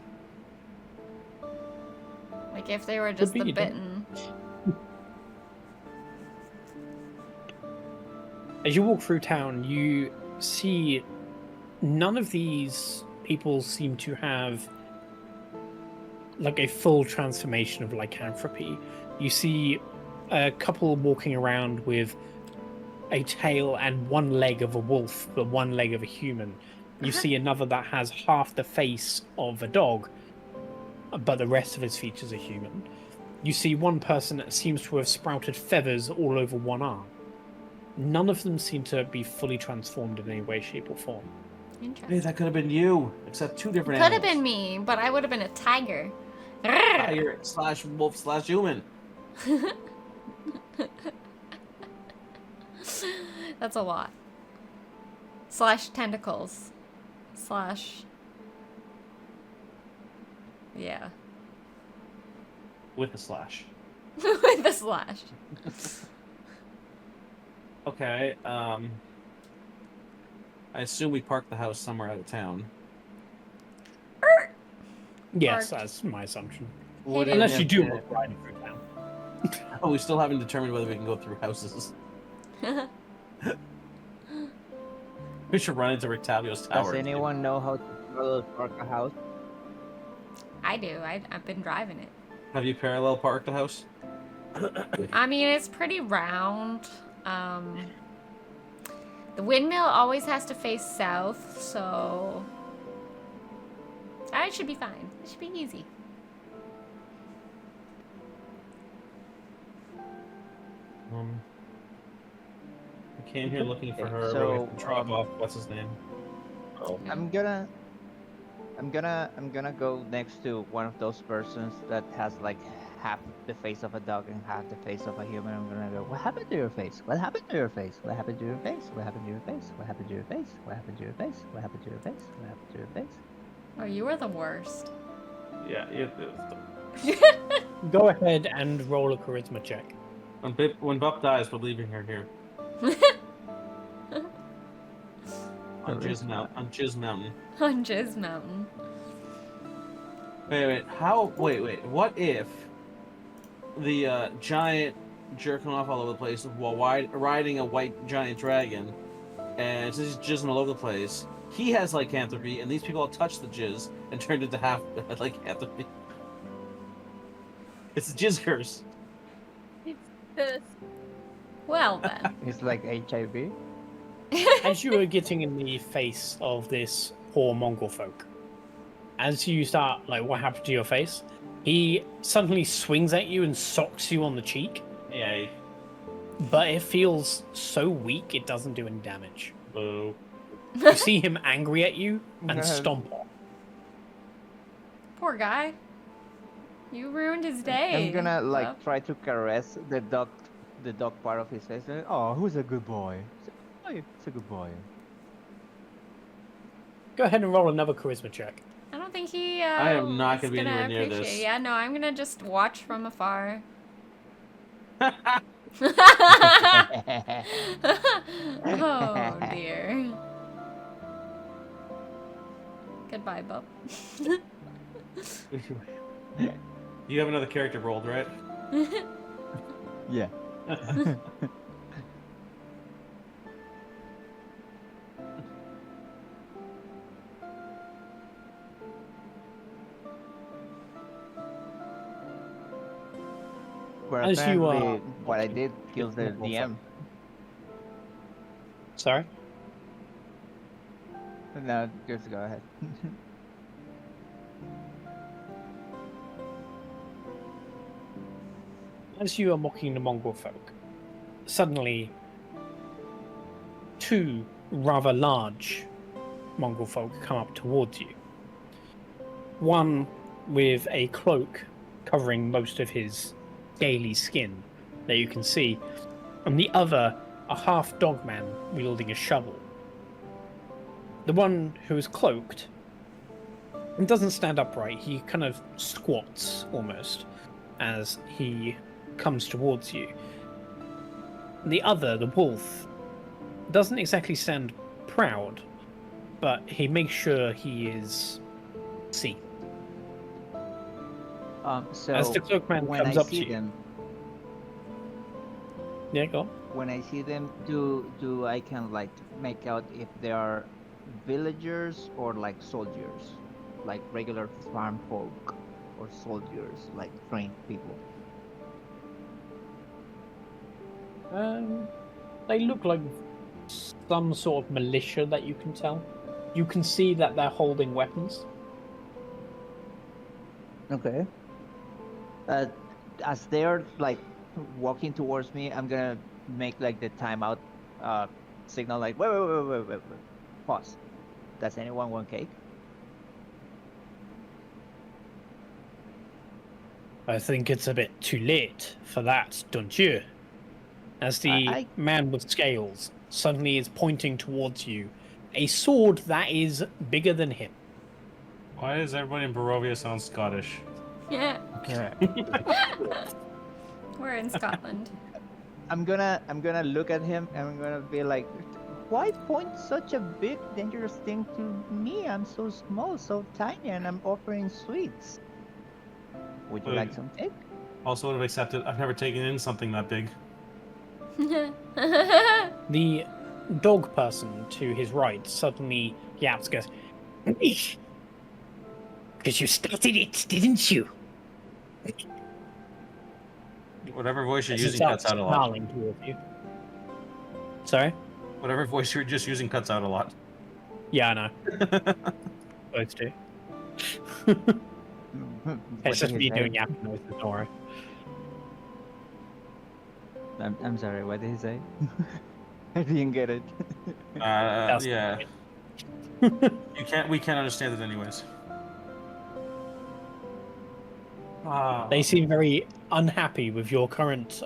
Like if they were just be, the you don't- bitten. As you walk through town, you see none of these people seem to have like a full transformation of lycanthropy. You see a couple walking around with a tail and one leg of a wolf, but one leg of a human. You see another that has half the face of a dog, but the rest of his features are human. You see one person that seems to have sprouted feathers all over one arm. None of them seem to be fully transformed in any way, shape, or form. Hey, Interesting. that could have been you, except two different Could have animals. been me, but I would have been a tiger. Tiger slash wolf slash human. That's a lot. Slash tentacles. Slash. Yeah. With a slash. With a slash. Okay, I assume we parked the house somewhere out of town. Yes, Parked. that's my assumption. Would Hey, Unless Yeah, you do yeah. want riding through town. Oh, we still haven't determined whether we can go through houses. We should run into Rictavio's tower. Does anyone know how to parallel park a house? I do. I've been driving it. Have you parallel parked a house? I mean, it's pretty round. The windmill always has to face south, so it should be fine. It should be easy. I came here looking for her. So, we have to drop off. What's his name? I'm gonna go next to one of those persons that has like half the face of a dog and half the face of a human. I'm gonna go, what happened to your face? What happened to your face? What happened to your face? What happened to your face? What happened to your face? What happened to your face? What happened to your face? What happened to your face? Oh, you were the worst. Yeah, Go ahead and roll a charisma check. when Bup dies, we're leaving her here. On Jizz Mountain. On Jizz Mountain. Wait. What if the giant jerking off all over the place while riding a white giant dragon, and since he's jizzing all over the place, he has lycanthropy, and these people all touched the jizz and turned into half lycanthropy. It's a jizz curse. Well then. It's like HIV. As you are getting in the face of this poor Mongol folk, as you start, like, what happened to your face? He suddenly swings at you and socks you on the cheek, Yeah. but it feels so weak it doesn't do any damage. Boo. You see him angry at you and stomp off. Poor guy. You ruined his day. I'm gonna like Well, try to caress the dog part of his face. Oh, who's a good boy? It's a good boy. Go ahead and roll another charisma check. I don't think he. I am not gonna is be anywhere near appreciate- this. Yeah, no, I'm gonna just watch from afar. Oh dear. Goodbye, Bub. You have another character rolled, right? Yeah. As you are apparently what I walking did kills the with Mongol DM. Sorry? No, just go ahead. As you are mocking the Mongol folk, suddenly two rather large Mongol folk come up towards you. One with a cloak covering most of his scaly skin that you can see, and the other a half dogman wielding a shovel. The one who is cloaked and doesn't stand upright, he kind of squats almost as he comes towards you. The other, the wolf, doesn't exactly stand proud, but he makes sure he is seen. So As the cloakman when comes I up to see you. them, Yeah, go on. when I see them, do I can like make out if they are villagers or like soldiers, like regular farm folk, or soldiers, like trained people? They look like some sort of militia that you can tell. You can see that they're holding weapons. Okay. As they're like walking towards me, I'm gonna make like the timeout signal, like wait, pause. Does anyone want cake? I think it's a bit too late for that, don't you? As the I- man with scales suddenly is pointing towards you, a sword that is bigger than him. Why does everybody in Barovia sound Scottish? Yeah, Yeah. we're in Scotland. I'm gonna look at him and I'm gonna be like, why point such a big dangerous thing to me? I'm so small, so tiny, and I'm offering sweets. Would you Wait. like some cake? Also would have accepted. I've never taken in something that big. The dog person to his right suddenly yaps, goes, because you started it, didn't you? Whatever voice you're As he using starts cuts out a lot. snarling towards you. Sorry? Whatever voice you're just using cuts out a lot. Yeah, I know. Both do. What It's just did me he say? doing yapping noises, don't worry. I'm sorry. What did he say? I didn't get it. That's Yeah. fine. We can't understand it anyways. They seem very unhappy with your current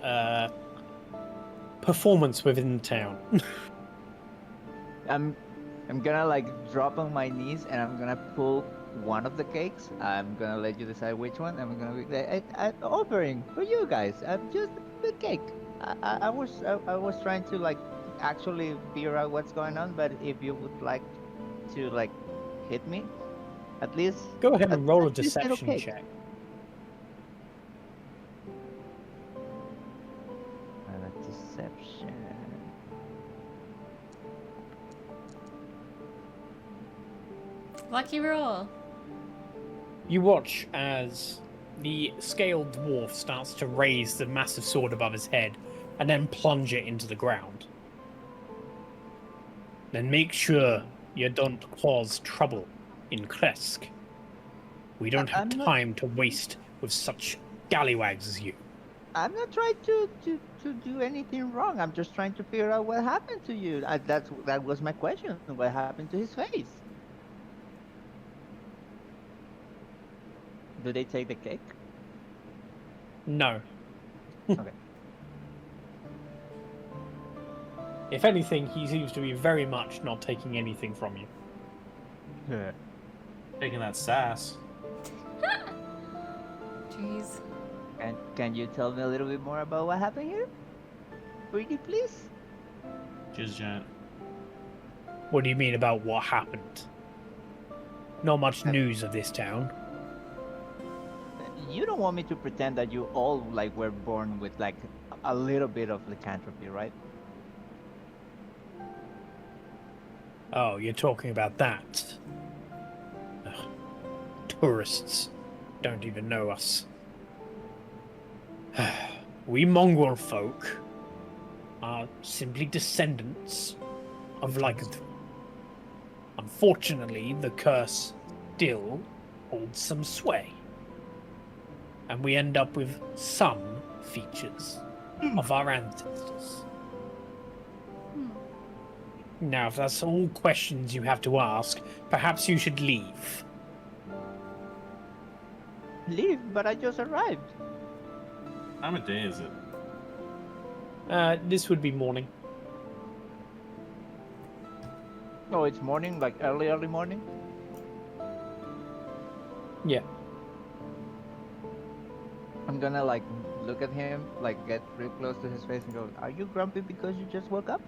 performance within the town. I'm gonna like drop on my knees and I'm gonna pull one of the cakes. I'm gonna let you decide which one. I'm gonna be offering for you guys. Just the cake. I was trying to like actually figure out what's going on, but if you would like to like hit me, at least Go ahead and roll a at least little deception cake. check. Deception. Lucky roll. You watch as the scaled dwarf starts to raise the massive sword above his head and then plunge it into the ground. Then make sure you don't cause trouble in Kresk. We don't have I'm not- time to waste with such scallywags as you. I'm not trying to do anything wrong. I'm just trying to figure out what happened to you. That was my question. What happened to his face? Do they take the cake? No. Okay. If anything, he seems to be very much not taking anything from you. Yeah. Taking that sass. Jeez. And can you tell me a little bit more about what happened here? Pretty please? Jizz giant. What do you mean about what happened? Not much news of this town. You don't want me to pretend that you all like were born with like a little bit of lycanthropy, right? Oh, you're talking about that. Ugh. Tourists don't even know us. We mongrel folk are simply descendants of Lycanthrope. Unfortunately, the curse still holds some sway. And we end up with some features of our ancestors. Now, if that's all questions you have to ask, perhaps you should leave. Leave, but I just arrived. What time of day is it? This would be morning. Oh, it's morning, like early morning? Yeah. I'm gonna like look at him, like get real close to his face and go, "Are you grumpy because you just woke up?"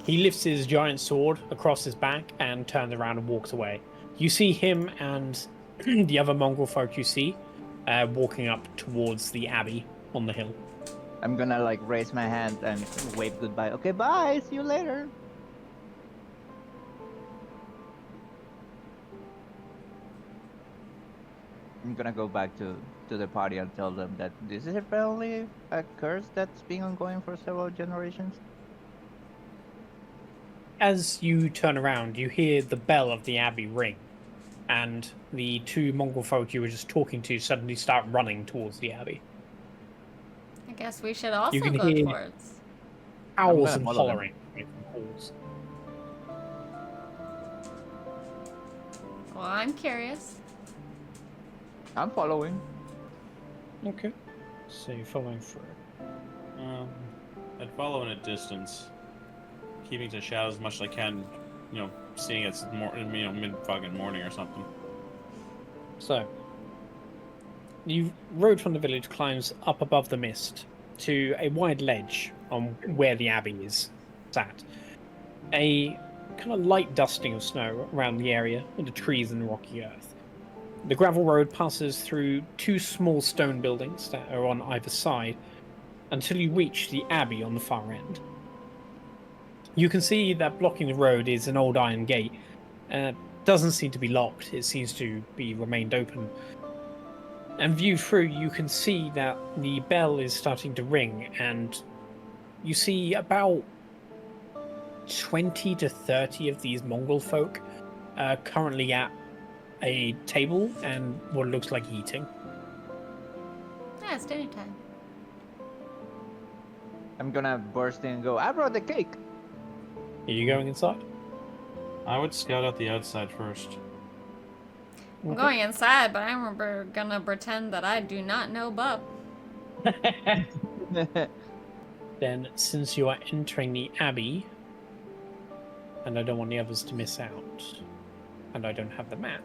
He lifts his giant sword across his back and turns around and walks away. You see him and the other mongrel folk you see walking up towards the abbey on the hill. I'm gonna like raise my hand and wave goodbye. Okay, bye. See you later. I'm gonna go back to the party and tell them that this is apparently a curse that's been ongoing for several generations. As you turn around, you hear the bell of the abbey ring, and the two mongrel folk you were just talking to suddenly start running towards the abbey. I guess we should also can go hear- towards. Owls gonna and follow them. hollering coming from halls. Well, I'm curious. I'm following. Okay. So you're following through. I'd follow in a distance, keeping to shadows as much as I can. Seeing it's mid fucking morning or something. So, the road from the village climbs up above the mist to a wide ledge on where the abbey is sat. A kind of light dusting of snow around the area with the trees and the rocky earth. The gravel road passes through two small stone buildings that are on either side until you reach the abbey on the far end. You can see that blocking the road is an old iron gate. Doesn't seem to be locked. It seems to be remained open. And viewed through, you can see that the bell is starting to ring, and you see about 20 to 30 of these mongrel folk currently at a table and what looks like eating. Yeah, it's dinner time. I'm gonna burst in and go, "I brought the cake." Are you going inside? I would scout out the outside first. I'm going inside, but I'm gonna pretend that I do not know Bub. Then, since you are entering the abbey, and I don't want the others to miss out, and I don't have the map,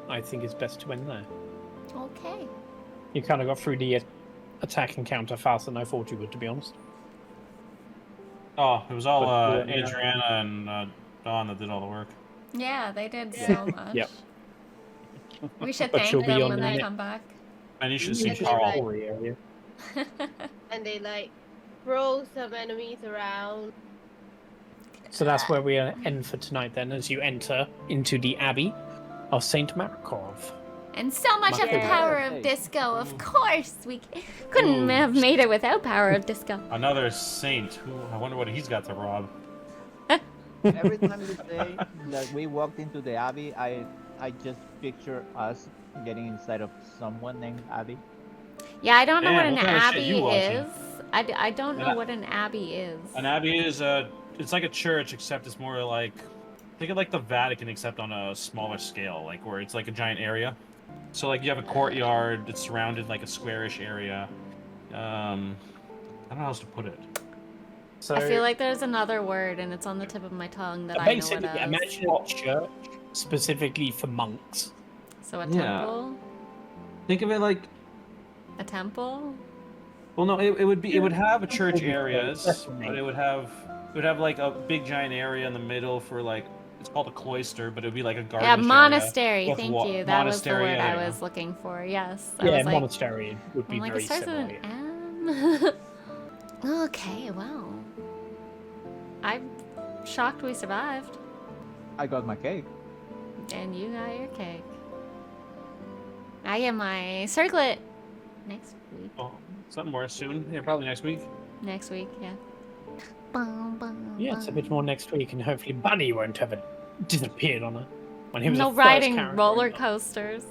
I think it's best to end there. Okay. You kind of got through the attack and counter faster than I thought you would, to be honest. Oh, it was all But, yeah. Adriana and Dawn that did all the work. Yeah, they did so much. Yep. We should But thank she'll be them on when the they ne- come back. And you should have Yeah, seen just Carl. like- Story area. And they like throw some enemies around. So that's where we end for tonight then, as you enter into the abbey of Saint Makarov. And so much of the Yeah. power of disco, of course. We couldn't Ooh. have made it without power of disco. Another saint. I wonder what he's got to rob. Every time you say that we walked into the abbey, I just picture us getting inside of someone named Abby. Yeah, I don't know Man, what an what kind of shit abbey you watching? is. I don't know Yeah. what an abbey is. An abbey is it's like a church, except it's more like, think of like the Vatican, except on a smaller scale, like where it's like a giant area. So like you have a courtyard that's surrounded like a squarish area. I don't know how else to put it. So I feel like there's another word, and it's on the tip of my tongue that I know basically, it as. imagine a church specifically for monks. So a Yeah. temple? Think of it like, A temple? well, no, it would have a church Would be areas, close, but it would have like a big giant area in the middle for like, it's called a cloister, but it would be like a garden. Yeah, monastery. with Thank wa- you. That was the monastery, word there you I go. was looking for. Yes. I Yeah, was like, monastery would be I'm like, very it starts with similar. an M. Okay, well. I'm shocked we survived. I got my cake. And you got your cake. I get my circlet next week. Oh, something more soon. Yeah, probably next week. Next week, yeah. Bum, bum, Yeah, it's a bit bum. more next week, and hopefully Bunny won't have disappeared on her when he was No the first riding character roller in the- coasters.